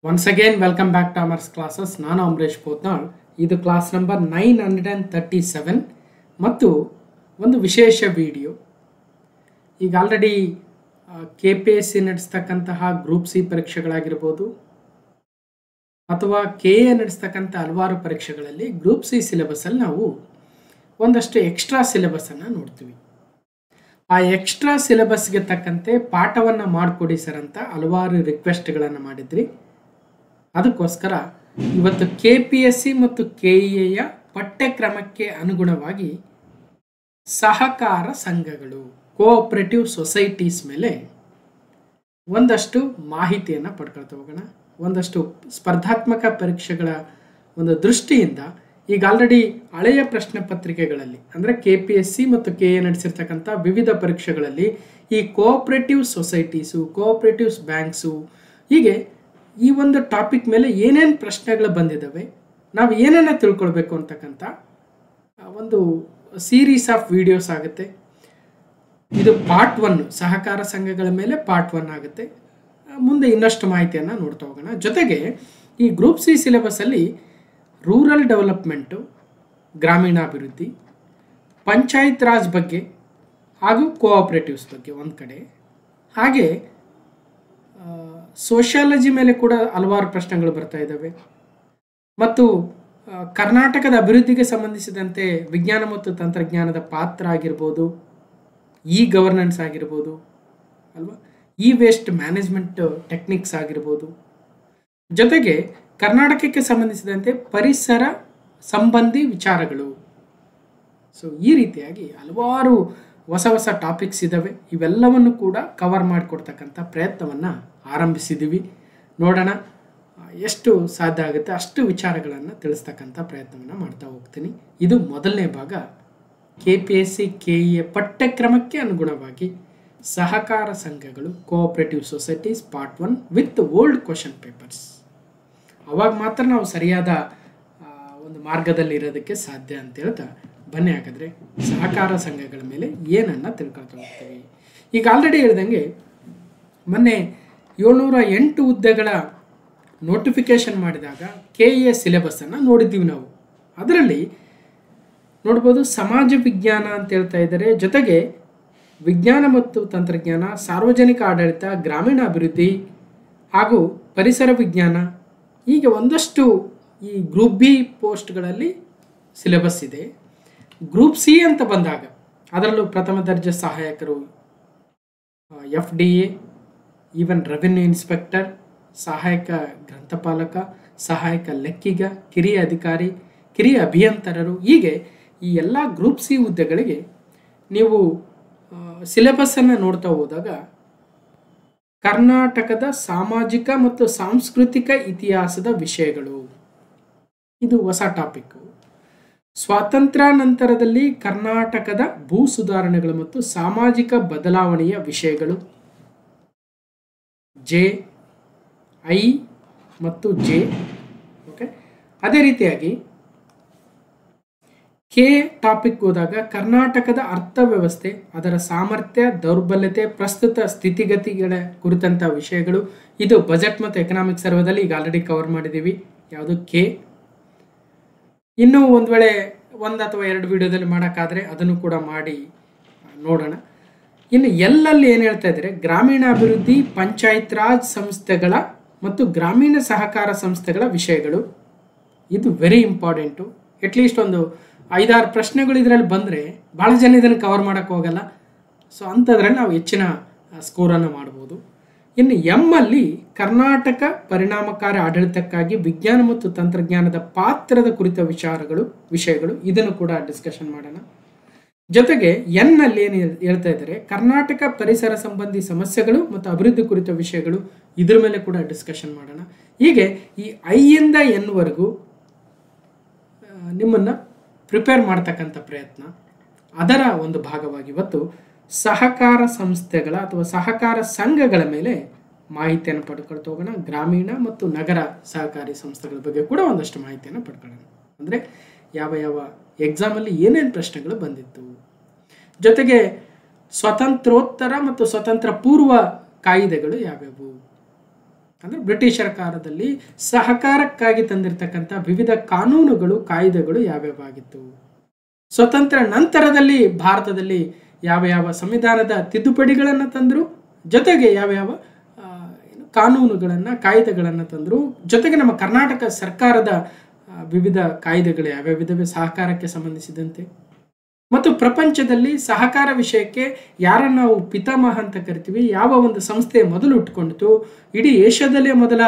Once again, welcome back to Amar's classes. ನಾನು ಅಮರೇಶ್ ಪೋತ್ನಾಳ್. ಇದು class number 937 ಮತ್ತು ಒಂದು ವಿಶೇಷ ವಿಡಿಯೋ. ಈಗ ಆಲ್ರೆಡಿ KPSC ನಡೆಸ್ತಕ್ಕಂತಹ ಗ್ರೂಪ್ ಸಿ ಪರೀಕ್ಷೆಗಳಾಗಿರ್ಬೋದು ಅಥವಾ KA ನಡೆಸ್ತಕ್ಕಂಥ ಹಲವಾರು ಪರೀಕ್ಷೆಗಳಲ್ಲಿ ಗ್ರೂಪ್ ಸಿ ಸಿಲೆಬಸ್ಸಲ್ಲಿ ನಾವು ಒಂದಷ್ಟು ಎಕ್ಸ್ಟ್ರಾ ಸಿಲೆಬಸ್ಸನ್ನು ನೋಡ್ತೀವಿ. ಆ ಎಕ್ಸ್ಟ್ರಾ ಸಿಲೆಬಸ್ಗೆ ತಕ್ಕಂತೆ ಪಾಠವನ್ನು ಮಾಡಿಕೊಡಿ ಸರ್ ಅಂತ ಹಲವಾರು ರಿಕ್ವೆಸ್ಟ್ಗಳನ್ನು ಮಾಡಿದ್ರಿ. ಅದಕ್ಕೋಸ್ಕರ ಇವತ್ತು KPSC ಮತ್ತು KEA ಪಠ್ಯಕ್ರಮಕ್ಕೆ ಅನುಗುಣವಾಗಿ ಸಹಕಾರ ಸಂಘಗಳು ಕೋಆಪರೇಟಿವ್ ಸೊಸೈಟೀಸ್ ಮೇಲೆ ಒಂದಷ್ಟು ಮಾಹಿತಿಯನ್ನು ಪಡ್ಕೊಳ್ತಾ ಹೋಗೋಣ. ಒಂದಷ್ಟು ಸ್ಪರ್ಧಾತ್ಮಕ ಪರೀಕ್ಷೆಗಳ ಒಂದು ದೃಷ್ಟಿಯಿಂದ ಈಗ ಆಲ್ರೆಡಿ ಹಳೆಯ ಪ್ರಶ್ನೆ ಪತ್ರಿಕೆಗಳಲ್ಲಿ ಅಂದರೆ KPSC ಮತ್ತು KA ನಡೆಸಿರ್ತಕ್ಕಂಥ ವಿವಿಧ ಪರೀಕ್ಷೆಗಳಲ್ಲಿ ಈ ಕೋಆಪರೇಟಿವ್ ಸೊಸೈಟೀಸು, ಕೋಆಪರೇಟಿವ್ಸ್ ಬ್ಯಾಂಕ್ಸು, ಹೀಗೆ ಈ ಒಂದು ಟಾಪಿಕ್ ಮೇಲೆ ಏನೇನು ಪ್ರಶ್ನೆಗಳು ಬಂದಿದ್ದಾವೆ, ನಾವು ಏನೇನು ತಿಳ್ಕೊಳ್ಬೇಕು ಅಂತಕ್ಕಂಥ ಒಂದು ಸೀರೀಸ್ ಆಫ್ ವಿಡಿಯೋಸ್ ಆಗುತ್ತೆ. ಇದು ಪಾರ್ಟ್ 1, ಸಹಕಾರ ಸಂಘಗಳ ಮೇಲೆ ಪಾರ್ಟ್ 1 ಆಗುತ್ತೆ. ಮುಂದೆ ಇನ್ನಷ್ಟು ಮಾಹಿತಿಯನ್ನು ನೋಡ್ತಾ ಹೋಗೋಣ. ಜೊತೆಗೆ ಈ ಗ್ರೂಪ್ ಸಿ ಸಿಲೆಬಸ್ಸಲ್ಲಿ ರೂರಲ್ ಡೆವಲಪ್ಮೆಂಟು, ಗ್ರಾಮೀಣಾಭಿವೃದ್ಧಿ, ಪಂಚಾಯತ್ ರಾಜ್ ಬಗ್ಗೆ ಹಾಗೂ ಕೋಆಪರೇಟಿವ್ಸ್ ಬಗ್ಗೆ ಒಂದು ಕಡೆ, ಹಾಗೆ ಸೋಷಿಯಾಲಜಿ ಮೇಲೆ ಕೂಡ ಹಲವಾರು ಪ್ರಶ್ನೆಗಳು ಬರ್ತಾ ಇದ್ದಾವೆ. ಮತ್ತು ಕರ್ನಾಟಕದ ಅಭಿವೃದ್ಧಿಗೆ ಸಂಬಂಧಿಸಿದಂತೆ ವಿಜ್ಞಾನ ಮತ್ತು ತಂತ್ರಜ್ಞಾನದ ಪಾತ್ರ ಆಗಿರ್ಬೋದು, ಇ ಗವರ್ನೆನ್ಸ್ ಆಗಿರ್ಬೋದು ಅಲ್ವಾ, ಇ ವೇಸ್ಟ್ ಮ್ಯಾನೇಜ್ಮೆಂಟ್ ಟೆಕ್ನಿಕ್ಸ್ ಆಗಿರ್ಬೋದು, ಜೊತೆಗೆ ಕರ್ನಾಟಕಕ್ಕೆ ಸಂಬಂಧಿಸಿದಂತೆ ಪರಿಸರ ಸಂಬಂಧಿ ವಿಚಾರಗಳು. ಸೊ ಈ ರೀತಿಯಾಗಿ ಹಲವಾರು ಹೊಸ ಹೊಸ ಟಾಪಿಕ್ಸ್ ಇದ್ದಾವೆ. ಇವೆಲ್ಲವನ್ನು ಕೂಡ ಕವರ್ ಮಾಡಿಕೊಡ್ತಕ್ಕಂಥ ಪ್ರಯತ್ನವನ್ನು ಆರಂಭಿಸಿದ್ದೀವಿ. ನೋಡೋಣ ಎಷ್ಟು ಸಾಧ್ಯ ಆಗುತ್ತೆ ಅಷ್ಟು ವಿಚಾರಗಳನ್ನು ತಿಳಿಸ್ತಕ್ಕಂಥ ಪ್ರಯತ್ನವನ್ನು ಮಾಡ್ತಾ ಹೋಗ್ತೀನಿ. ಇದು ಮೊದಲನೇ ಭಾಗ, KPSC KEA ಪಠ್ಯಕ್ರಮಕ್ಕೆ ಅನುಗುಣವಾಗಿ ಸಹಕಾರ ಸಂಘಗಳು cooperative societies part 1 with old question papers. ಅವಾಗ ಮಾತ್ರ ನಾವು ಸರಿಯಾದ ಒಂದು ಮಾರ್ಗದಲ್ಲಿ ಇರೋದಕ್ಕೆ ಸಾಧ್ಯ ಅಂತ ಹೇಳ್ತಾ ಬನ್ನಿ ಹಾಗಾದರೆ ಸಹಕಾರ ಸಂಘಗಳ ಮೇಲೆ ಏನನ್ನು ತಿಳ್ಕೊಳ್ತಾ ಹೋಗ್ತೀವಿ. ಈಗ ಆಲ್ರೆಡಿ ಹೇಳ್ದಂಗೆ ಮೊನ್ನೆ 708 ಹುದ್ದೆಗಳ ನೋಟಿಫಿಕೇಶನ್ ಮಾಡಿದಾಗ KEA ಸಿಲೆಬಸ್ಸನ್ನು ನೋಡಿದ್ದೀವಿ ನಾವು. ಅದರಲ್ಲಿ ನೋಡ್ಬೋದು ಸಮಾಜ ವಿಜ್ಞಾನ ಅಂತ ಹೇಳ್ತಾ ಇದ್ದಾರೆ, ಜೊತೆಗೆ ವಿಜ್ಞಾನ ಮತ್ತು ತಂತ್ರಜ್ಞಾನ, ಸಾರ್ವಜನಿಕ ಆಡಳಿತ, ಗ್ರಾಮೀಣಾಭಿವೃದ್ಧಿ ಹಾಗೂ ಪರಿಸರ ವಿಜ್ಞಾನ, ಹೀಗೆ ಒಂದಷ್ಟು ಈ ಗ್ರೂಪ್ ಬಿ ಪೋಸ್ಟ್ಗಳಲ್ಲಿ ಸಿಲೆಬಸ್ ಇದೆ. ಗ್ರೂಪ್ ಸಿ ಅಂತ ಬಂದಾಗ ಅದರಲ್ಲೂ ಪ್ರಥಮ ದರ್ಜೆ ಸಹಾಯಕರು, FDA, ಈವನ್ ರೆವಿನ್ಯೂ ಇನ್ಸ್ಪೆಕ್ಟರ್, ಸಹಾಯಕ ಗ್ರಂಥಪಾಲಕ, ಸಹಾಯಕ ಲೆಕ್ಕಿಗ, ಕಿರಿಯ ಅಧಿಕಾರಿ, ಕಿರಿಯ ಅಭಿಯಂತರರು, ಹೀಗೆ ಈ ಎಲ್ಲ ಗ್ರೂಪ್ ಸಿ ಹುದ್ದೆಗಳಿಗೆ ನೀವು ಸಿಲೆಬಸ್ಸನ್ನು ನೋಡ್ತಾ ಹೋದಾಗ ಕರ್ನಾಟಕದ ಸಾಮಾಜಿಕ ಮತ್ತು ಸಾಂಸ್ಕೃತಿಕ ಇತಿಹಾಸದ ವಿಷಯಗಳು, ಇದು ಹೊಸ ಟಾಪಿಕ್ಕು. ಸ್ವಾತಂತ್ರ್ಯ ನಂತರದಲ್ಲಿ ಕರ್ನಾಟಕದ ಭೂ ಸುಧಾರಣೆಗಳು ಮತ್ತು ಸಾಮಾಜಿಕ ಬದಲಾವಣೆಯ ವಿಷಯಗಳು, JI ಮತ್ತು J. ಓಕೆ, ಅದೇ ರೀತಿಯಾಗಿ K ಟಾಪಿಕ್ ಹೋದಾಗ ಕರ್ನಾಟಕದ ಅರ್ಥವ್ಯವಸ್ಥೆ, ಅದರ ಸಾಮರ್ಥ್ಯ, ದೌರ್ಬಲ್ಯತೆ, ಪ್ರಸ್ತುತ ಸ್ಥಿತಿಗತಿಗಳ ಕುರಿತಂಥ ವಿಷಯಗಳು, ಇದು ಬಜೆಟ್ ಮತ್ತು ಎಕನಾಮಿಕ್ ಸರ್ವೆದಲ್ಲಿ ಈಗ ಆಲ್ರೆಡಿ ಕವರ್ ಮಾಡಿದ್ದೀವಿ. ಯಾವುದು K. ಇನ್ನೂ ಒಂದು ವೇಳೆ 1 ಅಥವಾ 2 ವಿಡಿಯೋದಲ್ಲಿ ಮಾಡೋಕ್ಕಾದರೆ ಅದನ್ನು ಕೂಡ ಮಾಡಿ ನೋಡೋಣ. ಇನ್ನು ಎಲ್ಲಲ್ಲಿ ಏನು ಹೇಳ್ತಾ ಇದ್ದಾರೆ, ಗ್ರಾಮೀಣಾಭಿವೃದ್ಧಿ, ಪಂಚಾಯತ್ ರಾಜ್ ಸಂಸ್ಥೆಗಳ ಮತ್ತು ಗ್ರಾಮೀಣ ಸಹಕಾರ ಸಂಸ್ಥೆಗಳ ವಿಷಯಗಳು, ಇದು ವೆರಿ ಇಂಪಾರ್ಟೆಂಟು. ಅಟ್ಲೀಸ್ಟ್ ಒಂದು 5-6 ಪ್ರಶ್ನೆಗಳು ಇದರಲ್ಲಿ ಬಂದರೆ ಭಾಳ ಜನ ಇದನ್ನು ಕವರ್ ಮಾಡೋಕ್ಕೆ ಹೋಗಲ್ಲ. ಸೊ ಅಂಥದ್ರಲ್ಲಿ ನಾವು ಹೆಚ್ಚಿನ ಸ್ಕೋರನ್ನು ಮಾಡ್ಬೋದು. ಇನ್ನು ಎಮ್ಮಲ್ಲಿ ಕರ್ನಾಟಕ ಪರಿಣಾಮಕಾರಿ ಆಡಳಿತಕ್ಕಾಗಿ ವಿಜ್ಞಾನ ಮತ್ತು ತಂತ್ರಜ್ಞಾನದ ಪಾತ್ರದ ಕುರಿತ ವಿಷಯಗಳು, ಇದನ್ನು ಕೂಡ ಡಿಸ್ಕಷನ್ ಮಾಡೋಣ. ಜೊತೆಗೆ ಎನ್ನಲ್ಲಿ ಏನು ಹೇಳ್ತಾ ಇದ್ದಾರೆ, ಕರ್ನಾಟಕ ಪರಿಸರ ಸಂಬಂಧಿ ಸಮಸ್ಯೆಗಳು ಮತ್ತು ಅಭಿವೃದ್ಧಿ ಕುರಿತ ವಿಷಯಗಳು, ಇದ್ರ ಮೇಲೆ ಕೂಡ ಡಿಸ್ಕಷನ್ ಮಾಡೋಣ. ಹೀಗೆ ಈ I ಇಂದ N ವರೆಗೂ ನಿಮ್ಮನ್ನು ಪ್ರಿಪೇರ್ ಮಾಡ್ತಕ್ಕಂಥ ಪ್ರಯತ್ನ, ಅದರ ಒಂದು ಭಾಗವಾಗಿ ಇವತ್ತು ಸಹಕಾರ ಸಂಸ್ಥೆಗಳ ಅಥವಾ ಸಹಕಾರ ಸಂಘಗಳ ಮೇಲೆ ಮಾಹಿತಿಯನ್ನು ಪಡ್ಕೊಳ್ತಾ ಹೋಗೋಣ. ಗ್ರಾಮೀಣ ಮತ್ತು ನಗರ ಸಹಕಾರಿ ಸಂಸ್ಥೆಗಳ ಬಗ್ಗೆ ಕೂಡ ಒಂದಷ್ಟು ಮಾಹಿತಿಯನ್ನು ಪಡ್ಕೊಳ್ಳೋಣ. ಅಂದರೆ ಯಾವ ಯಾವ ಎಕ್ಸಾಮಲ್ಲಿ ಏನೇನು ಪ್ರಶ್ನೆಗಳು ಬಂದಿತ್ತು, ಜೊತೆಗೆ ಸ್ವತಂತ್ರೋತ್ತರ ಮತ್ತು ಸ್ವತಂತ್ರ ಪೂರ್ವ ಕಾಯಿದೆಗಳು ಯಾವ್ಯಾವು, ಅಂದರೆ ಬ್ರಿಟಿಷರ ಕಾಲದಲ್ಲಿ ಸಹಕಾರಕ್ಕಾಗಿ ತಂದಿರತಕ್ಕಂಥ ವಿವಿಧ ಕಾನೂನುಗಳು ಕಾಯ್ದೆಗಳು ಯಾವ್ಯಾವಾಗಿತ್ತು. ಸ್ವತಂತ್ರ ನಂತರದಲ್ಲಿ ಭಾರತದಲ್ಲಿ ಯಾವ ಯಾವ ಸಂವಿಧಾನದ ತಿದ್ದುಪಡಿಗಳನ್ನು ತಂದರು, ಜೊತೆಗೆ ಯಾವ್ಯಾವ ಕಾನೂನುಗಳನ್ನು ಕಾಯ್ದೆಗಳನ್ನು ತಂದರು, ಜೊತೆಗೆ ನಮ್ಮ ಕರ್ನಾಟಕ ಸರ್ಕಾರದ ವಿವಿಧ ಕಾಯ್ದೆಗಳು ಯಾವ್ಯಾವಿದ್ದಾವೆ ಸಹಕಾರಕ್ಕೆ ಸಂಬಂಧಿಸಿದಂತೆ. ಮತ್ತು ಪ್ರಪಂಚದಲ್ಲಿ ಸಹಕಾರ ವಿಷಯಕ್ಕೆ ಯಾರನ್ನು ನಾವು ಪಿತಾಮಹ ಅಂತ ಕರಿತೀವಿ, ಯಾವ ಒಂದು ಸಂಸ್ಥೆ ಮೊದಲು ಇಟ್ಕೊಂಡಿತು, ಇಡೀ ಏಷ್ಯಾದಲ್ಲೇ ಮೊದಲ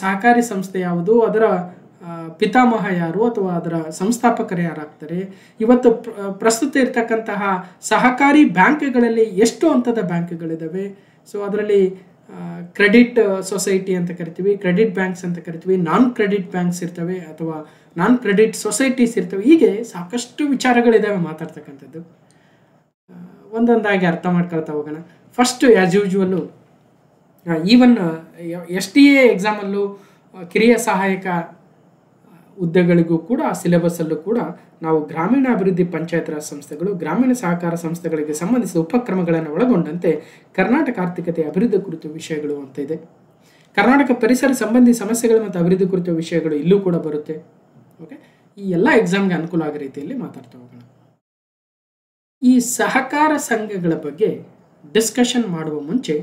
ಸಹಕಾರಿ ಸಂಸ್ಥೆ ಯಾವುದು, ಅದರ ಪಿತಾಮಹ ಯಾರು ಅಥವಾ ಅದರ ಸಂಸ್ಥಾಪಕರು ಯಾರಾಗ್ತಾರೆ, ಇವತ್ತು ಪ್ರಸ್ತುತ ಇರತಕ್ಕಂತಹ ಸಹಕಾರಿ ಬ್ಯಾಂಕ್ಗಳಲ್ಲಿ ಎಷ್ಟು ಹಂತದ ಬ್ಯಾಂಕ್ಗಳಿದ್ದಾವೆ, ಸೊ ಅದರಲ್ಲಿ ಕ್ರೆಡಿಟ್ ಸೊಸೈಟಿ ಅಂತ ಕರಿತೀವಿ, ಕ್ರೆಡಿಟ್ ಬ್ಯಾಂಕ್ಸ್ ಅಂತ ಕರಿತೀವಿ, ನಾನ್ ಕ್ರೆಡಿಟ್ ಬ್ಯಾಂಕ್ಸ್ ಇರ್ತವೆ ಅಥವಾ ನಾನ್ ಕ್ರೆಡಿಟ್ ಸೊಸೈಟೀಸ್ ಇರ್ತವೆ. ಹೀಗೆ ಸಾಕಷ್ಟು ವಿಚಾರಗಳಿದ್ದಾವೆ ಮಾತಾಡ್ತಕ್ಕಂಥದ್ದು. ಒಂದೊಂದಾಗಿ ಅರ್ಥ ಮಾಡ್ಕೊಳ್ತಾ ಹೋಗೋಣ. ಫಸ್ಟ್ ಆ್ಯಸ್ ಯೂಶುವಲ್ಲು ಈವನ್ STA ಎಕ್ಸಾಮಲ್ಲೂ ಕಿರಿಯ ಸಹಾಯಕ ಹುದ್ದೆಗಳಿಗೂ ಕೂಡ ಸಿಲೆಬಸ್ಸಲ್ಲೂ ಕೂಡ ನಾವು ಗ್ರಾಮೀಣ ಅಭಿವೃದ್ಧಿ ಪಂಚಾಯತ್ ರಾಜ್ ಸಂಸ್ಥೆಗಳು, ಗ್ರಾಮೀಣ ಸಹಕಾರ ಸಂಸ್ಥೆಗಳಿಗೆ ಸಂಬಂಧಿಸಿದ ಉಪಕ್ರಮಗಳನ್ನು ಒಳಗೊಂಡಂತೆ ಕರ್ನಾಟಕ ಆರ್ಥಿಕತೆ ಅಭಿವೃದ್ಧಿ ಕುರಿತು ವಿಷಯಗಳು ಅಂತ ಇದೆ. ಕರ್ನಾಟಕ ಪರಿಸರ ಸಂಬಂಧಿ ಸಮಸ್ಯೆಗಳು ಮತ್ತು ಅಭಿವೃದ್ಧಿ ಕುರಿತ ವಿಷಯಗಳು ಇಲ್ಲೂ ಕೂಡ ಬರುತ್ತೆ. ಓಕೆ, ಈ ಎಲ್ಲ ಎಕ್ಸಾಮ್ಗೆ ಅನುಕೂಲ ಆಗೋ ರೀತಿಯಲ್ಲಿ ಮಾತಾಡ್ತಾ ಹೋಗೋಣ. ಈ ಸಹಕಾರ ಸಂಘಗಳ ಬಗ್ಗೆ ಡಿಸ್ಕಷನ್ ಮಾಡುವ ಮುಂಚೆ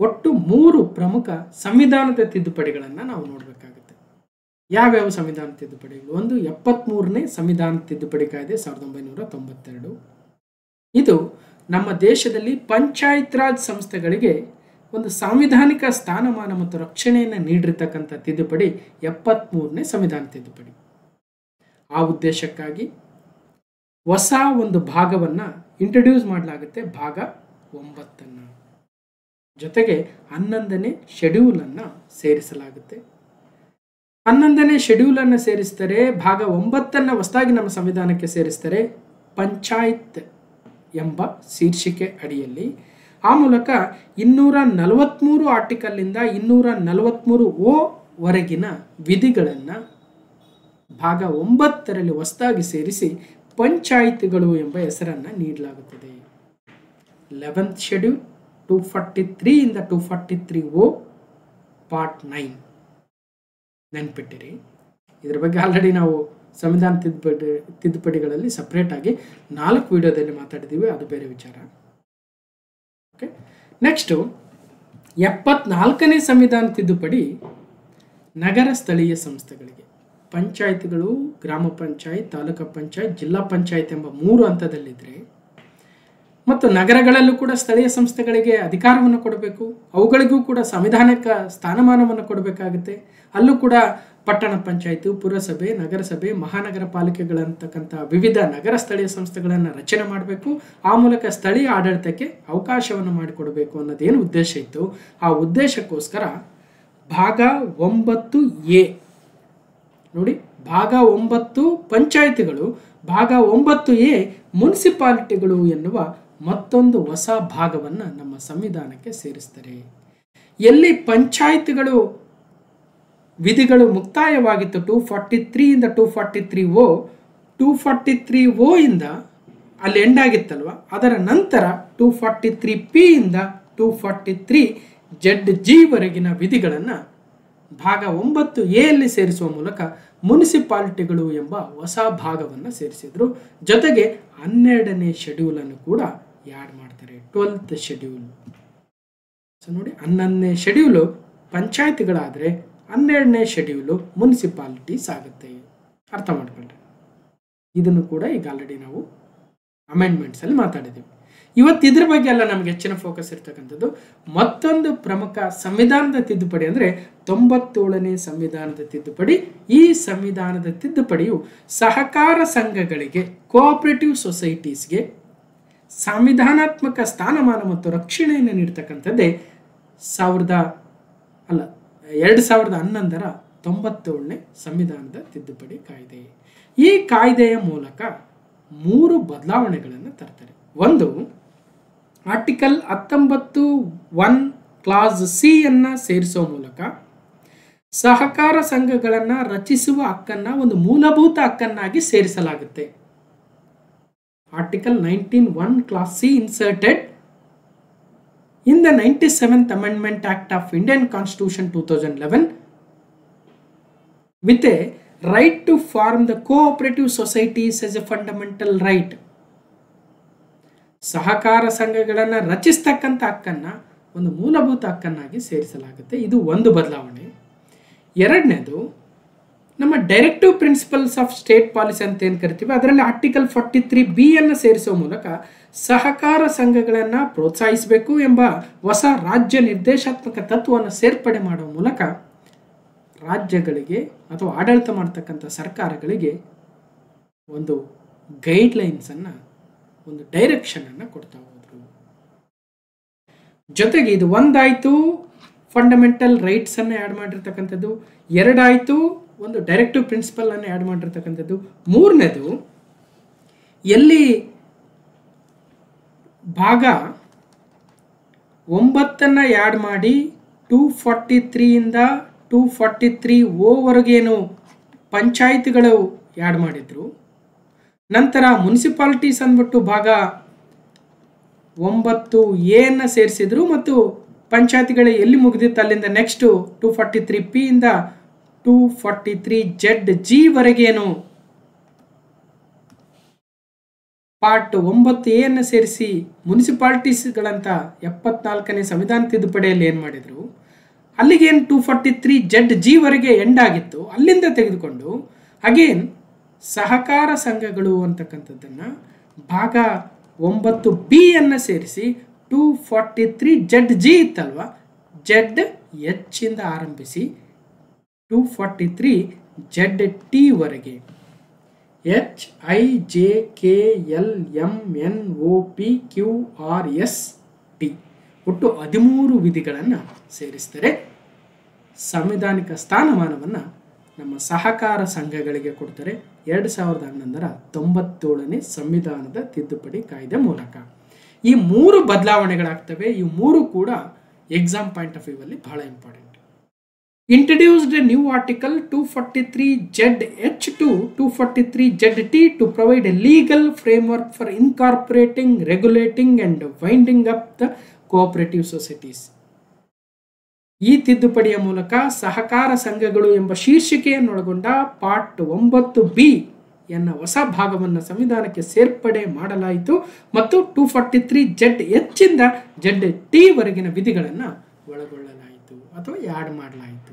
ಒಟ್ಟು 3 ಪ್ರಮುಖ ಸಂವಿಧಾನದ ತಿದ್ದುಪಡಿಗಳನ್ನು ನಾವು ನೋಡಬೇಕಾಗುತ್ತೆ. ಯಾವ್ಯಾವ ಸಂವಿಧಾನ ತಿದ್ದುಪಡಿಗಳು? ಒಂದು 73ನೇ ಸಂವಿಧಾನ ತಿದ್ದುಪಡಿ ಕಾಯ್ದೆ 1992. ಇದು ನಮ್ಮ ದೇಶದಲ್ಲಿ ಪಂಚಾಯತ್ ರಾಜ್ ಸಂಸ್ಥೆಗಳಿಗೆ ಒಂದು ಸಾಂವಿಧಾನಿಕ ಸ್ಥಾನಮಾನ ಮತ್ತು ರಕ್ಷಣೆಯನ್ನು ನೀಡಿರ್ತಕ್ಕಂಥ ತಿದ್ದುಪಡಿ 73ನೇ ಸಂವಿಧಾನ ತಿದ್ದುಪಡಿ. ಆ ಉದ್ದೇಶಕ್ಕಾಗಿ ಹೊಸ ಒಂದು ಭಾಗವನ್ನು ಇಂಟ್ರೊಡ್ಯೂಸ್ ಮಾಡಲಾಗುತ್ತೆ, ಭಾಗ 9. ಜೊತೆಗೆ 11ನೇ ಶೆಡ್ಯೂಲನ್ನು ಸೇರಿಸಲಾಗುತ್ತೆ. 11ನೇ ಶೆಡ್ಯೂಲನ್ನು ಸೇರಿಸ್ತಾರೆ, ಭಾಗ 9 ಹೊಸದಾಗಿ ನಮ್ಮ ಸಂವಿಧಾನಕ್ಕೆ ಸೇರಿಸ್ತಾರೆ, ಪಂಚಾಯತ್ ಎಂಬ ಶೀರ್ಷಿಕೆ ಅಡಿಯಲ್ಲಿ. ಆ ಮೂಲಕ 243 ಆರ್ಟಿಕಲ್ನಿಂದ 243 ವರೆಗಿನ ವಿಧಿಗಳನ್ನು ಭಾಗ 9ರಲ್ಲಿ ಹೊಸದಾಗಿ ಸೇರಿಸಿ ಪಂಚಾಯತ್ಗಳು ಎಂಬ ಹೆಸರನ್ನು ನೀಡಲಾಗುತ್ತದೆ. 11th ಶೆಡ್ಯೂಲ್ 243 ಇಂದ 243 ಪಾರ್ಟ್ 9 ನೆನ್ಪಿಟ್ಟಿರಿ. ಇದ್ರ ಬಗ್ಗೆ ಆಲ್ರೆಡಿ ನಾವು ಸಂವಿಧಾನ ತಿದ್ದುಪಡಿಗಳಲ್ಲಿ ಸಪ್ರೇಟಾಗಿ 4 ವಿಡಿಯೋದಲ್ಲಿ ಮಾತಾಡಿದ್ದೀವಿ, ಅದು ಬೇರೆ ವಿಚಾರ. ಓಕೆ, ನೆಕ್ಸ್ಟು 74ನೇ ಸಂವಿಧಾನ ತಿದ್ದುಪಡಿ ನಗರ ಸ್ಥಳೀಯ ಸಂಸ್ಥೆಗಳಿಗೆ. ಪಂಚಾಯತ್ಗಳು ಗ್ರಾಮ ಪಂಚಾಯತ್, ತಾಲೂಕು ಪಂಚಾಯತ್, ಜಿಲ್ಲಾ ಪಂಚಾಯತ್ ಎಂಬ 3 ಹಂತದಲ್ಲಿದ್ದರೆ, ಮತ್ತು ನಗರಗಳಲ್ಲೂ ಕೂಡ ಸ್ಥಳೀಯ ಸಂಸ್ಥೆಗಳಿಗೆ ಅಧಿಕಾರವನ್ನು ಕೊಡಬೇಕು, ಅವುಗಳಿಗೂ ಕೂಡ ಸಂವಿಧಾನಿಕ ಸ್ಥಾನಮಾನವನ್ನು ಕೊಡಬೇಕಾಗುತ್ತೆ. ಅಲ್ಲೂ ಕೂಡ ಪಟ್ಟಣ ಪಂಚಾಯತು, ಪುರಸಭೆ, ನಗರಸಭೆ, ಮಹಾನಗರ ಪಾಲಿಕೆಗಳಂತಕ್ಕಂಥ ವಿವಿಧ ನಗರ ಸ್ಥಳೀಯ ಸಂಸ್ಥೆಗಳನ್ನು ರಚನೆ ಮಾಡಬೇಕು. ಆ ಮೂಲಕ ಸ್ಥಳೀಯ ಆಡಳಿತಕ್ಕೆ ಅವಕಾಶವನ್ನು ಮಾಡಿಕೊಡಬೇಕು ಅನ್ನೋದೇನು ಉದ್ದೇಶ ಇತ್ತು, ಆ ಉದ್ದೇಶಕ್ಕೋಸ್ಕರ ಭಾಗ 9A ನೋಡಿ, ಭಾಗ 9 ಪಂಚಾಯತಿಗಳು, ಭಾಗ 9A ಮುನ್ಸಿಪಾಲಿಟಿಗಳು ಎನ್ನುವ ಮತ್ತೊಂದು ಹೊಸ ಭಾಗವನ್ನು ನಮ್ಮ ಸಂವಿಧಾನಕ್ಕೆ ಸೇರಿಸ್ತಾರೆ. ಎಲ್ಲಿ ಪಂಚಾಯತ್ಗಳು ವಿಧಿಗಳು ಮುಕ್ತಾಯವಾಗಿತ್ತು 243 ಇಂದ 243O, 243O ಇಂದ ಅಲ್ಲಿ ಎಂಡ್ ಆಗಿತ್ತಲ್ವ, ಅದರ ನಂತರ 243P ಇಂದ 243ZG ವರೆಗಿನ ವಿಧಿಗಳನ್ನು ಭಾಗ 9Aಯಲ್ಲಿ ಸೇರಿಸುವ ಮೂಲಕ ಮುನ್ಸಿಪಾಲಿಟಿಗಳು ಎಂಬ ಹೊಸ ಭಾಗವನ್ನು ಸೇರಿಸಿದ್ರು. ಜೊತೆಗೆ 12ನೇ ಶೆಡ್ಯೂಲನ್ನು ಕೂಡ ಆ್ಯಡ್ ಮಾಡ್ತಾರೆ, 12th ಶೆಡ್ಯೂಲ್. ಸೊ ನೋಡಿ, 11ನೇ ಶೆಡ್ಯೂಲು ಪಂಚಾಯತ್ಗಳಾದರೆ 12ನೇ ಶೆಡ್ಯೂಲು ಮುನ್ಸಿಪಾಲಿಟೀಸ್ ಆಗುತ್ತೆ. ಅರ್ಥ ಮಾಡ್ಕೊಂಡ್ರೆ ಇದನ್ನು ಕೂಡ ಈಗ ಆಲ್ರೆಡಿ ನಾವು ಅಮೆಂಡ್ಮೆಂಟ್ಸಲ್ಲಿ ಮಾತಾಡಿದ್ದೀವಿ. ಇವತ್ತು ಇದ್ರ ಬಗ್ಗೆ ಎಲ್ಲ ನಮಗೆ ಹೆಚ್ಚಿನ ಫೋಕಸ್ ಇರ್ತಕ್ಕಂಥದ್ದು ಮತ್ತೊಂದು ಪ್ರಮುಖ ಸಂವಿಧಾನದ ತಿದ್ದುಪಡಿ ಅಂದರೆ 97ನೇ ಸಂವಿಧಾನದ ತಿದ್ದುಪಡಿ. ಈ ಸಂವಿಧಾನದ ತಿದ್ದುಪಡಿಯು ಸಹಕಾರ ಸಂಘಗಳಿಗೆ, ಕೋಆಪರೇಟಿವ್ ಸೊಸೈಟೀಸ್ಗೆ ಸಂವಿಧಾನಾತ್ಮಕ ಸ್ಥಾನಮಾನ ಮತ್ತು ರಕ್ಷಣೆಯನ್ನು ನೀಡ್ತಕ್ಕಂಥದ್ದೇ 2011ರ 97ನೇ ಸಂವಿಧಾನದ ತಿದ್ದುಪಡಿ ಕಾಯ್ದೆ. ಈ ಕಾಯ್ದೆಯ ಮೂಲಕ 3 ಬದಲಾವಣೆಗಳನ್ನು ತರ್ತಾರೆ. ಒಂದು, ಆರ್ಟಿಕಲ್ 19(1) ಕ್ಲಾಸ್ C ಅನ್ನು ಸೇರಿಸುವ ಮೂಲಕ ಸಹಕಾರ ಸಂಘಗಳನ್ನು ರಚಿಸುವ ಹಕ್ಕನ್ನು ಒಂದು ಮೂಲಭೂತ ಹಕ್ಕನ್ನಾಗಿ ಸೇರಿಸಲಾಗುತ್ತೆ. Article 19(1) clause C inserted In the 97th Amendment Act of Indian Constitution 2011, with a right to form the cooperative societies as a fundamental right, ಸಹಕಾರ ಸಂಘಗಳನ್ನು ರಚಿಸ್ತಕ್ಕಂಥ ಹಕ್ಕನ್ನು ಒಂದು ಮೂಲಭೂತ ಹಕ್ಕನ್ನಾಗಿ ಸೇರಿಸಲಾಗುತ್ತೆ. ಇದು ಒಂದು ಬದಲಾವಣೆ. ಎರಡನೇದು, ನಮ್ಮ directive principles of state policy ಅಂತ ಏನು ಕರಿತೀವಿ, ಅದರಲ್ಲಿ ಆರ್ಟಿಕಲ್ 43B ಅನ್ನು ಸೇರಿಸುವ ಮೂಲಕ ಸಹಕಾರ ಸಂಘಗಳನ್ನು ಪ್ರೋತ್ಸಾಹಿಸಬೇಕು ಎಂಬ ಹೊಸ ರಾಜ್ಯ ನಿರ್ದೇಶಾತ್ಮಕ ತತ್ವವನ್ನು ಸೇರ್ಪಡೆ ಮಾಡುವ ಮೂಲಕ ರಾಜ್ಯಗಳಿಗೆ ಅಥವಾ ಆಡಳಿತ ಮಾಡ್ತಕ್ಕಂಥ ಸರ್ಕಾರಗಳಿಗೆ ಒಂದು ಗೈಡ್ಲೈನ್ಸನ್ನು, ಒಂದು ಡೈರೆಕ್ಷನನ್ನು ಕೊಡ್ತಾ ಹೋದರು. ಜೊತೆಗೆ ಇದು ಒಂದಾಯಿತು, ಫಂಡಮೆಂಟಲ್ ರೈಟ್ಸನ್ನು ಆ್ಯಡ್ ಮಾಡಿರ್ತಕ್ಕಂಥದ್ದು. ಎರಡಾಯಿತು, ಒಂದು ಡೈರೆಕ್ಟಿವ್ ಪ್ರಿನ್ಸಿಪಲ್ ಅನ್ನು ಆ್ಯಡ್ ಮಾಡಿರ್ತಕ್ಕಂಥದ್ದು. ಮೂರನೇದು, ಎಲ್ಲಿ ಭಾಗ 9 ಆ್ಯಡ್ ಮಾಡಿ 243 243 ಪಂಚಾಯಿತಿಗಳು ಆ್ಯಡ್ ಮಾಡಿದ್ರು. ನಂತರ ಮುನ್ಸಿಪಾಲಿಟೀಸ್ ಅಂದ್ಬಿಟ್ಟು ಭಾಗ 9A ಸೇರಿಸಿದ್ರು ಮತ್ತು ಪಂಚಾಯತಿಗಳು ಎಲ್ಲಿ ಮುಗಿದಿತ್ತು ಅಲ್ಲಿಂದ next 243P 243ZG part 9A ಸೇರಿಸಿ ಮುನ್ಸಿಪಾಲಿಟೀಸ್ಗಳಂತ 74ನೇ ಸಂವಿಧಾನ ತಿದ್ದುಪಡಿಯಲ್ಲಿ ಏನು ಮಾಡಿದ್ರು, ಅಲ್ಲಿಗೇನು 243ZG ಎಂಡ್ ಆಗಿತ್ತು, ಅಲ್ಲಿಂದ ತೆಗೆದುಕೊಂಡು ಅಗೇನ್ ಸಹಕಾರ ಸಂಘಗಳು ಅಂತಕ್ಕಂಥದ್ದನ್ನು ಭಾಗ 9B ಸೇರಿಸಿ 243ZG ಇತ್ತಲ್ವ, ZH ಆರಂಭಿಸಿ 243ZT HIJKLMNOPQRST ಒಟ್ಟು 13 ವಿಧಿಗಳನ್ನು ಸೇರಿಸಿದರೆ ಸಂವಿಧಾನಿಕ ಸ್ಥಾನಮಾನವನ್ನು ನಮ್ಮ ಸಹಕಾರ ಸಂಘಗಳಿಗೆ ಕೊಡ್ತಾರೆ 2011ರ 97ನೇ ಸಂವಿಧಾನದ ತಿದ್ದುಪಡಿ ಕಾಯ್ದೆ ಮೂಲಕ. ಈ 3 ಬದಲಾವಣೆಗಳಾಗ್ತವೆ. ಈ 3 ಕೂಡ ಎಕ್ಸಾಮ್ ಪಾಯಿಂಟ್ ಆಫ್ ವ್ಯೂ ಅಲ್ಲಿ ಬಹಳ important. Introduced a new article 243ZH to 243ZT to provide a legal framework for incorporating, regulating and winding up the cooperative societies. ಈ ತಿದ್ದುಪಡಿಯ ಮೂಲಕ ಸಹಕಾರ ಸಂಘಗಳು ಎಂಬ ಶೀರ್ಷಿಕೆಯನ್ನೊಳಗೊಂಡ ಪಾರ್ಟ್ 9B ಹೊಸ ಭಾಗವನ್ನು ಸಂವಿಧಾನಕ್ಕೆ ಸೇರ್ಪಡೆ ಮಾಡಲಾಯಿತು ಮತ್ತು 243ZH ಇಂದ ZT ವಿಧಿಗಳನ್ನು ಒಳಗೊಳ್ಳಲಾಯಿತು ಅಥವಾ ಆ್ಯಡ್ ಮಾಡಲಾಯಿತು.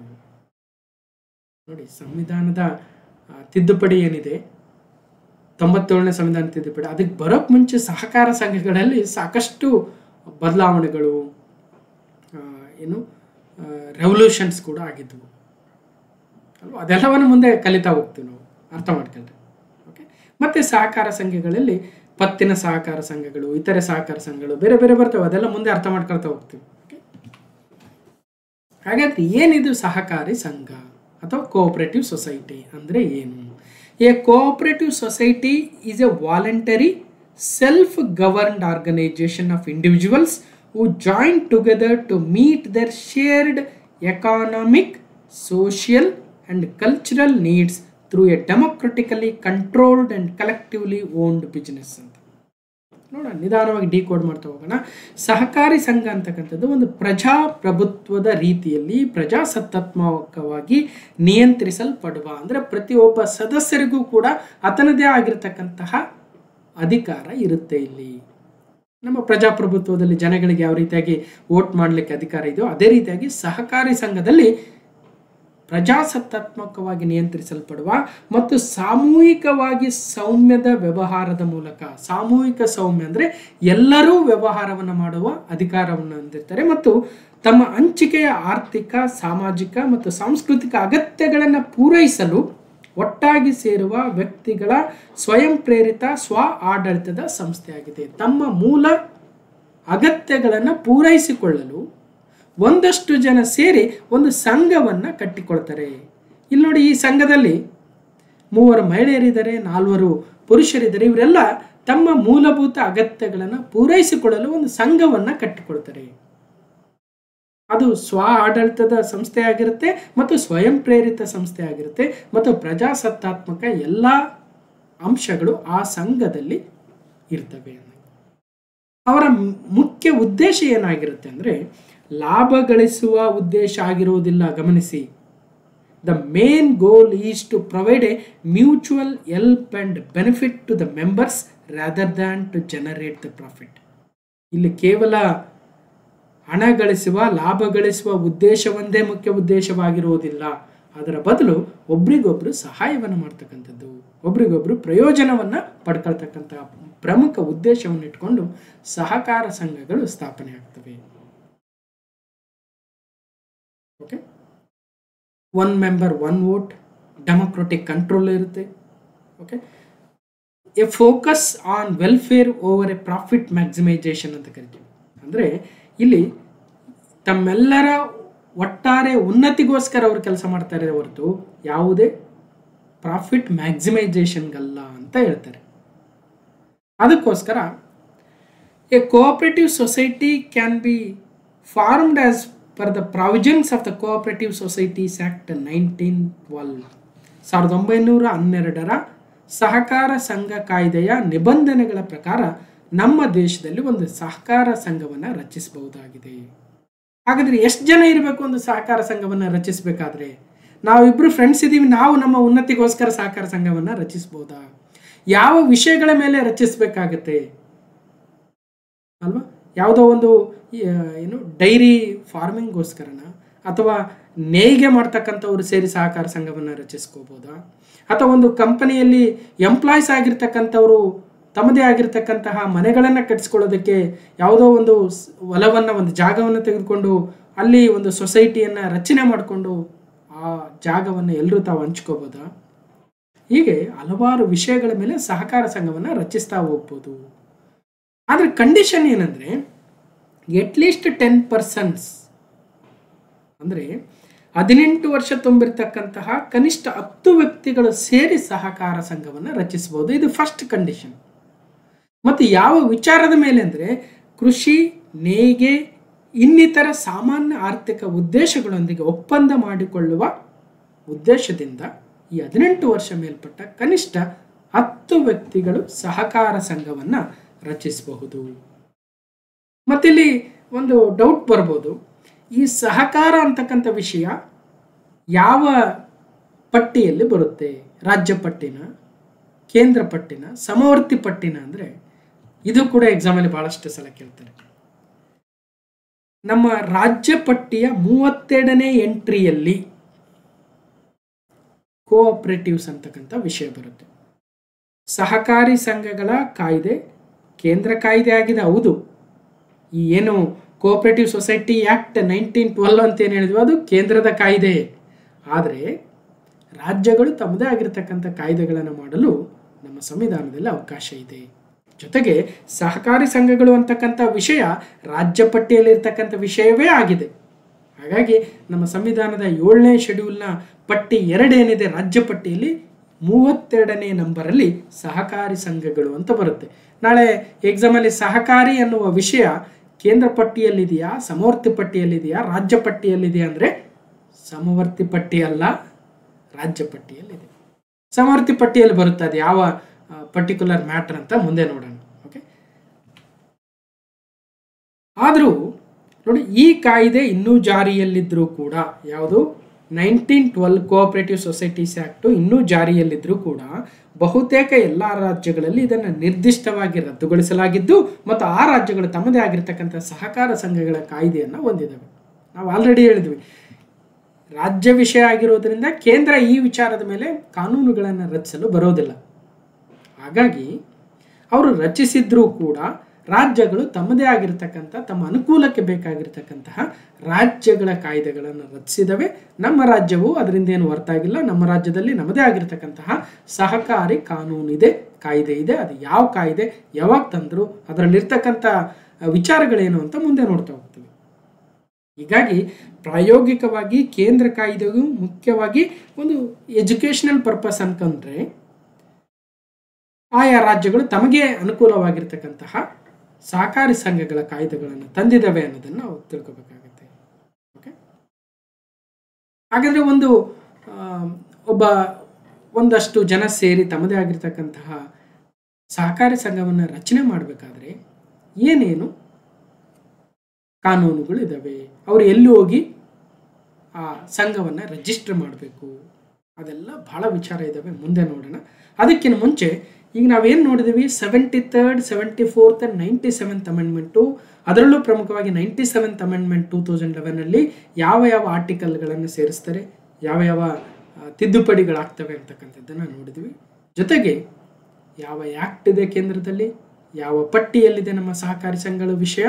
ನೋಡಿ, ಸಂವಿಧಾನದ ತಿದ್ದುಪಡಿ ಏನಿದೆ 97ನೇ ಸಂವಿಧಾನ ತಿದ್ದುಪಡಿ, ಅದಕ್ಕೆ ಬರೋಕ್ಕೆ ಮುಂಚೆ ಸಹಕಾರ ಸಂಘಗಳಲ್ಲಿ ಸಾಕಷ್ಟು ಬದಲಾವಣೆಗಳು, ರೆವಲ್ಯೂಷನ್ಸ್ ಕೂಡ ಆಗಿದ್ವು ಅಲ್ವಾ. ಅದೆಲ್ಲವನ್ನು ಮುಂದೆ ಕಲಿತಾ ಹೋಗ್ತೀವಿ ನಾವು, ಅರ್ಥ ಮಾಡ್ಕೊಂಡ್ರೆ. ಓಕೆ, ಮತ್ತು ಸಹಕಾರ ಸಂಘಗಳಲ್ಲಿ ಪತ್ತಿನ ಸಹಕಾರ ಸಂಘಗಳು, ಇತರೆ ಸಹಕಾರ ಸಂಘಗಳು ಬೇರೆ ಬೇರೆ ಬರ್ತವೆ, ಅದೆಲ್ಲ ಮುಂದೆ ಅರ್ಥ ಮಾಡ್ಕೊಳ್ತಾ ಹೋಗ್ತೀವಿ. ಓಕೆ, ಹಾಗಾದ್ರೆ ಏನಿದು ಸಹಕಾರಿ ಸಂಘ ಅಥವಾ ಕೋಆಪರೇಟಿವ್ ಸೊಸೈಟಿ ಅಂದರೆ ಏನು? A cooperative society is a voluntary self governed organisation of individuals who join together to meet their shared economic, social and cultural needs through a democratically controlled and collectively owned business ಅಂತ. ನೋಡೋಣ, ನಿಧಾನವಾಗಿ decode ಮಾಡ್ತಾ ಹೋಗೋಣ. ಸಹಕಾರಿ ಸಂಘ ಅಂತಕ್ಕಂಥದ್ದು ಒಂದು ಪ್ರಜಾಪ್ರಭುತ್ವದ ರೀತಿಯಲ್ಲಿ ಪ್ರಜಾಸತ್ತಾತ್ಮಕವಾಗಿ ನಿಯಂತ್ರಿಸಲ್ಪಡುವ, ಅಂದರೆ ಪ್ರತಿಯೊಬ್ಬ ಸದಸ್ಯರಿಗೂ ಕೂಡ ಆತನದೇ ಆಗಿರತಕ್ಕಂತಹ ಅಧಿಕಾರ ಇರುತ್ತೆ. ಇಲ್ಲಿ ನಮ್ಮ ಪ್ರಜಾಪ್ರಭುತ್ವದಲ್ಲಿ ಜನಗಳಿಗೆ ಯಾವ ರೀತಿಯಾಗಿ ವೋಟ್ ಮಾಡಲಿಕ್ಕೆ ಅಧಿಕಾರ ಇದೆಯೋ ಅದೇ ರೀತಿಯಾಗಿ ಸಹಕಾರಿ ಸಂಘದಲ್ಲಿ ಪ್ರಜಾಸತ್ತಾತ್ಮಕವಾಗಿ ನಿಯಂತ್ರಿಸಲ್ಪಡುವ ಮತ್ತು ಸಾಮೂಹಿಕವಾಗಿ ಸೌಮ್ಯದ ವ್ಯವಹಾರದ ಮೂಲಕ, ಸಾಮೂಹಿಕ ಸೌಮ್ಯ ಅಂದರೆ ಎಲ್ಲರೂ ವ್ಯವಹಾರವನ್ನು ಮಾಡುವ ಅಧಿಕಾರವನ್ನು ಹೊಂದಿರ್ತಾರೆ ಮತ್ತು ತಮ್ಮ ಹಂಚಿಕೆಯ ಆರ್ಥಿಕ, ಸಾಮಾಜಿಕ ಮತ್ತು ಸಾಂಸ್ಕೃತಿಕ ಅಗತ್ಯಗಳನ್ನು ಪೂರೈಸಲು ಒಟ್ಟಾಗಿ ಸೇರುವ ವ್ಯಕ್ತಿಗಳ ಸ್ವಯಂ ಪ್ರೇರಿತ ಸ್ವ ಆಡಳಿತದ ಸಂಸ್ಥೆಯಾಗಿದೆ. ತಮ್ಮ ಮೂಲ ಅಗತ್ಯಗಳನ್ನು ಪೂರೈಸಿಕೊಳ್ಳಲು ಒಂದಷ್ಟು ಜನ ಸೇರಿ ಒಂದು ಸಂಘವನ್ನು ಕಟ್ಟಿಕೊಳ್ತಾರೆ. ಇಲ್ಲಿ ನೋಡಿ, ಈ ಸಂಘದಲ್ಲಿ 3 ಮಹಿಳೆಯರಿದ್ದಾರೆ, 4 ಪುರುಷರಿದ್ದಾರೆ. ಇವರೆಲ್ಲ ತಮ್ಮ ಮೂಲಭೂತ ಅಗತ್ಯಗಳನ್ನು ಪೂರೈಸಿಕೊಳ್ಳಲು ಒಂದು ಸಂಘವನ್ನು ಕಟ್ಟಿಕೊಳ್ತಾರೆ. ಅದು ಸ್ವ ಆಡಳಿತದ ಸಂಸ್ಥೆ ಆಗಿರುತ್ತೆ ಮತ್ತು ಸ್ವಯಂ ಪ್ರೇರಿತ ಸಂಸ್ಥೆ ಆಗಿರುತ್ತೆ ಮತ್ತು ಪ್ರಜಾಸತ್ತಾತ್ಮಕ ಎಲ್ಲ ಅಂಶಗಳು ಆ ಸಂಘದಲ್ಲಿ ಇರ್ತವೆ. ಅವರ ಮುಖ್ಯ ಉದ್ದೇಶ ಏನಾಗಿರುತ್ತೆ ಅಂದರೆ ಲಾಭ ಗಳಿಸುವ ಉದ್ದೇಶ ಆಗಿರುವುದಿಲ್ಲ. ಗಮನಿಸಿ, the main goal is to provide a mutual help and benefit to the members rather than to generate the profit. ಇಲ್ಲಿ ಕೇವಲ ಹಣ ಗಳಿಸುವ, ಲಾಭ ಗಳಿಸುವ ಉದ್ದೇಶ ಒಂದೇ ಮುಖ್ಯ ಉದ್ದೇಶವಾಗಿರುವುದಿಲ್ಲ. ಅದರ ಬದಲು ಒಬ್ರಿಗೊಬ್ರು ಸಹಾಯವನ್ನು ಮಾಡ್ತಕ್ಕಂಥದ್ದು, ಒಬ್ರಿಗೊಬ್ರು ಪ್ರಯೋಜನವನ್ನು ಪಡ್ಕೊಳ್ತಕ್ಕಂಥ ಪ್ರಮುಖ ಉದ್ದೇಶವನ್ನು ಇಟ್ಕೊಂಡು ಸಹಕಾರ ಸಂಘಗಳು ಸ್ಥಾಪನೆ ಆಗ್ತವೆ. Okay, 1 member 1 vote, democratic control ಇರುತ್ತೆ. Okay, a focus on welfare over a profit maximisation ಅಂತ ಕರಿತೀವಿ. ಅಂದರೆ ಇಲ್ಲಿ ತಮ್ಮೆಲ್ಲರ ಒಟ್ಟಾರೆ ಉನ್ನತಿಗೋಸ್ಕರ ಅವರು ಕೆಲಸ ಮಾಡ್ತಾರೆ ಹೊರತು ಯಾವುದೇ ಪ್ರಾಫಿಟ್ ಮ್ಯಾಕ್ಸಿಮೈಸೇಷನ್ಗಲ್ಲ ಅಂತ ಹೇಳ್ತಾರೆ. ಅದಕ್ಕೋಸ್ಕರ A cooperative society can be formed as per the provisions of the cooperative societies act 1912. 1912 ಸಹಕಾರ ಸಂಘ ಕಾಯ್ದೆಯ ನಿಬಂಧನೆಗಳ ಪ್ರಕಾರ ನಮ್ಮ ದೇಶದಲ್ಲಿ ಒಂದು ಸಹಕಾರ ಸಂಘವನ್ನು ರಚಿಸಬಹುದಾಗಿದೆ. ಹಾಗಾದರೆ ಎಷ್ಟು ಜನ ಇರಬೇಕು ಒಂದು ಸಹಕಾರ ಸಂಘವನ್ನು ರಚಿಸಬೇಕಾದ್ರೆ? ನಾವಿಬ್ಬರು ಫ್ರೆಂಡ್ಸ್ ಇದ್ದೀವಿ, ನಾವು ನಮ್ಮ ಉನ್ನತಿಗೋಸ್ಕರ ಸಹಕಾರ ಸಂಘವನ್ನು ರಚಿಸ್ಬೋದಾ? ಯಾವ ವಿಷಯಗಳ ಮೇಲೆ ರಚಿಸಬೇಕಾಗತ್ತೆ ಅಲ್ವಾ? ಯಾವುದೋ ಒಂದು ಡೈರಿ ಫಾರ್ಮಿಂಗ್ಗೋಸ್ಕರನ ಅಥವಾ ನೇಯ್ಗೆ ಮಾಡ್ತಕ್ಕಂಥವ್ರು ಸೇರಿ ಸಹಕಾರ ಸಂಘವನ್ನು ರಚಿಸ್ಕೋಬೋದಾ? ಅಥವಾ ಒಂದು ಕಂಪನಿಯಲ್ಲಿ ಎಂಪ್ಲಾಯ್ಸ್ ಆಗಿರ್ತಕ್ಕಂಥವ್ರು ತಮ್ಮದೇ ಆಗಿರ್ತಕ್ಕಂತಹ ಮನೆಗಳನ್ನು ಕಟ್ಟಿಸ್ಕೊಳ್ಳೋದಕ್ಕೆ ಯಾವುದೋ ಒಂದು ಹೊಲವನ್ನು, ಒಂದು ಜಾಗವನ್ನು ತೆಗೆದುಕೊಂಡು ಅಲ್ಲಿ ಒಂದು ಸೊಸೈಟಿಯನ್ನು ರಚನೆ ಮಾಡಿಕೊಂಡು ಆ ಜಾಗವನ್ನು ಎಲ್ಲರೂ ತಾವು ಹಂಚ್ಕೋಬೋದಾ? ಹೀಗೆ ಹಲವಾರು ವಿಷಯಗಳ ಮೇಲೆ ಸಹಕಾರ ಸಂಘವನ್ನು ರಚಿಸ್ತಾ ಹೋಗ್ಬೋದು. ಆದರೆ ಕಂಡೀಷನ್ ಏನಂದರೆ ಎಟ್ಲೀಸ್ಟ್ 10 ಪರ್ಸನ್ಸ್, ಅಂದರೆ 18 ವರ್ಷ ತುಂಬಿರ್ತಕ್ಕಂತಹ ಕನಿಷ್ಠ 10 ವ್ಯಕ್ತಿಗಳು ಸೇರಿ ಸಹಕಾರ ಸಂಘವನ್ನು ರಚಿಸಬಹುದು. ಇದು ಫಸ್ಟ್ ಕಂಡೀಷನ್. ಮತ್ತು ಯಾವ ವಿಚಾರದ ಮೇಲೆ ಅಂದರೆ ಕೃಷಿ, ನೇಯ್ಗೆ, ಇನ್ನಿತರ ಸಾಮಾನ್ಯ ಆರ್ಥಿಕ ಉದ್ದೇಶಗಳೊಂದಿಗೆ ಒಪ್ಪಂದ ಮಾಡಿಕೊಳ್ಳುವ ಉದ್ದೇಶದಿಂದ ಈ 18 ವರ್ಷ ಮೇಲ್ಪಟ್ಟ ಕನಿಷ್ಠ 10 ವ್ಯಕ್ತಿಗಳು ಸಹಕಾರ ಸಂಘವನ್ನು ರಚಿಸಬಹುದು. ಮತ್ತಿಲ್ಲಿ ಒಂದು ಡೌಟ್ ಬರ್ಬೋದು, ಈ ಸಹಕಾರ ಅಂತಕ್ಕಂಥ ವಿಷಯ ಯಾವ ಪಟ್ಟಿಯಲ್ಲಿ ಬರುತ್ತೆ? ರಾಜ್ಯ ಪಟ್ಟಿನ, ಕೇಂದ್ರ ಪಟ್ಟಿನ, ಸಮವರ್ತಿ ಪಟ್ಟಿನ? ಅಂದರೆ ಇದು ಕೂಡ ಎಕ್ಸಾಮಲ್ಲಿ ಬಹಳಷ್ಟು ಸಲ ಕೇಳ್ತಾರೆ. ನಮ್ಮ ರಾಜ್ಯ ಪಟ್ಟಿಯ 32ನೇ ಎಂಟ್ರಿಯಲ್ಲಿ ಕೋಆಪರೇಟಿವ್ಸ್ ಅಂತಕ್ಕಂಥ ವಿಷಯ ಬರುತ್ತೆ. ಸಹಕಾರಿ ಸಂಘಗಳ ಕಾಯ್ದೆ ಕೇಂದ್ರ ಕಾಯ್ದೆ ಆಗಿದೆ, ಹೌದು. ಈ ಏನು ಕೋಆಪರೇಟಿವ್ ಸೊಸೈಟಿ ಆ್ಯಕ್ಟ್ 1912 ಅಂತ ಏನು ಹೇಳಿದ್ವಿ, ಅದು ಕೇಂದ್ರದ ಕಾಯ್ದೆ. ಆದರೆ ರಾಜ್ಯಗಳು ತಮ್ಮದೇ ಆಗಿರ್ತಕ್ಕಂಥ ಕಾಯ್ದೆಗಳನ್ನು ಮಾಡಲು ನಮ್ಮ ಸಂವಿಧಾನದಲ್ಲಿ ಅವಕಾಶ ಇದೆ. ಜೊತೆಗೆ ಸಹಕಾರಿ ಸಂಘಗಳು ಅಂತಕ್ಕಂಥ ವಿಷಯ ರಾಜ್ಯ ಪಟ್ಟಿಯಲ್ಲಿರ್ತಕ್ಕಂಥ ವಿಷಯವೇ ಆಗಿದೆ. ಹಾಗಾಗಿ ನಮ್ಮ ಸಂವಿಧಾನದ 7ನೇ ಶೆಡ್ಯೂಲ್ನ ಪಟ್ಟಿ 2 ಏನಿದೆ ರಾಜ್ಯ ಪಟ್ಟಿಯಲ್ಲಿ 32ನೇ ನಂಬರಲ್ಲಿ ಸಹಕಾರಿ ಸಂಘಗಳು ಅಂತ ಬರುತ್ತೆ. ನಾಳೆ ಎಕ್ಸಾಮಲ್ಲಿ ಸಹಕಾರಿ ಅನ್ನುವ ವಿಷಯ ಕೇಂದ್ರ ಪಟ್ಟಿಯಲ್ಲಿದೆಯಾ, ಸಮವರ್ತಿ ಪಟ್ಟಿಯಲ್ಲಿದೆಯಾ, ರಾಜ್ಯ ಪಟ್ಟಿಯಲ್ಲಿದೆಯಾ ಅಂದರೆ ಸಮವರ್ತಿ ಪಟ್ಟಿ ಅಲ್ಲ, ರಾಜ್ಯ ಪಟ್ಟಿಯಲ್ಲಿದೆ. ಸಮವರ್ತಿ ಪಟ್ಟಿಯಲ್ಲಿ ಬರುತ್ತೆ, ಅದು ಯಾವ ಪರ್ಟಿಕ್ಯುಲರ್ ಮ್ಯಾಟರ್ ಅಂತ ಮುಂದೆ ನೋಡೋಣ. ಓಕೆ, ಆದರೂ ನೋಡಿ, ಈ ಕಾಯ್ದೆ ಇನ್ನೂ ಜಾರಿಯಲ್ಲಿದ್ದರೂ ಕೂಡ, ಯಾವುದು 1912 ಕೋಆಪರೇಟಿವ್ ಸೊಸೈಟೀಸ್ ಆ್ಯಕ್ಟು ಇನ್ನೂ ಜಾರಿಯಲ್ಲಿದ್ದರೂ ಕೂಡ ಬಹುತೇಕ ಎಲ್ಲ ರಾಜ್ಯಗಳಲ್ಲಿ ಇದನ್ನು ನಿರ್ದಿಷ್ಟವಾಗಿ ರದ್ದುಗೊಳಿಸಲಾಗಿದ್ದು ಮತ್ತು ಆ ರಾಜ್ಯಗಳು ತಮ್ಮದೇ ಆಗಿರ್ತಕ್ಕಂಥ ಸಹಕಾರ ಸಂಘಗಳ ಕಾಯ್ದೆಯನ್ನು ಹೊಂದಿದ್ದಾವೆ. ನಾವು ಆಲ್ರೆಡಿ ಹೇಳಿದ್ವಿ, ರಾಜ್ಯ ವಿಷಯ ಆಗಿರೋದ್ರಿಂದ ಕೇಂದ್ರ ಈ ವಿಚಾರದ ಮೇಲೆ ಕಾನೂನುಗಳನ್ನು ರಚಿಸಲು ಬರೋದಿಲ್ಲ. ಹಾಗಾಗಿ ಅವರು ರಚಿಸಿದ್ರೂ ಕೂಡ ರಾಜ್ಯಗಳು ತಮ್ಮದೇ ಆಗಿರ್ತಕ್ಕಂಥ, ತಮ್ಮ ಅನುಕೂಲಕ್ಕೆ ಬೇಕಾಗಿರ್ತಕ್ಕಂತಹ ರಾಜ್ಯಗಳ ಕಾಯ್ದೆಗಳನ್ನು ರಚಿಸಿದವೆ. ನಮ್ಮ ರಾಜ್ಯವು ಅದರಿಂದ ಏನು ಹೊರತಾಗಿಲ್ಲ. ನಮ್ಮ ರಾಜ್ಯದಲ್ಲಿ ನಮ್ಮದೇ ಆಗಿರ್ತಕ್ಕಂತಹ ಸಹಕಾರಿ ಕಾನೂನಿದೆ, ಕಾಯ್ದೆ ಇದೆ. ಅದು ಯಾವ ಕಾಯ್ದೆ, ಯಾವಾಗ ತಂದರು, ಅದರಲ್ಲಿರ್ತಕ್ಕಂಥ ವಿಚಾರಗಳೇನು ಅಂತ ಮುಂದೆ ನೋಡ್ತಾ ಹೋಗ್ತೀವಿ. ಹೀಗಾಗಿ ಪ್ರಾಯೋಗಿಕವಾಗಿ ಕೇಂದ್ರ ಕಾಯ್ದೆಗೂ ಮುಖ್ಯವಾಗಿ ಒಂದು ಎಜುಕೇಷನಲ್ ಪರ್ಪಸ್ ಅನ್ಕೊಂಡ್ರೆ ಆಯಾ ರಾಜ್ಯಗಳು ತಮಗೆ ಅನುಕೂಲವಾಗಿರ್ತಕ್ಕಂತಹ ಸಹಕಾರಿ ಸಂಘಗಳ ಕಾಯ್ದೆಗಳನ್ನು ತಂದಿದ್ದಾವೆ ಅನ್ನೋದನ್ನು ನಾವು ತಿಳ್ಕೊಬೇಕಾಗುತ್ತೆ. ಓಕೆ, ಹಾಗಾದರೆ ಒಂದಷ್ಟು ಜನ ಸೇರಿ ತಮ್ಮದೇ ಆಗಿರ್ತಕ್ಕಂತಹ ಸಹಕಾರಿ ಸಂಘವನ್ನು ರಚನೆ ಮಾಡಬೇಕಾದ್ರೆ ಏನೇನು ಕಾನೂನುಗಳು ಇದ್ದಾವೆ, ಅವರು ಎಲ್ಲಿ ಹೋಗಿ ಆ ಸಂಘವನ್ನು ರಿಜಿಸ್ಟರ್ ಮಾಡಬೇಕು, ಅದೆಲ್ಲ ಬಹಳ ವಿಚಾರ ಇದ್ದಾವೆ, ಮುಂದೆ ನೋಡೋಣ. ಅದಕ್ಕಿಂತ ಮುಂಚೆ ಈಗ ನಾವೇನು ನೋಡಿದ್ದೀವಿ, 73rd, 74th and 97th amendment, ಅದರಲ್ಲೂ ಪ್ರಮುಖವಾಗಿ 97th ಅಮೆಂಡ್ಮೆಂಟ್ 2011ನಲ್ಲಿ ಯಾವ ಯಾವ ಆರ್ಟಿಕಲ್ಗಳನ್ನು ಸೇರಿಸ್ತಾರೆ, ಯಾವ ಯಾವ ತಿದ್ದುಪಡಿಗಳಾಗ್ತವೆ ಅಂತಕ್ಕಂಥದ್ದನ್ನು ನೋಡಿದ್ವಿ. ಜೊತೆಗೆ ಯಾವ ಆ್ಯಕ್ಟ್ ಇದೆ ಕೇಂದ್ರದಲ್ಲಿ, ಯಾವ ಪಟ್ಟಿಯಲ್ಲಿದೆ ನಮ್ಮ ಸಹಕಾರಿ ಸಂಘಗಳ ವಿಷಯ.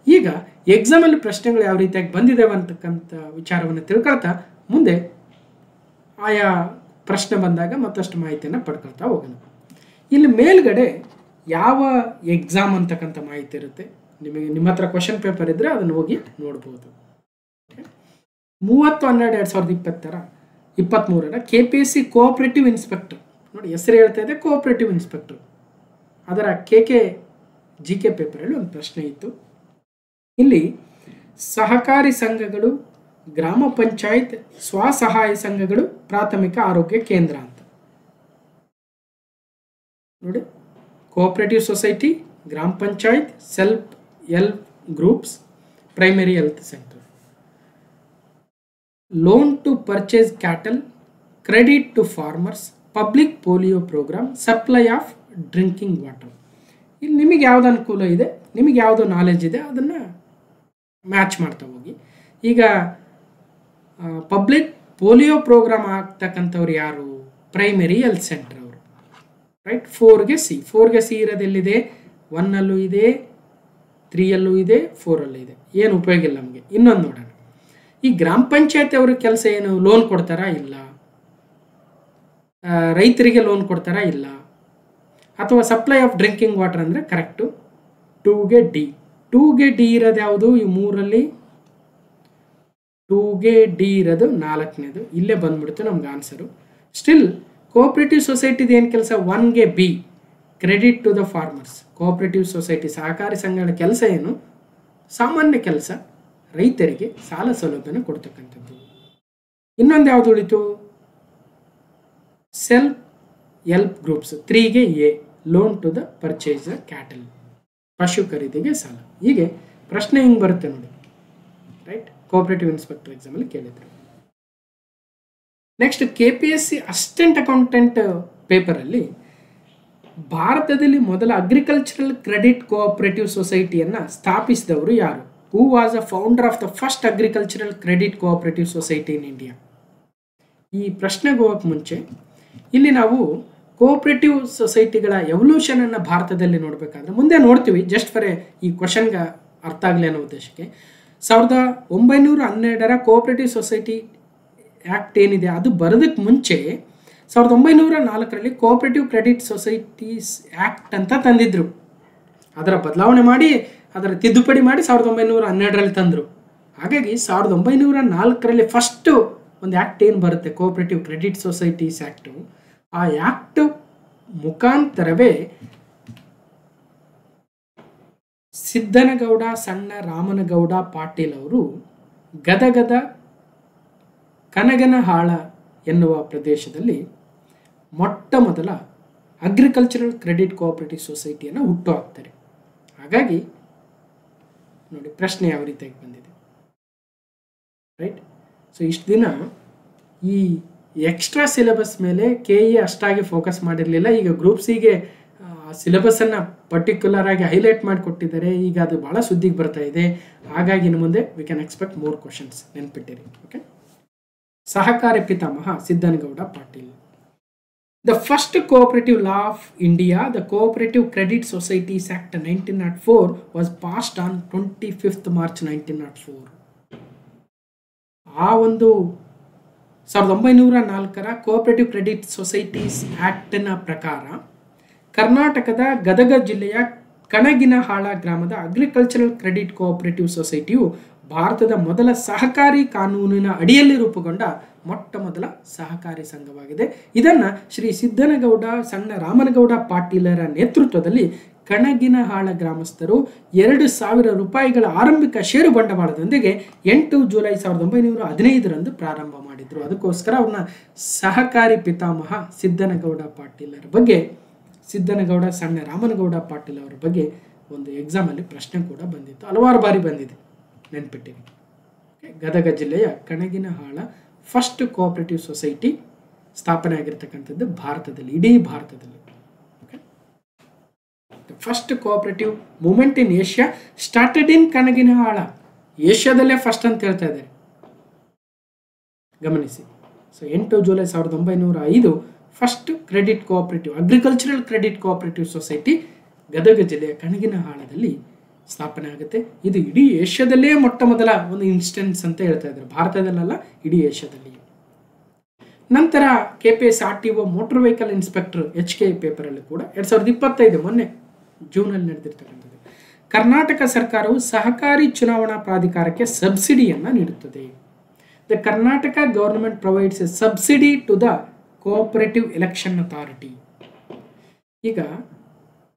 ಈಗ ಎಕ್ಸಾಮಲ್ಲಿ ಪ್ರಶ್ನೆಗಳು ಯಾವ ರೀತಿಯಾಗಿ ಬಂದಿದ್ದಾವೆ ಅಂತಕ್ಕಂಥ ವಿಚಾರವನ್ನು ತಿಳ್ಕೊಳ್ತಾ ಮುಂದೆ ಆಯಾ ಪ್ರಶ್ನೆ ಬಂದಾಗ ಮತ್ತಷ್ಟು ಮಾಹಿತಿಯನ್ನು ಪಡ್ಕೊಳ್ತಾ ಹೋಗೋಣ. ಇಲ್ಲಿ ಮೇಲ್ಗಡೆ ಯಾವ ಎಕ್ಸಾಮ್ ಅಂತಕ್ಕಂಥ ಮಾಹಿತಿ ಇರುತ್ತೆ, ನಿಮ್ಮ ಹತ್ರ ಕ್ವಶನ್ ಪೇಪರ್ ಇದ್ದರೆ ಅದನ್ನು ಹೋಗಿ ನೋಡ್ಬೋದು. 30/12/2023 KPSC ಕೋಆಪರೇಟಿವ್ ಇನ್ಸ್ಪೆಕ್ಟರ್, ನೋಡಿ ಹೆಸರು ಹೇಳ್ತಾ ಇದೆ ಕೋಆಪರೇಟಿವ್ ಇನ್ಸ್ಪೆಕ್ಟರ್, ಅದರ KK GK ಪೇಪರಲ್ಲಿ ಒಂದು ಪ್ರಶ್ನೆ ಇತ್ತು. ಇಲ್ಲಿ ಸಹಕಾರಿ ಸಂಘಗಳು, ಗ್ರಾಮ ಪಂಚಾಯತ್, ಸ್ವಸಹಾಯ ಸಂಘಗಳು, ಪ್ರಾಥಮಿಕ ಆರೋಗ್ಯ ಕೇಂದ್ರ ಅಂತ ನೋಡಿ. ಕೋಆಪರೇಟಿವ್ ಸೊಸೈಟಿ, ಗ್ರಾಮ panchayat, self help groups, primary health centre. Loan to purchase cattle, credit to farmers, public polio programme, supply of drinking water. ಇಲ್ಲಿ ನಿಮಗೆ ಯಾವ್ದು ಅನುಕೂಲ ಇದೆ, ನಿಮಗೆ ಯಾವುದು ನಾಲೆಜ್ ಇದೆ ಅದನ್ನು ಮ್ಯಾಚ್ ಮಾಡ್ತಾ ಹೋಗಿ. ಈಗ ಪಬ್ಲಿಕ್ ಪೋಲಿಯೋ ಪ್ರೋಗ್ರಾಮ್ ಆಗ್ತಕ್ಕಂಥವ್ರು ಯಾರು, ಪ್ರೈಮರಿ ಹೆಲ್ತ್ ಸೆಂಟರ್ ಅವರು, ರೈಟ್. 4ಗೆ ಸಿ ಇರೋದೆಲ್ಲಿದೆ, 1ಅಲ್ಲೂ ಇದೆ, 3ಅಲ್ಲೂ ಇದೆ, 4ಅಲ್ಲೂ ಇದೆ. ಏನು ಉಪಯೋಗ ಇಲ್ಲ ನಮಗೆ. ಇನ್ನೊಂದು ನೋಡೋಣ, ಈ ಗ್ರಾಮ ಪಂಚಾಯತ್ ಅವ್ರ ಕೆಲಸ ಏನು, ಲೋನ್ ಕೊಡ್ತಾರಾ ಇಲ್ಲ, ರೈತರಿಗೆ ಲೋನ್ ಕೊಡ್ತಾರಾ ಇಲ್ಲ, ಅಥವಾ ಸಪ್ಲೈ ಆಫ್ ಡ್ರಿಂಕಿಂಗ್ ವಾಟರ್ ಅಂದರೆ ಕರೆಕ್ಟು. 2ಗೆ ಡಿ ಇರೋದು ಯಾವುದು, ಈ 3ರಲ್ಲಿ 2ಗೆ ಡಿ ಇರೋದು 4ನೇದು, ಇಲ್ಲೇ ಬಂದ್ಬಿಡ್ತು ನಮ್ಗೆ ಆನ್ಸರು. ಸ್ಟಿಲ್ ಕೋಆಪರೇಟಿವ್ ಸೊಸೈಟಿದು ಏನು ಕೆಲಸ, 1ಗೆ B, credit to the farmers. Cooperative society ಸಹಕಾರಿ ಸಂಘಗಳ ಕೆಲಸ ಏನು, ಸಾಮಾನ್ಯ ಕೆಲಸ, ರೈತರಿಗೆ ಸಾಲ ಸೌಲಭ್ಯನ ಕೊಡ್ತಕ್ಕಂಥದ್ದು. ಇನ್ನೊಂದು ಯಾವುದು ಉಳಿತು, ಸೆಲ್ಫ್ ಹೆಲ್ಪ್ ಗ್ರೂಪ್ಸ್. 3ಗೆ A, loan to the purchase cattle, ಪಶು ಖರೀದಿಗೆ ಸಾಲ. ಹೀಗೆ ಪ್ರಶ್ನೆ ಹಿಂಗೆ ಬರುತ್ತೆ ನೋಡಿ, ರೈಟ್. ಕೋಆಪರೇಟಿವ್ ಇನ್ಸ್ಪೆಕ್ಟರ್ ಎಕ್ಸಾಮಲ್ಲಿ ಕೇಳಿದ್ರು. ನೆಕ್ಸ್ಟ್ KPSC ಅಸಿಸ್ಟೆಂಟ್ ಅಕೌಂಟೆಂಟ್ ಪೇಪರಲ್ಲಿ ಭಾರತದಲ್ಲಿ ಮೊದಲ ಅಗ್ರಿಕಲ್ಚರಲ್ ಕ್ರೆಡಿಟ್ ಕೋಆಪರೇಟಿವ್ ಸೊಸೈಟಿಯನ್ನು ಸ್ಥಾಪಿಸಿದವರು ಯಾರು, who was a founder of the first agricultural credit cooperative society in India. ಈ ಪ್ರಶ್ನೆಗೆ ಹೋಗೋಕ್ಕೆ ಮುಂಚೆ ಇಲ್ಲಿ ನಾವು ಕೋಆಪರೇಟಿವ್ ಸೊಸೈಟಿಗಳ ಎವಲ್ಯೂಷನನ್ನು ಭಾರತದಲ್ಲಿ ನೋಡಬೇಕಾದ್ರೆ, ಮುಂದೆ ನೋಡ್ತೀವಿ, ಜಸ್ಟ್ ಫಾರ್ ಈ ಕ್ವಶನ್ಗೆ ಅರ್ಥ ಆಗಲಿ ಅನ್ನೋ ಉದ್ದೇಶಕ್ಕೆ. 1912 ಕೋಆಪರೇಟಿವ್ ಸೊಸೈಟಿ ಆ್ಯಕ್ಟ್ ಏನಿದೆ ಅದು ಬರೋದಕ್ಕೆ ಮುಂಚೆ 1904 ಕೋಆಪರೇಟಿವ್ ಕ್ರೆಡಿಟ್ ಸೊಸೈಟೀಸ್ ಆ್ಯಕ್ಟ್ ಅಂತ ತಂದಿದ್ರು. ಅದರ ಬದಲಾವಣೆ ಮಾಡಿ, ಅದರ ತಿದ್ದುಪಡಿ ಮಾಡಿ 1912 ತಂದರು. ಹಾಗಾಗಿ 1904 ಫಸ್ಟು ಒಂದು ಆ್ಯಕ್ಟ್ ಏನು ಬರುತ್ತೆ, ಕೋಆಪರೇಟಿವ್ ಕ್ರೆಡಿಟ್ ಸೊಸೈಟೀಸ್ ಆ್ಯಕ್ಟು. ಆ ಆ್ಯಕ್ಟ್ ಮುಖಾಂತರವೇ ಸಿದ್ದನಗೌಡ ಸಣ್ಣ ರಾಮನಗೌಡ ಪಾಟೀಲ್ ಅವರು ಗದಗದ ಕನಗನಹಾಳ ಎನ್ನುವ ಪ್ರದೇಶದಲ್ಲಿ ಮೊಟ್ಟ ಮೊದಲ ಅಗ್ರಿಕಲ್ಚರಲ್ ಕ್ರೆಡಿಟ್ ಕೋಆಪರೇಟಿವ್ ಸೊಸೈಟಿಯನ್ನು ಹುಟ್ಟು ಹಾಕ್ತಾರೆ. ಹಾಗಾಗಿ ನೋಡಿ ಪ್ರಶ್ನೆ ಯಾವ ರೀತಿಯಾಗಿ ಬಂದಿದೆ, ರೈಟ್. ಸೊ ಇಷ್ಟು ದಿನ ಈ ಎಕ್ಸ್ಟ್ರಾ ಸಿಲೆಬಸ್ ಮೇಲೆ KE ಅಷ್ಟಾಗಿ ಫೋಕಸ್ ಮಾಡಿರಲಿಲ್ಲ. ಈಗ ಗ್ರೂಪ್ ಸಿಗೆ ಸಿಲೆಬಸನ್ನು ಪರ್ಟಿಕ್ಯುಲರ್ ಆಗಿ ಹೈಲೈಟ್ ಮಾಡಿಕೊಟ್ಟಿದ್ದಾರೆ. ಈಗ ಅದು ಭಾಳ ಸುದ್ದಿಗೆ ಬರ್ತಾ ಇದೆ. ಹಾಗಾಗಿ ಇನ್ನು ಮುಂದೆ we can expect more questions, ನೆನ್ಪಿಟ್ಟಿರಿ. ಓಕೆ. ಸಹಕಾರಿ ಪಿತಾಮಹ Siddanagouda Patil. The first cooperative law of India, the cooperative credit societies act 1904 was passed on 25th March 1904. ಆ ಒಂದು 1904 ಕೋಆಪರೇಟಿವ್ ಕ್ರೆಡಿಟ್ ಸೊಸೈಟೀಸ್ ಆ್ಯಕ್ಟ್ನ ಪ್ರಕಾರ ಕರ್ನಾಟಕದ ಗದಗ ಜಿಲ್ಲೆಯ ಕಣಗಿನಹಾಳ ಗ್ರಾಮದ ಅಗ್ರಿಕಲ್ಚರಲ್ ಕ್ರೆಡಿಟ್ ಕೋಆಪರೇಟಿವ್ ಸೊಸೈಟಿಯು ಭಾರತದ ಮೊದಲ ಸಹಕಾರಿ ಕಾನೂನಿನ ಅಡಿಯಲ್ಲಿ ರೂಪುಗೊಂಡ ಮೊಟ್ಟ ಮೊದಲ ಸಹಕಾರಿ ಸಂಘವಾಗಿದೆ. ಇದನ್ನು ಶ್ರೀ ಸಿದ್ದನಗೌಡ ಸಣ್ಣ ರಾಮನಗೌಡ ಪಾಟೀಲರ ನೇತೃತ್ವದಲ್ಲಿ ಕಣಗಿನಹಾಳ ಗ್ರಾಮಸ್ಥರು 2,000 ರೂಪಾಯಿಗಳ ಆರಂಭಿಕ ಷೇರು ಬಂಡವಾಳದೊಂದಿಗೆ 8 ಜುಲೈ 1915 ಪ್ರಾರಂಭ ಮಾಡಿದರು. ಅದಕ್ಕೋಸ್ಕರ ಅವ್ರನ್ನ ಸಹಕಾರಿ ಪಿತಾಮಹ ಸಿದ್ದನಗೌಡ ಪಾಟೀಲರ ಬಗ್ಗೆ, ಸಿದ್ದನಗೌಡ ಸಣ್ಣ ರಾಮನಗೌಡ ಪಾಟೀಲ್ ಅವರ ಬಗ್ಗೆ ಒಂದು ಎಕ್ಸಾಮಲ್ಲಿ ಪ್ರಶ್ನೆ ಕೂಡ ಬಂದಿತ್ತು, ಹಲವಾರು ಬಾರಿ ಬಂದಿದೆ, ನೆನ್ಪಿಟ್ಟಿರಿ. ಗದಗ ಜಿಲ್ಲೆಯ ಕಣಗಿನಹಾಳ ಫಸ್ಟ್ ಕೋಆಪರೇಟಿವ್ ಸೊಸೈಟಿ ಸ್ಥಾಪನೆ ಆಗಿರ್ತಕ್ಕಂಥದ್ದು ಭಾರತದಲ್ಲಿ, ಇಡೀ ಭಾರತದಲ್ಲಿ. First cooperative movement in Asia started in Kanaginahal. ಏಷ್ಯಾದಲ್ಲೇ ಫಸ್ಟ್ ಅಂತ ಹೇಳ್ತಾ ಇದ್ದಾರೆ, ಗಮನಿಸಿ. So 8 July 1905 first credit cooperative agricultural credit cooperative society Gadag ಜಿಲ್ಲೆಯ ಕಣಗಿನಹಾಳದಲ್ಲಿ ಸ್ಥಾಪನೆ ಆಗುತ್ತೆ. ಇದು ಇಡೀ ಏಷ್ಯಾದಲ್ಲೇ ಮೊಟ್ಟ ಮೊದಲ ಒಂದು ಇನ್ಸ್ಟೆನ್ಸ್ ಅಂತ ಹೇಳ್ತಾ ಇದ್ದಾರೆ, ಭಾರತದಲ್ಲ, ಇಡೀ ಏಷ್ಯಾದಲ್ಲಿ. ನಂತರ KPSRTO motor vehicle inspector HK ಪೇಪರಲ್ಲಿ ಕೂಡ 2025 ಮೊನ್ನೆ ಜೂನಲ್ಲಿ ನಡೆದಿರ್ತಕ್ಕಂಥದ್ದು. ಕರ್ನಾಟಕ ಸರ್ಕಾರವು ಸಹಕಾರಿ ಚುನಾವಣಾ ಪ್ರಾಧಿಕಾರಕ್ಕೆ ಸಬ್ಸಿಡಿಯನ್ನು ನೀಡುತ್ತದೆ. The Karnataka government provides a subsidy to the cooperative election authority. ಈಗ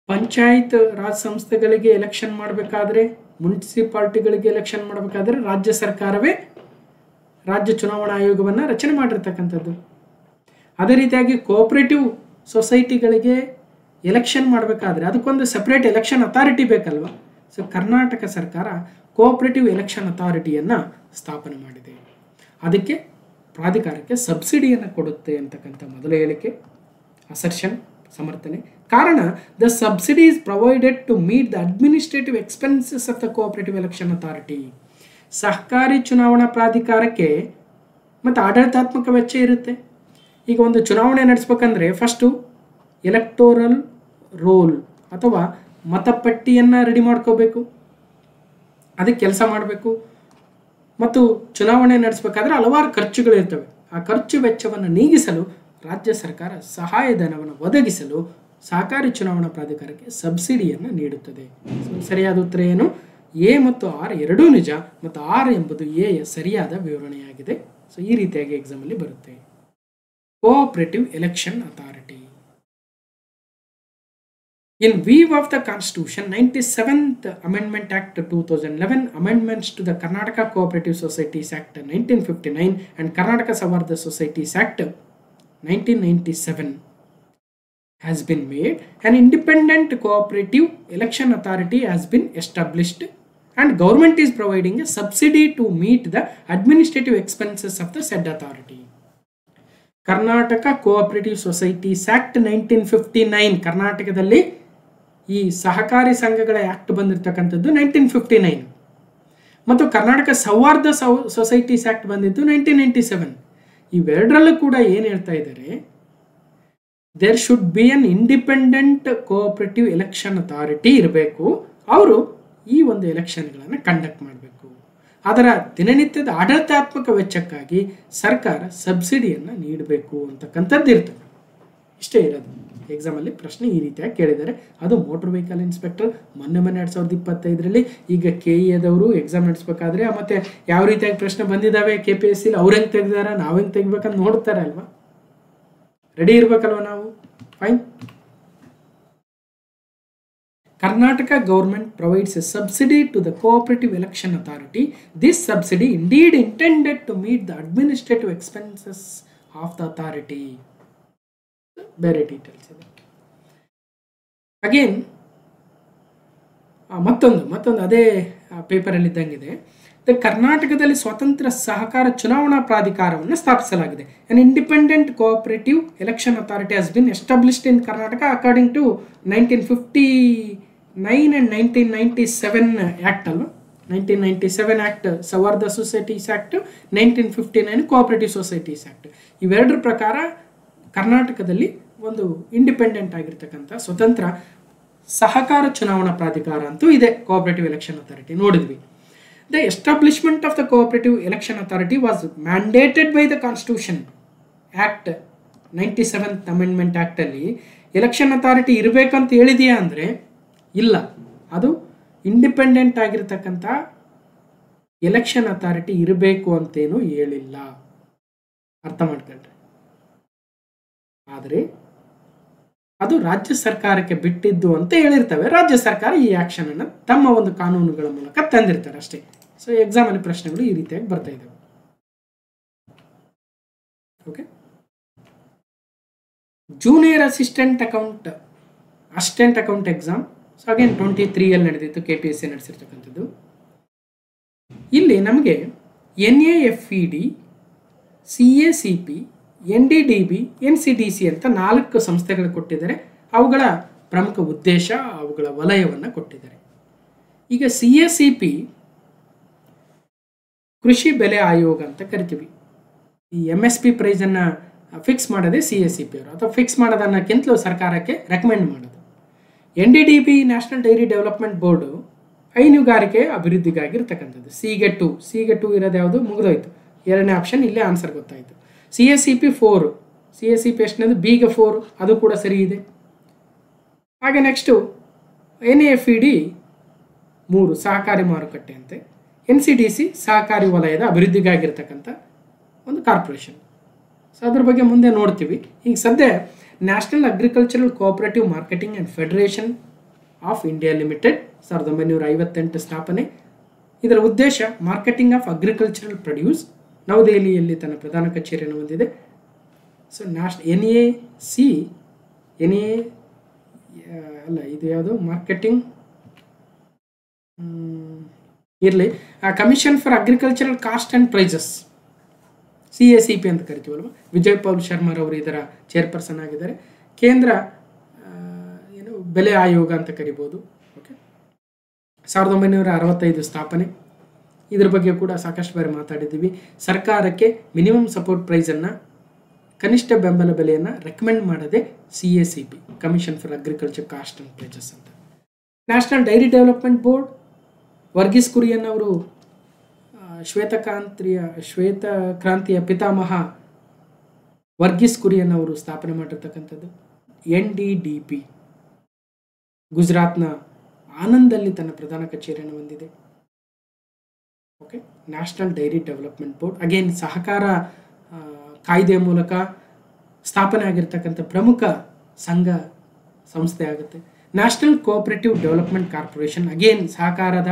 ಪಂಚಾಯತ್ ರಾಜ್ ಸಂಸ್ಥೆಗಳಿಗೆ ಎಲೆಕ್ಷನ್ ಮಾಡಬೇಕಾದ್ರೆ, ಮುನ್ಸಿಪಾಲ್ಟಿಗಳಿಗೆ ಎಲೆಕ್ಷನ್ ಮಾಡಬೇಕಾದ್ರೆ ರಾಜ್ಯ ಸರ್ಕಾರವೇ ರಾಜ್ಯ ಚುನಾವಣಾ ಆಯೋಗವನ್ನು ರಚನೆ ಮಾಡಿರ್ತಕ್ಕಂಥದ್ದು. ಅದೇ ರೀತಿಯಾಗಿ ಕೋಆಪರೇಟಿವ್ ಸೊಸೈಟಿಗಳಿಗೆ ಎಲೆಕ್ಷನ್ ಮಾಡಬೇಕಾದ್ರೆ ಅದಕ್ಕೊಂದು ಸಪ್ರೇಟ್ ಎಲೆಕ್ಷನ್ ಅಥಾರಿಟಿ ಬೇಕಲ್ವ. ಸೊ ಕರ್ನಾಟಕ ಸರ್ಕಾರ ಕೋಆಪರೇಟಿವ್ ಎಲೆಕ್ಷನ್ ಅಥಾರಿಟಿಯನ್ನು ಸ್ಥಾಪನೆ ಮಾಡಿದೆ. ಅದಕ್ಕೆ ಪ್ರಾಧಿಕಾರಕ್ಕೆ ಸಬ್ಸಿಡಿಯನ್ನು ಕೊಡುತ್ತೆ ಅಂತಕ್ಕಂಥ ಮೊದಲ ಹೇಳಿಕೆ, ಅಸರ್ಷನ್, ಸಮರ್ಥನೆ. ಕಾರಣ, the subsidy is provided to meet the administrative expenses of the cooperative election authority. ಸಹಕಾರಿ ಚುನಾವಣಾ ಪ್ರಾಧಿಕಾರಕ್ಕೆ ಮತ್ತು ಆಡಳಿತಾತ್ಮಕ ವೆಚ್ಚ ಇರುತ್ತೆ. ಈಗ ಒಂದು ಚುನಾವಣೆ ನಡೆಸ್ಬೇಕಂದ್ರೆ ಫಸ್ಟು ಎಲೆಕ್ಟೋರಲ್ ರೋಲ್ ಅಥವಾ ಮತಪಟ್ಟಿಯನ್ನು ರೆಡಿ ಮಾಡ್ಕೋಬೇಕು, ಅದಕ್ಕೆ ಕೆಲಸ ಮಾಡಬೇಕು. ಮತ್ತು ಚುನಾವಣೆ ನಡೆಸಬೇಕಾದ್ರೆ ಹಲವಾರು ಖರ್ಚುಗಳಿರ್ತವೆ. ಆ ಖರ್ಚು ವೆಚ್ಚವನ್ನು ನೀಗಿಸಲು ರಾಜ್ಯ ಸರ್ಕಾರ ಸಹಾಯಧನವನ್ನು ಒದಗಿಸಲು ಸಹಕಾರಿ ಚುನಾವಣಾ ಪ್ರಾಧಿಕಾರಕ್ಕೆ ಸಬ್ಸಿಡಿಯನ್ನು ನೀಡುತ್ತದೆ. ಸರಿಯಾದ ಉತ್ತರ ಏನು? ಎ ಮತ್ತು ಆರ್ ಎರಡೂ ನಿಜ, ಮತ್ತು ಆರ್ ಎಂಬುದು ಎ ಯ ಸರಿಯಾದ ವಿವರಣೆಯಾಗಿದೆ. ಸೊ ಈ ರೀತಿಯಾಗಿ ಎಕ್ಸಾಮಲ್ಲಿ ಬರುತ್ತೆ. Cooperative election authority. In view of the Constitution, 97th Amendment Act 2011, amendments to the Karnataka Cooperative Societies Act 1959 and Karnataka Savarda Societies Act 1997 has been made. An independent cooperative election authority has been established and government is providing a subsidy to meet the administrative expenses of the said authority. Karnataka Cooperative Societies Act 1959, ಕರ್ನಾಟಕದಲ್ಲಿ ಈ ಸಹಕಾರಿ ಸಂಘಗಳ act ಬಂದಿರತಕ್ಕಂಥದ್ದು 1959 ಮತ್ತು ಕರ್ನಾಟಕ ಸೌಹಾರ್ದ societies act ಬಂದಿದ್ದು 1997. ಇವೆರಡರಲ್ಲೂ ಕೂಡ ಏನು ಹೇಳ್ತಾ ಇದ್ದಾರೆ, there should be an independent cooperative election authority ಇರಬೇಕು. ಅವರು ಈ ಒಂದು ಎಲೆಕ್ಷನ್ಗಳನ್ನು ಕಂಡಕ್ಟ್ ಮಾಡಬೇಕು. ಅದರ ದಿನನಿತ್ಯದ ಆಡಳಿತಾತ್ಮಕ ವೆಚ್ಚಕ್ಕಾಗಿ ಸರ್ಕಾರ ಸಬ್ಸಿಡಿಯನ್ನು ನೀಡಬೇಕು ಅಂತಕ್ಕಂಥದ್ದು ಇರ್ತದೆ. ಇಷ್ಟೇ ಇರೋದು. ಎಕ್ಸಾಮಲ್ಲಿ ಪ್ರಶ್ನೆ ಈ ರೀತಿಯಾಗಿ ಕೇಳಿದ್ದಾರೆ. ಅದು ಮೋಟರ್ ವೆಹಿಕಲ್ ಇನ್ಸ್ಪೆಕ್ಟರ್ ಮೊನ್ನೆ 2025 ಈಗ KEದವರು ಎಕ್ಸಾಮ್ ನಡೆಸಬೇಕಾದ್ರೆ ಮತ್ತೆ ಯಾವ ರೀತಿಯಾಗಿ ಪ್ರಶ್ನೆ ಬಂದಿದ್ದಾವೆ KPSC ಅವ್ರು ಹೆಂಗೆ ತೆಗೆದಾರ, ನಾವು ಹೆಂಗೆ ತೆಗಿಬೇಕಂತ ನೋಡ್ತಾರೆ ಅಲ್ವಾ. ರೆಡಿ ಇರಬೇಕಲ್ವ ನಾವು. Fine. Karnataka government provides a subsidy to the cooperative election authority. This subsidy indeed intended to meet the administrative expenses of the authority. ಬೇರೆ ಡೀಟೇಲ್ಸ್ ಇದೆ. ಅಗೇನ್ ಮತ್ತೊಂದು ಅದೇ ಪೇಪರಲ್ಲಿ ಇದ್ದಂಗಿದೆ. ಕರ್ನಾಟಕದಲ್ಲಿ ಸ್ವತಂತ್ರ ಸಹಕಾರ ಚುನಾವಣಾ ಪ್ರಾಧಿಕಾರವನ್ನು ಸ್ಥಾಪಿಸಲಾಗಿದೆ. An independent cooperative election authority has been established in Karnataka according to 1959 and 1997 act ಅಲ್ವಾ. 1997 act Souharda societies act, 1959 cooperative societies act. ಇವೆರಡರ ಪ್ರಕಾರ ಕರ್ನಾಟಕದಲ್ಲಿ ಒಂದು ಇಂಡಿಪೆಂಡೆಂಟ್ ಆಗಿರ್ತಕ್ಕಂಥ ಸ್ವತಂತ್ರ ಸಹಕಾರ ಚುನಾವಣಾ ಪ್ರಾಧಿಕಾರ ಅಂತೂ ಇದೆ, ಕೋಆಪರೇಟಿವ್ ಎಲೆಕ್ಷನ್ ಅಥಾರಿಟಿ ನೋಡಿದ್ವಿ. The establishment of the cooperative election authority was mandated by the constitution act 97th amendment ಆ್ಯಕ್ಟಲ್ಲಿ ಎಲೆಕ್ಷನ್ ಅಥಾರಿಟಿ ಇರಬೇಕಂತ ಹೇಳಿದೆಯಾ ಅಂದರೆ ಇಲ್ಲ, ಅದು ಇಂಡಿಪೆಂಡೆಂಟ್ ಆಗಿರ್ತಕ್ಕಂಥ ಎಲೆಕ್ಷನ್ ಅಥಾರಿಟಿ ಇರಬೇಕು ಅಂತೇನು ಹೇಳಿಲ್ಲ. ಅರ್ಥ ಮಾಡ್ಕೊಂಡ್ರೆ. ಆದರೆ ಅದು ರಾಜ್ಯ ಸರ್ಕಾರಕ್ಕೆ ಬಿಟ್ಟಿದ್ದು ಅಂತ ಹೇಳಿರ್ತವೆ. ರಾಜ್ಯ ಸರ್ಕಾರ ಈ ಆಕ್ಷನ್ ಅನ್ನು ತಮ್ಮ ಒಂದು ಕಾನೂನುಗಳ ಮೂಲಕ ತಂದಿರ್ತಾರೆ ಅಷ್ಟೇ. ಸೊ ಎಕ್ಸಾಮಲ್ಲಿ ಪ್ರಶ್ನೆಗಳು ಈ ರೀತಿಯಾಗಿ ಬರ್ತಾ ಇದ್ದಾವೆ. Okay. Junior assistant account exam so again 23 ನಡೆದಿತ್ತು, KPSC ನಡೆಸಿರ್ತಕ್ಕಂಥದ್ದು. ಇಲ್ಲಿ ನಮಗೆ NAFED, CACP, NDDB, NCDC ಅಂತ 4 ಸಂಸ್ಥೆಗಳು ಕೊಟ್ಟಿದ್ದಾರೆ. ಅವುಗಳ ಪ್ರಮುಖ ಉದ್ದೇಶ, ಅವುಗಳ ವಲಯವನ್ನು ಕೊಟ್ಟಿದ್ದಾರೆ. ಈಗ CACP ಕೃಷಿ ಬೆಲೆ ಆಯೋಗ ಅಂತ ಕರಿತೀವಿ. ಈ MSP ಪ್ರೈಸನ್ನು ಫಿಕ್ಸ್ ಮಾಡೋದೇ CACP ಅವರು, ಅಥವಾ ಫಿಕ್ಸ್ ಮಾಡೋದನ್ನಕ್ಕಿಂತಲೂ ಸರ್ಕಾರಕ್ಕೆ ರೆಕಮೆಂಡ್ ಮಾಡೋದು. NDDB national dairy development board ಹೈನುಗಾರಿಕೆ ಅಭಿವೃದ್ಧಿಗಾಗಿ ಇರ್ತಕ್ಕಂಥದ್ದು. ಸಿಗೆ 2 ಇರೋದು ಯಾವುದು, ಮುಗಿದೋಯ್ತು. 2ನೇ ಆಪ್ಷನ್ ಇಲ್ಲೇ ಆನ್ಸರ್ ಗೊತ್ತಾಯಿತು. CACP 4, CACP ಎಷ್ಟನೇದು, Bಗೆ 4, ಅದು ಕೂಡ ಸರಿ ಇದೆ. ಹಾಗೆ ನೆಕ್ಸ್ಟು NAFED 3 ಸಹಕಾರಿ ಮಾರುಕಟ್ಟೆ ಅಂತೆ. NCDC ಸಹಕಾರಿ ವಲಯದ ಅಭಿವೃದ್ಧಿಗಾಗಿರ್ತಕ್ಕಂಥ ಒಂದು ಕಾರ್ಪೊರೇಷನ್. ಸೊ ಅದ್ರ ಬಗ್ಗೆ ಮುಂದೆ ನೋಡ್ತೀವಿ. ಈಗ ಸದ್ಯ national agricultural cooperative marketing and federation of India limited 1958 ಸ್ಥಾಪನೆ. ಇದರ ಉದ್ದೇಶ ಮಾರ್ಕೆಟಿಂಗ್ ಆಫ್ ಅಗ್ರಿಕಲ್ಚರಲ್ ಪ್ರೊಡ್ಯೂಸ್. ನವದೆಹಲಿಯಲ್ಲಿ ತನ್ನ ಪ್ರಧಾನ ಕಚೇರಿಯನ್ನು ಹೊಂದಿದೆ. ಸೊ ಇದು ಯಾವುದು, ಮಾರ್ಕೆಟಿಂಗ್ ಇರಲಿ. Commission for agricultural cost and prices, CACP ಅಂತ ಕರಿತೀವಲ್ವ. ವಿಜಯ್ ಪೌಲ್ ಶರ್ಮರವರು ಇದರ ಚೇರ್ಪರ್ಸನ್ ಆಗಿದ್ದಾರೆ. ಕೇಂದ್ರ ಬೆಲೆ ಆಯೋಗ ಅಂತ ಕರಿಬೋದು. ಓಕೆ, 1965 ಸ್ಥಾಪನೆ. ಇದ್ರ ಬಗ್ಗೆ ಕೂಡ ಸಾಕಷ್ಟು ಬಾರಿ ಮಾತಾಡಿದ್ದೀವಿ. ಸರ್ಕಾರಕ್ಕೆ ಮಿನಿಮಮ್ ಸಪೋರ್ಟ್ ಪ್ರೈಸನ್ನು, ಕನಿಷ್ಠ ಬೆಂಬಲ ಬೆಲೆಯನ್ನು ರೆಕಮೆಂಡ್ ಮಾಡೋದೇ CACP, commission for agriculture cost and prices ಅಂತ. National dairy development board, Varghese Kurien ಅವರು ಶ್ವೇತಕ್ರಾಂತಿಯ ಪಿತಾಮಹ ವರ್ಗೀಸ್ ಕುರಿಯನ್ ಅವರು ಸ್ಥಾಪನೆ ಮಾಡಿರ್ತಕ್ಕಂಥದ್ದು. NDDB ಗುಜರಾತ್ನ ಆನಂದಲ್ಲಿ ತನ್ನ ಪ್ರಧಾನ ಕಚೇರಿಯನ್ನು ಹೊಂದಿದೆ. Okay, national dairy development board again ಸಹಕಾರ ಕಾಯ್ದೆಯ ಮೂಲಕ ಸ್ಥಾಪನೆ ಆಗಿರ್ತಕ್ಕಂಥ ಪ್ರಮುಖ ಸಂಸ್ಥೆ ಆಗುತ್ತೆ. National cooperative development corporation again ಸಹಕಾರದ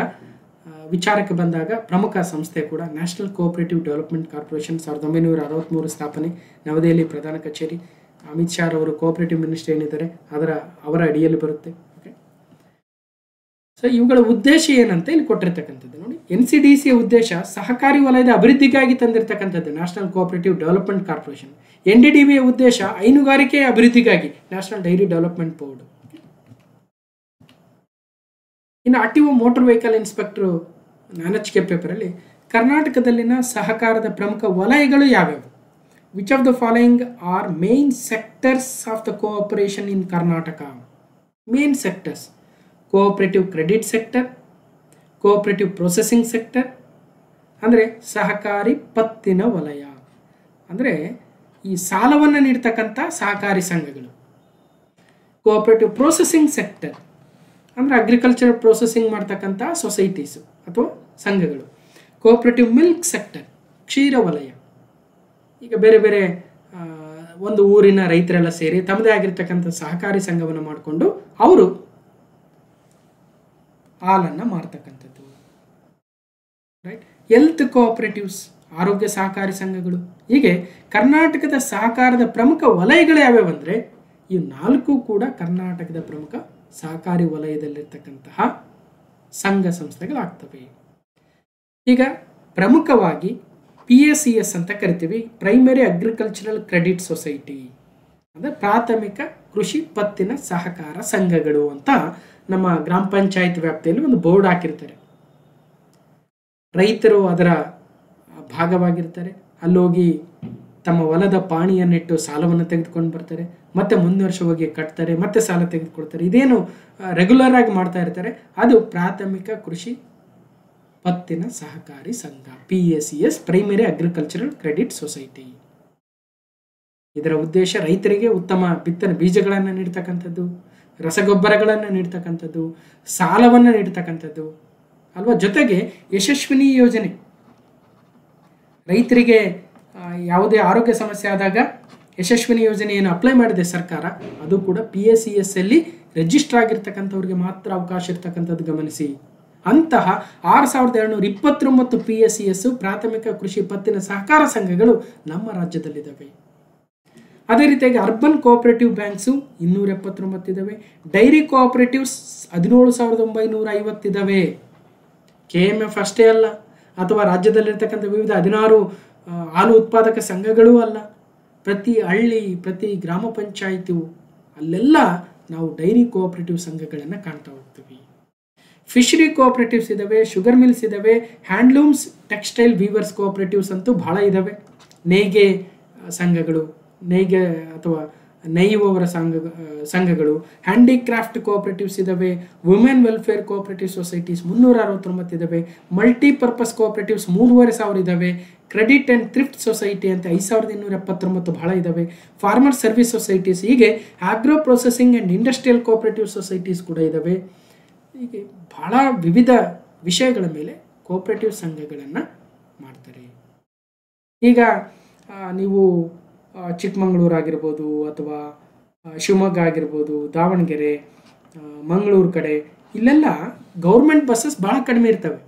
ವಿಚಾರಕ್ಕೆ ಬಂದಾಗ ಪ್ರಮುಖ ಸಂಸ್ಥೆ ಕೂಡ. ನ್ಯಾಷನಲ್ ಕೋಆಪರೇಟಿವ್ ಡೆವಲಪ್ಮೆಂಟ್ ಕಾರ್ಪೊರೇಷನ್ 1963 ಸ್ಥಾಪನೆ, ನವದೆಹಲಿ ಪ್ರಧಾನ ಕಚೇರಿ. ಅಮಿತ್ ಶಾ ಅವರು ಕೋಆಪರೇಟಿವ್ ಮಿನಿಸ್ಟರ್ ಏನಿದ್ದಾರೆ ಅವರ ಅಡಿಯಲ್ಲಿ ಬರುತ್ತೆ. ಓಕೆ, ಸೊ ಇವುಗಳ ಉದ್ದೇಶ ಏನಂತ ಇಲ್ಲಿ ಕೊಟ್ಟಿರ್ತಕ್ಕಂಥದ್ದು ನೋಡಿ. NCDCಯ ಉದ್ದೇಶ ಸಹಕಾರಿ ವಲಯದ ಅಭಿವೃದ್ಧಿಗಾಗಿ ತಂದಿರತಕ್ಕಂಥದ್ದು, ನ್ಯಾಷನಲ್ ಕೋಆಪರೇಟಿವ್ ಡೆವಲಪ್ಮೆಂಟ್ ಕಾರ್ಪೊರೇಷನ್. NDDBಯ ಉದ್ದೇಶ ಹೈನುಗಾರಿಕೆಯ ಅಭಿವೃದ್ಧಿಗಾಗಿ, ನ್ಯಾಷನಲ್ ಡೈರಿ ಡೆವಲಪ್ಮೆಂಟ್ ಬೋರ್ಡ್. ಇನ್ನು RTO motor vehicle inspector NHK ಪೇಪರಲ್ಲಿ ಕರ್ನಾಟಕದಲ್ಲಿನ ಸಹಕಾರದ ಪ್ರಮುಖ ವಲಯಗಳು ಯಾವ್ಯಾವು? Which of the following are main sectors of the cooperation in Karnataka? Main sectors: cooperative credit sector, cooperative processing sector, ಅಂದರೆ ಸಹಕಾರಿ ಪತ್ತಿನ ವಲಯ, ಅಂದರೆ ಈ ಸಾಲವನ್ನು ನೀಡ್ತಕ್ಕಂಥ ಸಹಕಾರಿ ಸಂಘಗಳು. ಕೋಆಪರೇಟಿವ್ ಪ್ರೊಸೆಸಿಂಗ್ ಸೆಕ್ಟರ್ ಅಂದರೆ ಅಗ್ರಿಕಲ್ಚರ್ ಪ್ರೊಸೆಸಿಂಗ್ ಮಾಡ್ತಕ್ಕಂಥ ಸೊಸೈಟೀಸು ಅಥವಾ ಸಂಘಗಳು. ಕೋಆಪರೇಟಿವ್ ಮಿಲ್ಕ್ ಸೆಕ್ಟರ್ ಕ್ಷೀರ ವಲಯ. ಈಗ ಬೇರೆ ಬೇರೆ ಒಂದು ಊರಿನ ರೈತರೆಲ್ಲ ಸೇರಿ ತಮ್ಮದೇ ಆಗಿರ್ತಕ್ಕಂಥ ಸಹಕಾರಿ ಸಂಘವನ್ನು ಮಾಡಿಕೊಂಡು ಅವರು ಹಾಲನ್ನು ಮಾರ್ತಕ್ಕಂಥದ್ದು. ರೈಟ್. ಹೆಲ್ತ್ ಕೋಆಪರೇಟಿವ್ಸ್ ಆರೋಗ್ಯ ಸಹಕಾರಿ ಸಂಘಗಳು. ಹೀಗೆ ಕರ್ನಾಟಕದ ಸಹಕಾರದ ಪ್ರಮುಖ ವಲಯಗಳು ಯಾವ್ಯಾವಂದರೆ ಈ 4 ಕೂಡ ಕರ್ನಾಟಕದ ಪ್ರಮುಖ ಸಹಕಾರಿ ವಲಯದಲ್ಲಿರ್ತಕ್ಕಂತಹ ಸಂಘ ಸಂಸ್ಥೆಗಳಾಗ್ತವೆ. ಈಗ ಪ್ರಮುಖವಾಗಿ PACS ಅಂತ ಕರಿತೀವಿ, ಪ್ರೈಮರಿ ಅಗ್ರಿಕಲ್ಚರಲ್ ಕ್ರೆಡಿಟ್ ಸೊಸೈಟಿ, ಅಂದರೆ ಪ್ರಾಥಮಿಕ ಕೃಷಿ ಪತ್ತಿನ ಸಹಕಾರ ಸಂಘಗಳು ಅಂತ ನಮ್ಮ ಗ್ರಾಮ ಪಂಚಾಯತ್ ವ್ಯಾಪ್ತಿಯಲ್ಲಿ ಒಂದು ಬೋರ್ಡ್ ಹಾಕಿರ್ತಾರೆ. ರೈತರು ಅದರ ಭಾಗವಾಗಿರ್ತಾರೆ. ಅಲ್ಲೋಗಿ ತಮ್ಮ ಹೊಲದ ಪಾಣಿಯನ್ನಿಟ್ಟು ಸಾಲವನ್ನು ತೆಗೆದುಕೊಂಡು ಬರ್ತಾರೆ, ಮತ್ತೆ ಮುಂದಿನ ವರ್ಷ ಹೋಗಿ ಕಟ್ತಾರೆ, ಮತ್ತೆ ಸಾಲ ತೆಗೆದುಕೊಳ್ತಾರೆ. ಇದೇನು ರೆಗ್ಯುಲರ್ ಆಗಿ ಮಾಡ್ತಾ ಇರ್ತಾರೆ, ಅದು ಪ್ರಾಥಮಿಕ ಕೃಷಿ ಪತ್ತಿನ ಸಹಕಾರಿ ಸಂಘ, PACS, primary agricultural credit society. ಇದರ ಉದ್ದೇಶ ರೈತರಿಗೆ ಉತ್ತಮ ಬಿತ್ತನೆ ಬೀಜಗಳನ್ನು ನೀಡ್ತಕ್ಕಂಥದ್ದು, ರಸಗೊಬ್ಬರಗಳನ್ನು ನೀಡ್ತಕ್ಕಂಥದ್ದು, ಸಾಲವನ್ನು ನೀಡ್ತಕ್ಕಂಥದ್ದು ಅಲ್ವಾ. ಜೊತೆಗೆ ಯಶಸ್ವಿನಿ ಯೋಜನೆ, ರೈತರಿಗೆ ಯಾವುದೇ ಆರೋಗ್ಯ ಸಮಸ್ಯೆ ಆದಾಗ ಯಶಸ್ವಿನಿ ಯೋಜನೆಯನ್ನು ಅಪ್ಲೈ ಮಾಡಿದೆ ಸರ್ಕಾರ, ಅದು ಕೂಡ PACS ಅಲ್ಲಿ ರಿಜಿಸ್ಟರ್ ಆಗಿರ್ತಕ್ಕಂಥವ್ರಿಗೆ ಮಾತ್ರ ಅವಕಾಶ ಇರ್ತಕ್ಕಂಥದ್ದು ಗಮನಿಸಿ. ಅಂತಹ 6229 PACS ಪ್ರಾಥಮಿಕ ಕೃಷಿ ಪತ್ತಿನ ಸಹಕಾರ ಸಂಘಗಳು ನಮ್ಮ ರಾಜ್ಯದಲ್ಲಿದ್ದಾವೆ. ಅದೇ ರೀತಿಯಾಗಿ ಅರ್ಬನ್ ಕೋಆಪರೇಟಿವ್ ಬ್ಯಾಂಕ್ಸು 279 ಇದ್ದಾವೆ. ಡೈರಿ ಕೋಆಪರೇಟಿವ್ಸ್ 17,950 ಇದ್ದಾವೆ. KMF ಅಷ್ಟೇ ಅಲ್ಲ, ಅಥವಾ ರಾಜ್ಯದಲ್ಲಿರ್ತಕ್ಕಂಥ ವಿವಿಧ 16 ಹಾಲು ಉತ್ಪಾದಕ ಸಂಘಗಳೂ ಅಲ್ಲ. ಪ್ರತಿ ಹಳ್ಳಿ, ಪ್ರತಿ ಗ್ರಾಮ ಪಂಚಾಯಿತಿ ಅಲ್ಲೆಲ್ಲ ನಾವು ಡೈರಿ ಕೋಆಪರೇಟಿವ್ ಸಂಘಗಳನ್ನು ಕಾಣ್ತಾ ಹೋಗ್ತೀವಿ. ಫಿಶರಿ ಕೋಆಪರೇಟಿವ್ಸ್ ಇದ್ದಾವೆ, ಶುಗರ್ ಮಿಲ್ಸ್ ಇದ್ದಾವೆ, ಹ್ಯಾಂಡ್ಲೂಮ್ಸ್, ಟೆಕ್ಸ್ಟೈಲ್ ವೀವರ್ಸ್ ಕೋಆಪರೇಟಿವ್ಸ್ ಅಂತೂ ಭಾಳ ಇದ್ದಾವೆ. ನೇಯ್ಗೆ ಸಂಘಗಳು, ನೇಯ್ಗೆ ಅಥವಾ ನೇಯುವವರ ಸಂಘಗಳು, ಹ್ಯಾಂಡಿಕ್ರಾಫ್ಟ್ ಕೋಆಪರೇಟಿವ್ಸ್ ಇದ್ದಾವೆ. ವುಮೆನ್ ವೆಲ್ಫೇರ್ ಕೋಆಪರೇಟಿವ್ ಸೊಸೈಟೀಸ್ 369 ಇದ್ದಾವೆ. ಮಲ್ಟಿಪರ್ಪಸ್ ಕೋಆಪರೇಟಿವ್ಸ್ 3,500 ಇದ್ದಾವೆ. ಕ್ರೆಡಿಟ್ ಆ್ಯಂಡ್ ಥ್ರಿಫ್ಟ್ ಸೊಸೈಟಿ ಅಂತ 5,279 ಬಹಳ ಇದ್ದಾವೆ. ಫಾರ್ಮರ್ ಸರ್ವಿಸ್ ಸೊಸೈಟೀಸ್, ಹೀಗೆ agro processing and industrial cooperative societies ಕೂಡ ಇದ್ದಾವೆ. ಹೀಗೆ ಬಹಳ ವಿವಿಧ ವಿಷಯಗಳ ಮೇಲೆ ಕೋಆಪರೇಟಿವ್ ಸಂಘಗಳನ್ನು ಮಾಡ್ತಾರೆ. ಈಗ ನೀವು ಚಿಕ್ಕಮಗಳೂರು ಆಗಿರ್ಬೋದು, ಅಥವಾ ಶಿವಮೊಗ್ಗ ಆಗಿರ್ಬೋದು, ದಾವಣಗೆರೆ, ಮಂಗಳೂರು ಕಡೆ ಇಲ್ಲೆಲ್ಲ ಗೌರ್ಮೆಂಟ್ ಬಸ್ಸಸ್ ಭಾಳ ಕಡಿಮೆ ಇರ್ತವೆ.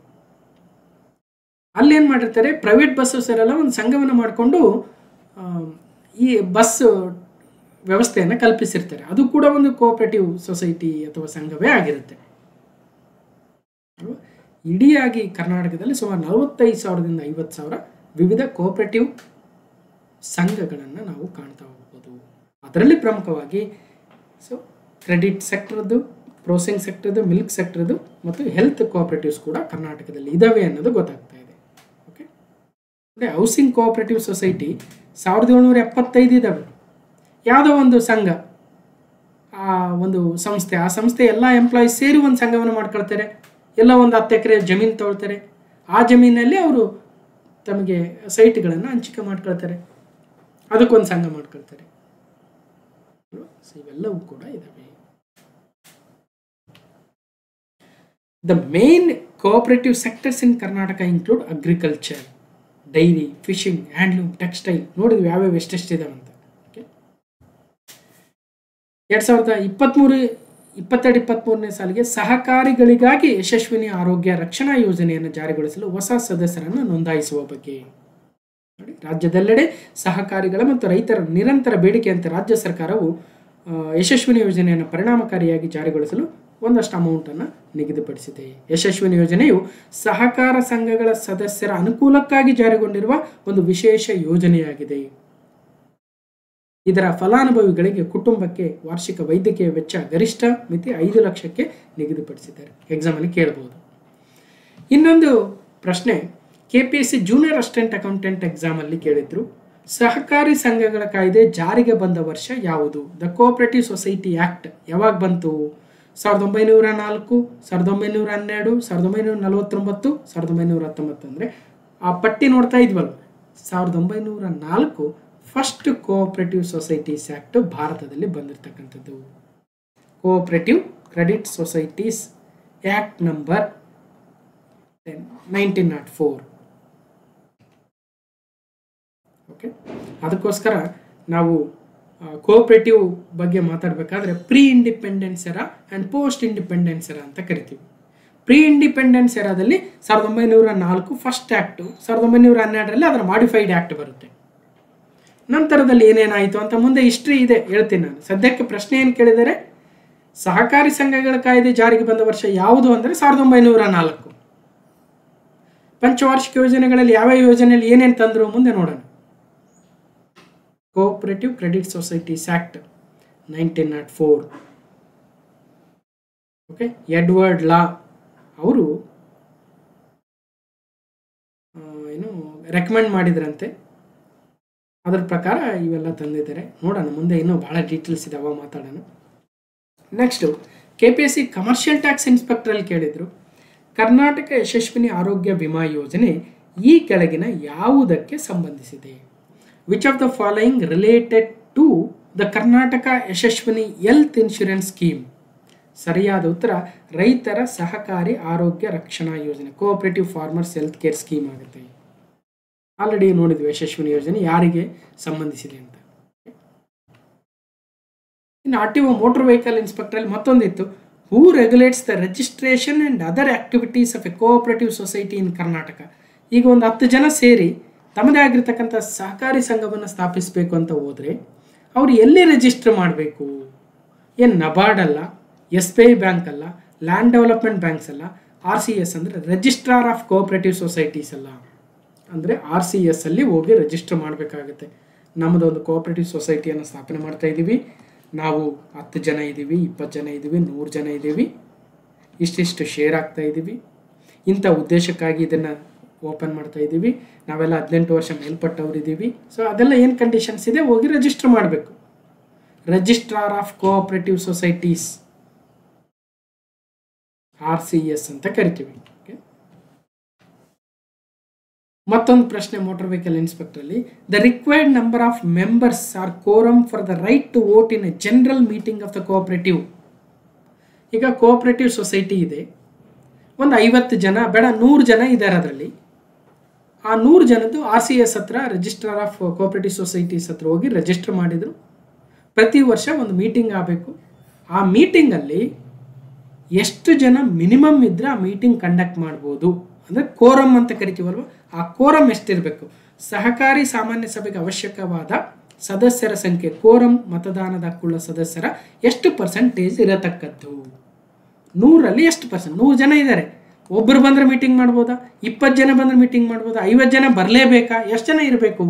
ಅಲ್ಲೇನು ಮಾಡಿರ್ತಾರೆ, ಪ್ರೈವೇಟ್ ಬಸ್ಸಸ್ಸರೆಲ್ಲ ಒಂದು ಸಂಘವನ್ನು ಮಾಡಿಕೊಂಡು ಈ ಬಸ್ ವ್ಯವಸ್ಥೆಯನ್ನು ಕಲ್ಪಿಸಿರ್ತಾರೆ. ಅದು ಕೂಡ ಒಂದು ಕೋಆಪರೇಟಿವ್ ಸೊಸೈಟಿ ಅಥವಾ ಸಂಘವೇ ಆಗಿರುತ್ತೆ. ಇಡೀಯಾಗಿ ಕರ್ನಾಟಕದಲ್ಲಿ ಸುಮಾರು 45,000ದಿಂದ 50,000 ವಿವಿಧ ಕೋಆಪರೇಟಿವ್ ಸಂಘಗಳನ್ನು ನಾವು ಕಾಣ್ತಾ ಹೋಗ್ಬೋದು. ಅದರಲ್ಲಿ ಪ್ರಮುಖವಾಗಿ ಕ್ರೆಡಿಟ್ ಸೆಕ್ಟರ್ದು, ಪ್ರೋಸೆಸಿಂಗ್ ಸೆಕ್ಟರ್ದು, ಮಿಲ್ಕ್ ಸೆಕ್ಟರ್ದು ಮತ್ತು ಹೆಲ್ತ್ ಕೋಆಪರೇಟಿವ್ಸ್ ಕೂಡ ಕರ್ನಾಟಕದಲ್ಲಿ ಇದ್ದಾವೆ ಅನ್ನೋದು ಗೊತ್ತಾಗ್ತಾ ಇದೆ. ಓಕೆ, ಹೌಸಿಂಗ್ ಕೋಆಪರೇಟಿವ್ ಸೊಸೈಟಿ 1775 ಇದ್ದಾವೆ. ಯಾವುದೋ ಒಂದು ಸಂಘ, ಒಂದು ಸಂಸ್ಥೆ, ಆ ಸಂಸ್ಥೆ ಎಲ್ಲ ಎಂಪ್ಲಾಯೀಸ್ ಸೇರಿ ಒಂದು ಸಂಘವನ್ನು ಮಾಡ್ಕೊಳ್ತಾರೆ. ಎಲ್ಲ ಒಂದು 10 ಎಕರೆ ಜಮೀನು ತಗೊಳ್ತಾರೆ. ಆ ಜಮೀನಲ್ಲಿ ಅವರು ತಮಗೆ ಸೈಟ್ಗಳನ್ನು ಹಂಚಿಕೆ ಮಾಡ್ಕೊಳ್ತಾರೆ, ಅದಕ್ಕೊಂದು ಸಂಘ ಮಾಡ್ಕೊಳ್ತಾರೆ. ಇವೆಲ್ಲವೂ ಕೂಡ ಇದಾವೆ. The main cooperative sectors in Karnataka include agriculture, dairy, fishing, handloom, textile. ನೋಡಿದ್ವಿ ಯಾವ್ಯಾವ ಎಷ್ಟೆಷ್ಟಿದಾವೆ ಅಂತ. 2022-23ನೇ ಸಾಲಿಗೆ ಸಹಕಾರಿಗಳಿಗಾಗಿ ಯಶಸ್ವಿನಿ ಆರೋಗ್ಯ ರಕ್ಷಣಾ ಯೋಜನೆಯನ್ನು ಜಾರಿಗೊಳಿಸಲು ಹೊಸ ಸದಸ್ಯರನ್ನು ನೋಂದಾಯಿಸುವ ಬಗ್ಗೆ ನೋಡಿ. ರಾಜ್ಯದೆಲ್ಲೆಡೆ ಸಹಕಾರಿಗಳ ಮತ್ತು ರೈತರ ನಿರಂತರ ಬೇಡಿಕೆಯಂತೆ ರಾಜ್ಯ ಸರ್ಕಾರವು ಯಶಸ್ವಿನಿ ಯೋಜನೆಯನ್ನು ಪರಿಣಾಮಕಾರಿಯಾಗಿ ಜಾರಿಗೊಳಿಸಲು ಒಂದಷ್ಟು ಅಮೌಂಟನ್ನು ನಿಗದಿಪಡಿಸಿದೆ. ಯಶಸ್ವಿನಿ ಯೋಜನೆಯು ಸಹಕಾರ ಸಂಘಗಳ ಸದಸ್ಯರ ಅನುಕೂಲಕ್ಕಾಗಿ ಜಾರಿಗೊಂಡಿರುವ ಒಂದು ವಿಶೇಷ ಯೋಜನೆಯಾಗಿದೆ. ಇದರ ಫಲಾನುಭವಿಗಳಿಗೆ ಕುಟುಂಬಕ್ಕೆ ವಾರ್ಷಿಕ ವೈದ್ಯಕೀಯ ವೆಚ್ಚ ಗರಿಷ್ಠ ಮಿತಿ 5 ಲಕ್ಷಕ್ಕೆ ನಿಗದಿಪಡಿಸಿದ್ದಾರೆ. ಎಕ್ಸಾಮಲ್ಲಿ ಕೇಳಬಹುದು. ಇನ್ನೊಂದು ಪ್ರಶ್ನೆ KPSC ಜೂನಿಯರ್ ಅಸಿಸ್ಟೆಂಟ್ ಅಕೌಂಟೆಂಟ್ ಎಕ್ಸಾಮಲ್ಲಿ ಕೇಳಿದ್ರು. ಸಹಕಾರಿ ಸಂಘಗಳ ಕಾಯ್ದೆ ಜಾರಿಗೆ ಬಂದ ವರ್ಷ ಯಾವುದು? ದ ಕೋಆಪರೇಟಿವ್ ಸೊಸೈಟಿ ಆ್ಯಕ್ಟ್ ಯಾವಾಗ ಬಂತು? 1904, 1912, 1949, 1919. ಅಂದರೆ ಆ ಪಟ್ಟಿ ನೋಡ್ತಾ ಇದ್ವಲ್ಲ, 1904 ಫಸ್ಟ್ ಕೋಆಪರೇಟಿವ್ ಸೊಸೈಟೀಸ್ ಆ್ಯಕ್ಟ್ ಭಾರತದಲ್ಲಿ ಬಂದಿರತಕ್ಕಂಥದ್ದು. Cooperative credit societies act number 1904. Okay, ಅದಕ್ಕೋಸ್ಕರ ನಾವು ಕೋಆಪರೇಟಿವ್ ಬಗ್ಗೆ ಮಾತಾಡಬೇಕಾದ್ರೆ pre independence era and post independence era ಅಂತ ಕರಿತೀವಿ. ಪ್ರೀ ಇಂಡಿಪೆಂಡೆನ್ಸ್ ಎರಾದಲ್ಲಿ 1904 ಫಸ್ಟ್ ಆ್ಯಕ್ಟು, 1912ರಲ್ಲಿ ಅದರ ಮಾಡಿಫೈಡ್ ಆ್ಯಕ್ಟ್ ಬರುತ್ತೆ. ನಂತರದಲ್ಲಿ ಏನೇನಾಯಿತು ಅಂತ ಮುಂದೆ ಹಿಸ್ಟ್ರಿ ಇದೆ, ಹೇಳ್ತೀನಿ ನಾನು. ಸದ್ಯಕ್ಕೆ ಪ್ರಶ್ನೆ ಏನು ಕೇಳಿದರೆ, ಸಹಕಾರಿ ಸಂಘಗಳ ಕಾಯ್ದೆ ಜಾರಿಗೆ ಬಂದ ವರ್ಷ ಯಾವುದು ಅಂದರೆ 1904. ಪಂಚವಾರ್ಷಿಕ ಯೋಜನೆಗಳಲ್ಲಿ ಯಾವ ಯೋಜನೆಯಲ್ಲಿ ಏನೇನು ತಂದರು ಮುಂದೆ ನೋಡೋಣ. Cooperative credit societies act 1904. Okay, Edward Law ಅವರು ರೆಕಮೆಂಡ್ ಮಾಡಿದ್ರಂತೆ. ಅದರ ಪ್ರಕಾರ ಇವೆಲ್ಲ ತಂದಿದ್ದಾರೆ. ನೋಡೋಣ ಮುಂದೆ ಇನ್ನೂ ಭಾಳ ಡೀಟೇಲ್ಸ್ ಇದಾವೆ, ಮಾತಾಡೋಣ. ನೆಕ್ಸ್ಟು KPSC ಕಮರ್ಷಿಯಲ್ ಟ್ಯಾಕ್ಸ್ ಇನ್ಸ್ಪೆಕ್ಟ್ರಲ್ಲಿ ಕೇಳಿದರು, ಕರ್ನಾಟಕ ಯಶಸ್ವಿನಿ ಆರೋಗ್ಯ ವಿಮಾ ಯೋಜನೆ ಈ ಕೆಳಗಿನ ಯಾವುದಕ್ಕೆ ಸಂಬಂಧಿಸಿದೆ? Which of the following related to the Karnataka Yashasvini health insurance scheme? ಸರಿಯಾದ ಉತ್ತರ ರೈತರ ಸಹಕಾರಿ ಆರೋಗ್ಯ ರಕ್ಷಣಾ ಯೋಜನೆ, cooperative farmers health care scheme ಆಗುತ್ತೆ. ಆಲ್ರೆಡಿ ನೋಡಿದ್ವಿ ಯಶಸ್ವಿನಿ ಯೋಜನೆ ಯಾರಿಗೆ ಸಂಬಂಧಿಸಿದೆ ಅಂತ. ಇನ್ನು RTO ಮೋಟರ್ ವೆಹಿಕಲ್ ಇನ್ಸ್ಪೆಕ್ಟರಲ್ಲಿ ಮತ್ತೊಂದಿತ್ತು, who regulates the registration and other activities of a cooperative society in Karnataka. ಈಗ ಒಂದು 10 ಜನ ಸೇರಿ ತಮ್ಮದೇ ಆಗಿರ್ತಕ್ಕಂಥ ಸಹಕಾರಿ ಸಂಘವನ್ನು ಸ್ಥಾಪಿಸಬೇಕು ಅಂತ ಹೋದರೆ ಅವರು ಎಲ್ಲಿ ರಿಜಿಸ್ಟರ್ ಮಾಡಬೇಕು? ಏನು ನಬಾರ್ಡ್ ಅಲ್ಲ, SBI ಬ್ಯಾಂಕ್ ಅಲ್ಲ, ಲ್ಯಾಂಡ್ ಡೆವಲಪ್ಮೆಂಟ್ ಬ್ಯಾಂಕ್ಸ್ ಅಲ್ಲ, RCS ಅಂದರೆ ರಿಜಿಸ್ಟ್ರಾರ್ ಆಫ್ ಕೋಆಪರೇಟಿವ್ ಸೊಸೈಟೀಸ್ ಅಲ್ಲ, ಅಂದರೆ RCS ಅಲ್ಲಿ ಹೋಗಿ ರಿಜಿಸ್ಟರ್ ಮಾಡಬೇಕಾಗುತ್ತೆ. ನಮ್ಮದೊಂದು ಕೋಆಪರೇಟಿವ್ ಸೊಸೈಟಿಯನ್ನು ಸ್ಥಾಪನೆ ಮಾಡ್ತಾ ಇದ್ದೀವಿ, ನಾವು 10 ಜನ ಇದ್ದೀವಿ, 20 ಜನ ಇದ್ದೀವಿ, 100 ಜನ ಇದ್ದೀವಿ, ಇಷ್ಟಿಷ್ಟು ಶೇರ್ ಆಗ್ತಾ ಇದ್ದೀವಿ, ಇಂಥ ಉದ್ದೇಶಕ್ಕಾಗಿ ಇದನ್ನು ಓಪನ್ ಮಾಡ್ತಾ ಇದ್ದೀವಿ, ನಾವೆಲ್ಲ 18 ವರ್ಷ ಮೇಲ್ಪಟ್ಟವ್ರು ಇದ್ದೀವಿ. ಸೊ ಅದೆಲ್ಲ ಏನು ಕಂಡೀಷನ್ಸ್ ಇದೆ, ಹೋಗಿ ರಿಜಿಸ್ಟರ್ ಮಾಡಬೇಕು. Registrar of cooperative societies, RCS ಅಂತ ಕರಿತೀವಿ. ಮತ್ತೊಂದು ಪ್ರಶ್ನೆ ಮೋಟಾರ್ ವೆಹಿಕಲ್ ಇನ್ಸ್ಪೆಕ್ಟರ್ ಅಲ್ಲಿ, the required number of members are quorum for the right to vote in a general meeting of the cooperative. ಈಗ ಕೋಆಪರೇಟಿವ್ ಸೊಸೈಟಿ ಇದೆ, ಒಂದು 50 ಜನ ಬೇಡ 100 ಜನ ಇದ್ದಾರೆ. ಅದರಲ್ಲಿ ಆ 100 ಜನದ್ದು RCS ಹತ್ರ, ರಿಜಿಸ್ಟ್ರಾರ್ ಆಫ್ ಕೋಆಪರೇಟಿವ್ ಸೊಸೈಟೀಸ್ ಹತ್ರ ಹೋಗಿ ರಿಜಿಸ್ಟರ್ ಮಾಡಿದರು. ಪ್ರತಿ ವರ್ಷ ಒಂದು ಮೀಟಿಂಗ್ ಆಗಬೇಕು. ಆ ಮೀಟಿಂಗಲ್ಲಿ ಎಷ್ಟು ಜನ ಮಿನಿಮಮ್ ಇದ್ದರೆ ಆ ಮೀಟಿಂಗ್ ಕಂಡಕ್ಟ್ ಮಾಡ್ಬೋದು, ಅಂದರೆ ಕೋರಮ್ ಅಂತ ಕರಿತೀವಲ್ವ, ಆ ಕೋರಮ್ ಎಷ್ಟಿರಬೇಕು? ಸಹಕಾರಿ ಸಾಮಾನ್ಯ ಸಭೆಗೆ ಅವಶ್ಯಕವಾದ ಸದಸ್ಯರ ಸಂಖ್ಯೆ, ಕೋರಮ್ ಮತದಾನದ ಹಕ್ಕುಳ್ಳ ಸದಸ್ಯರ ಎಷ್ಟು ಪರ್ಸೆಂಟೇಜ್ ಇರತಕ್ಕದ್ದು? 100ರಲ್ಲಿ ಎಷ್ಟು ಪರ್ಸೆಂಟ್? 100 ಜನ ಇದ್ದಾರೆ, ಒಬ್ಬರು ಬಂದರೆ ಮೀಟಿಂಗ್ ಮಾಡ್ಬೋದಾ? 20 ಜನ ಬಂದರೆ ಮೀಟಿಂಗ್ ಮಾಡ್ಬೋದಾ? 50 ಜನ ಬರಲೇಬೇಕಾ? ಎಷ್ಟು ಜನ ಇರಬೇಕು?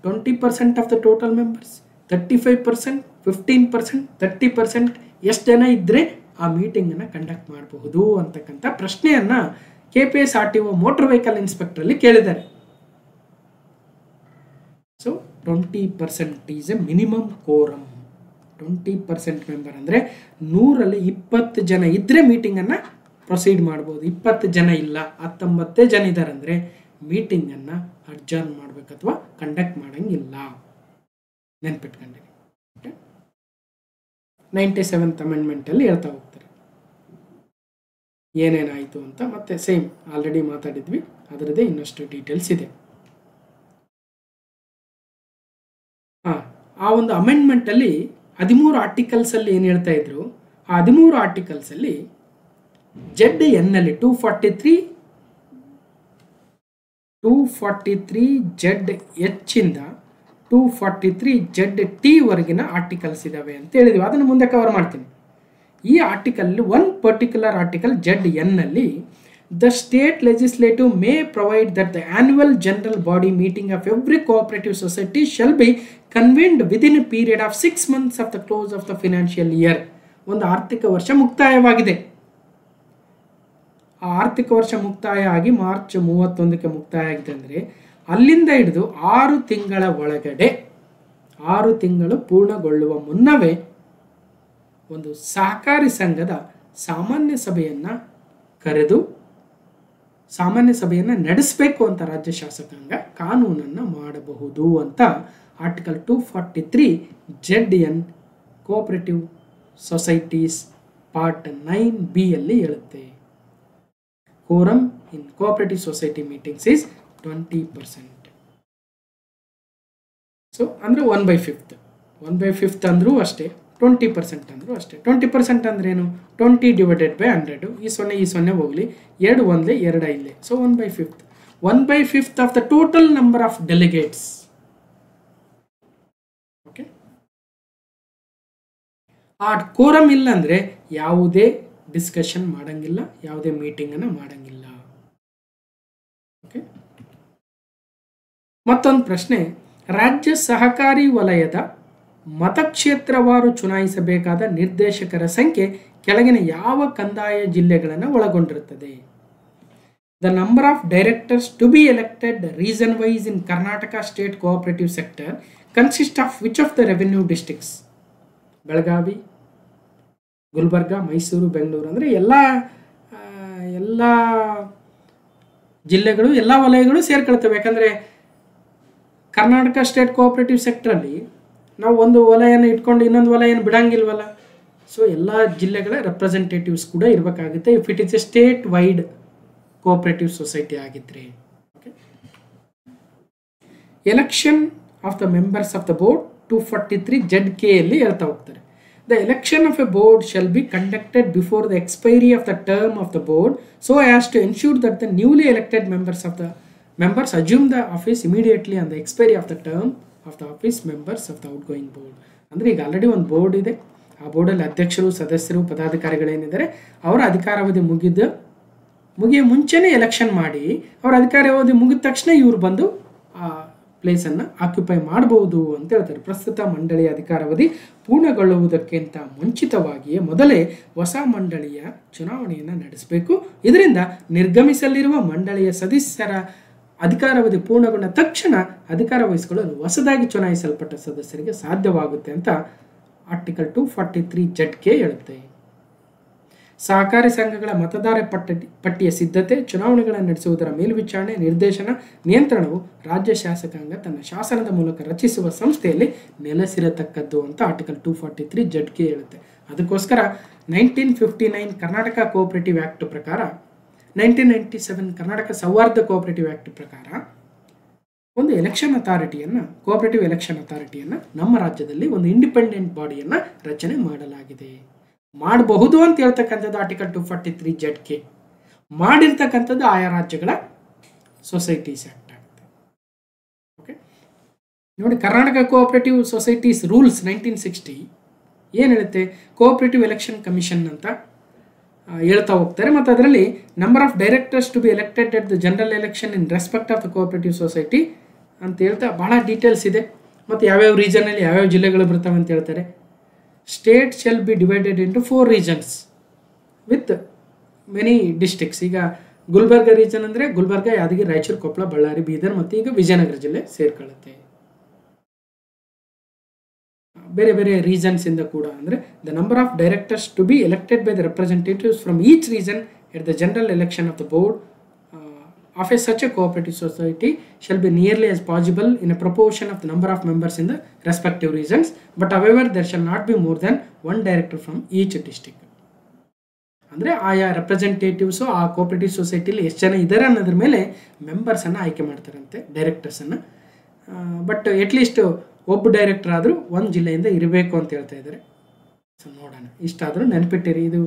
20% ಆಫ್ ದ ಟೋಟಲ್ ಮೆಂಬರ್ಸ್, 35%, 15%, 30%, ಎಷ್ಟು ಜನ ಇದ್ದರೆ ಆ ಮೀಟಿಂಗನ್ನು ಕಂಡಕ್ಟ್ ಮಾಡಬಹುದು ಅಂತಕ್ಕಂಥ ಪ್ರಶ್ನೆಯನ್ನು KPSRTO ಮೋಟರ್ ವೆಹಿಕಲ್ ಇನ್ಸ್ಪೆಕ್ಟರಲ್ಲಿ ಕೇಳಿದ್ದಾರೆ. So 20% is A minimum quorum. 20% member ಅಂದರೆ 100ರಲ್ಲಿ 20 ಜನ ಇದ್ದರೆ ಮೀಟಿಂಗನ್ನು ಪ್ರೊಸೀಡ್ ಮಾಡ್ಬೋದು. 20 ಜನ ಇಲ್ಲ, 19 ಜನ ಇದ್ದಾರೆ ಅಂದರೆ ಮೀಟಿಂಗನ್ನು ಅಡ್ಜರ್ನ್ ಮಾಡಬೇಕು ಅಥವಾ ಕಂಡಕ್ಟ್ ಮಾಡೋಂಗಿಲ್ಲ. ನೆನ್ಪಿಟ್ಕೊಂಡಿರಿ. 97th ಅಮೆಂಡ್ಮೆಂಟಲ್ಲಿ ಹೇಳ್ತಾ ಹೋಗ್ತಾರೆ ಏನೇನಾಯಿತು ಅಂತ. ಮತ್ತೆ ಸೇಮ್ ಆಲ್ರೆಡಿ ಮಾತಾಡಿದ್ವಿ, ಅದರದ್ದೇ ಇನ್ನಷ್ಟು ಡೀಟೇಲ್ಸ್ ಇದೆ. ಆ ಒಂದು ಅಮೆಂಡ್ಮೆಂಟಲ್ಲಿ 13 ಆರ್ಟಿಕಲ್ಸಲ್ಲಿ ಏನು ಹೇಳ್ತಾ ಇದ್ರು, ಆ 13 ಆರ್ಟಿಕಲ್ಸಲ್ಲಿ ZN ಅಲ್ಲಿ 243 ZH ಇಂದ 243 ZT ವರೆಗಿನ ಆರ್ಟಿಕಲ್ಸ್ ಇದಾವೆ ಅಂತ ಹೇಳಿದ್ವಿ. ಅದನ್ನು ಮುಂದೆ ಕವರ್ ಮಾಡ್ತೀನಿ. ಈ article one particular article ZN ಅಲ್ಲಿ, the state legislative may provide that the annual general body meeting of every cooperative society shall be convened within a period of 6 months of the close of the financial year. ಒಂದು ಆರ್ಥಿಕ ವರ್ಷ ಮುಕ್ತಾಯವಾಗಿದೆ. ಆ ಆರ್ಥಿಕ ವರ್ಷ ಮುಕ್ತಾಯ ಆಗಿ March 31ಕ್ಕೆ ಮುಕ್ತಾಯ ಆಗಿದೆ ಅಂದರೆ ಅಲ್ಲಿಂದ ಹಿಡಿದು 6 ತಿಂಗಳ ಒಳಗಡೆ, 6 ತಿಂಗಳು ಪೂರ್ಣಗೊಳ್ಳುವ ಮುನ್ನವೇ ಒಂದು ಸಹಕಾರಿ ಸಂಘದ ಸಾಮಾನ್ಯ ಸಭೆಯನ್ನು ಕರೆದು ಸಾಮಾನ್ಯ ಸಭೆಯನ್ನು ನಡೆಸಬೇಕು ಅಂತ ರಾಜ್ಯ ಶಾಸಕಾಂಗ ಕಾನೂನನ್ನು ಮಾಡಬಹುದು ಅಂತ article 243 ZN cooperative societies part 9B ಅಲ್ಲಿ ಹೇಳುತ್ತೆ. Quorum in cooperative society meetings is 20%. So ಅಂದರೆ 1/5. 1/5 ಅಂದರೂ ಅಷ್ಟೇ, 20% ಅಂದರೂ ಅಷ್ಟೇ. 20% ಅಂದ್ರೇನು? 20 ಡಿವೈಡೆಡ್ ಬೈ 100. ಈ 0 ಹೋಗಲಿ, 2 1 2 ಇಲ್ಲೇ. So 1/5. 1/5 of the total number of delegates. Okay, ಆ ಕೋರಮ್ ಇಲ್ಲ ಅಂದರೆ ಯಾವುದೇ ಡಿಸ್ಕಷನ್ ಮಾಡಂಗಿಲ್ಲ, ಯಾವುದೇ ಮೀಟಿಂಗನ್ನು ಮಾಡಂಗಿಲ್ಲ. ಓಕೆ, ಮತ್ತೊಂದು ಪ್ರಶ್ನೆ, ರಾಜ್ಯ ಸಹಕಾರಿ ವಲಯದ ಮತಕ್ಷೇತ್ರವಾರು ಚುನಾಯಿಸಬೇಕಾದ ನಿರ್ದೇಶಕರ ಸಂಖ್ಯೆ ಕೆಳಗಿನ ಯಾವ ಕಂದಾಯ ಜಿಲ್ಲೆಗಳನ್ನು ಒಳಗೊಂಡಿರುತ್ತದೆ? The number of directors to be elected reason wise in Karnataka state cooperative sector consist of which of the revenue districts? Belagavi, Gulbarga, Mysuru, Bengaluru. ಅಂದರೆ ಎಲ್ಲ ಜಿಲ್ಲೆಗಳು, ಎಲ್ಲ ವಲಯಗಳು ಸೇರ್ಕೊಳ್ತವೆ. ಯಾಕಂದರೆ ಕರ್ನಾಟಕ ಸ್ಟೇಟ್ ಕೋಆಪರೇಟಿವ್ ಸೆಕ್ಟ್ರಲ್ಲಿ ನಾವು ಒಂದು ವಲಯನ ಇಟ್ಕೊಂಡು ಇನ್ನೊಂದು ವಲಯನ ಬಿಡಂಗಿಲ್ವಲ್ಲ. ಸೊ ಎಲ್ಲ ಜಿಲ್ಲೆಗಳ ರೆಪ್ರೆಸೆಂಟೇಟಿವ್ಸ್ ಕೂಡ ಇರಬೇಕಾಗುತ್ತೆ if it is a state wide cooperative society ಆಗಿದ್ದರೆ. Okay, election of the members of the board 243 ZK ಅಲ್ಲಿ ಹೇಳ್ತಾ ಹೋಗ್ತಾರೆ. The election of a board shall be conducted before the expiry of the term of the board so as to ensure that the newly elected members assume the office immediately on the expiry of the term of the office members of the outgoing board. ಅಂದರೆ ಈಗ already ಒಂದು board ಇದೆ, ಆ ಬೋರ್ಡಲ್ಲಿ ಅಧ್ಯಕ್ಷರು, ಸದಸ್ಯರು, ಪದಾಧಿಕಾರಿಗಳೇನಿದ್ದಾರೆ ಅವರ ಅಧಿಕಾರಾವಧಿ ಮುಗಿಯ ಮುಂಚೆನೇ election ಮಾಡಿ ಅವರ ಅಧಿಕಾರಾವಧಿ ಮುಗಿದ ತಕ್ಷಣ ಇವರು ಬಂದು ಆ ಪ್ಲೇಸನ್ನು ಆಕ್ಯುಪೈ ಮಾಡಬಹುದು ಅಂತ ಹೇಳ್ತಾರೆ. ಪ್ರಸ್ತುತ ಮಂಡಳಿಯ ಅಧಿಕಾರಾವಧಿ ಪೂರ್ಣಗೊಳ್ಳುವುದಕ್ಕಿಂತ ಮುಂಚಿತವಾಗಿಯೇ ಮೊದಲೇ ಹೊಸ ಮಂಡಳಿಯ ಚುನಾವಣೆಯನ್ನು ನಡೆಸಬೇಕು. ಇದರಿಂದ ನಿರ್ಗಮಿಸಲಿರುವ ಮಂಡಳಿಯ ಸದಸ್ಯರ ಅಧಿಕಾರಾವಧಿ ಪೂರ್ಣಗೊಂಡ ತಕ್ಷಣ ಅಧಿಕಾರ ವಹಿಸಿಕೊಳ್ಳಲು ಹೊಸದಾಗಿ ಚುನಾಯಿಸಲ್ಪಟ್ಟ ಸದಸ್ಯರಿಗೆ ಸಾಧ್ಯವಾಗುತ್ತೆ ಅಂತ ಆರ್ಟಿಕಲ್ 243 ZK ಹೇಳುತ್ತೆ. ಸಹಕಾರಿ ಸಂಘಗಳ ಮತದಾರ ಪಟ್ಟಿಯ ಸಿದ್ಧತೆ, ಚುನಾವಣೆಗಳನ್ನು ನಡೆಸುವುದರ ಮೇಲ್ವಿಚಾರಣೆ, ನಿರ್ದೇಶನ, ನಿಯಂತ್ರಣವು ರಾಜ್ಯ ಶಾಸಕಾಂಗ ತನ್ನ ಶಾಸನದ ಮೂಲಕ ರಚಿಸುವ ಸಂಸ್ಥೆಯಲ್ಲಿ ನೆಲೆಸಿರತಕ್ಕದ್ದು ಅಂತ ಆರ್ಟಿಕಲ್ 243 ZK ಹೇಳುತ್ತೆ. ಅದಕ್ಕೋಸ್ಕರ 1959 ಕರ್ನಾಟಕ ಕೋಆಪರೇಟಿವ್ ಆ್ಯಕ್ಟ್ ಪ್ರಕಾರ, 1997 ಕರ್ನಾಟಕ ಸೌಹಾರ್ದ ಕೋಆಪರೇಟಿವ್ ಆ್ಯಕ್ಟ್ ಪ್ರಕಾರ ಒಂದು ಕೋಆಪರೇಟಿವ್ ಎಲೆಕ್ಷನ್ ಅಥಾರಿಟಿಯನ್ನು ನಮ್ಮ ರಾಜ್ಯದಲ್ಲಿ ಒಂದು ಇಂಡಿಪೆಂಡೆಂಟ್ ಬಾಡಿಯನ್ನು ರಚನೆ ಮಾಡಬಹುದು ಅಂತ ಹೇಳ್ತಕ್ಕಂಥದ್ದು ಆರ್ಟಿಕಲ್ 243 ZK. ಮಾಡಿರ್ತಕ್ಕಂಥದ್ದು ಆಯಾ ರಾಜ್ಯಗಳ ಸೊಸೈಟೀಸ್ ಆ್ಯಕ್ಟ್ ಆಗುತ್ತೆ. ಓಕೆ, ನೋಡಿ, ಕರ್ನಾಟಕ ಕೋಆಪರೇಟಿವ್ ಸೊಸೈಟೀಸ್ ರೂಲ್ಸ್ 1960 ಏನು ಹೇಳುತ್ತೆ? ಕೋಆಪರೇಟಿವ್ ಎಲೆಕ್ಷನ್ ಕಮಿಷನ್ ಅಂತ ಹೇಳ್ತಾ ಹೋಗ್ತಾರೆ. ಮತ್ತು ಅದರಲ್ಲಿ number of directors to be elected at the general election in respect of the cooperative society ಅಂತ ಹೇಳ್ತಾ ಬಹಳ ಡೀಟೇಲ್ಸ್ ಇದೆ. ಮತ್ತು ಯಾವ್ಯಾವ ರೀಜನಲ್ಲಿ ಯಾವ್ಯಾವ ಜಿಲ್ಲೆಗಳು ಬರ್ತವೆ ಅಂತ ಹೇಳ್ತಾರೆ. State shall be divided into 4 regions with many districts. ಈಗ ಗುಲ್ಬರ್ಗ ರೀಜನ್ ಅಂದರೆ ಗುಲ್ಬರ್ಗ, ಯಾದಗಿರಿ, ರಾಯಚೂರು, ಕೊಪ್ಪಳ, ಬಳ್ಳಾರಿ, ಬೀದರ್ ಮತ್ತು ಈಗ ವಿಜಯನಗರ ಜಿಲ್ಲೆ ಸೇರ್ಕೊಳ್ಳುತ್ತೆ. ಬೇರೆ ಬೇರೆ ರೀಜನ್ಸ್ ಇಂದ ಕೂಡ ಅಂದರೆ the number of directors to be elected by the representatives from each region at the general election of the board of such a cooperative society shall be nearly as possible in a proportion of the number of members in the respective regions, but however there shall not be more than one director from each district. ಅಂದರೆ ಆಯಾ representatives ಆ cooperative ಸೊಸೈಟಿಲಿ ಎಷ್ಟು ಜನ ಇದ್ದಾರೆ ಅನ್ನೋದ್ರ ಮೇಲೆ ಮೆಂಬರ್ಸನ್ನು ಆಯ್ಕೆ ಮಾಡ್ತಾರಂತೆ, ಡೈರೆಕ್ಟರ್ಸನ್ನು. ಬಟ್ ಅಟ್ಲೀಸ್ಟ್ ಒಬ್ಬ ಡೈರೆಕ್ಟರ್ ಆದರೂ ಒಂದು ಜಿಲ್ಲೆಯಿಂದ ಇರಬೇಕು ಅಂತ ಹೇಳ್ತಾ ಇದ್ದಾರೆ. ಸೊ ನೋಡೋಣ, ಇಷ್ಟಾದರೂ ನೆನಪಿಟ್ಟಿರಿ. ಇದು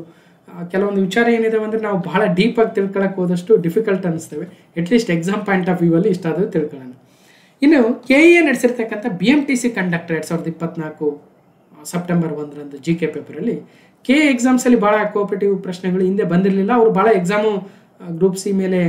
ಕೆಲವೊಂದು ವಿಚಾರ ಏನಿದೆ ಅಂದರೆ ನಾವು ಬಹಳ ಡೀಪಾಗಿ ತಿಳ್ಕೊಳ್ಳೋಕೆ ಹೋದಷ್ಟು ಡಿಫಿಕಲ್ಟ್ ಅನ್ನಿಸ್ತೇವೆ. At least exam point of view ಅಲ್ಲಿ ಇಷ್ಟಾದರೂ ತಿಳ್ಕೊಳ್ಳೋಣ. ಇನ್ನು KEA ನಡೆಸಿರ್ತಕ್ಕಂಥ BMTC ಕಂಡಕ್ಟರ್ 2024 ಸೆಪ್ಟೆಂಬರ್ 1 GK ಪೇಪರಲ್ಲಿ KEA ಎಕ್ಸಾಮ್ಸಲ್ಲಿ ಭಾಳ ಕೋಆಪರೇಟಿವ್ ಪ್ರಶ್ನೆಗಳು ಹಿಂದೆ ಬಂದಿರಲಿಲ್ಲ. ಅವರು ಭಾಳ ಎಕ್ಸಾಮು ಗ್ರೂಪ್ C ಮೇಲೆ,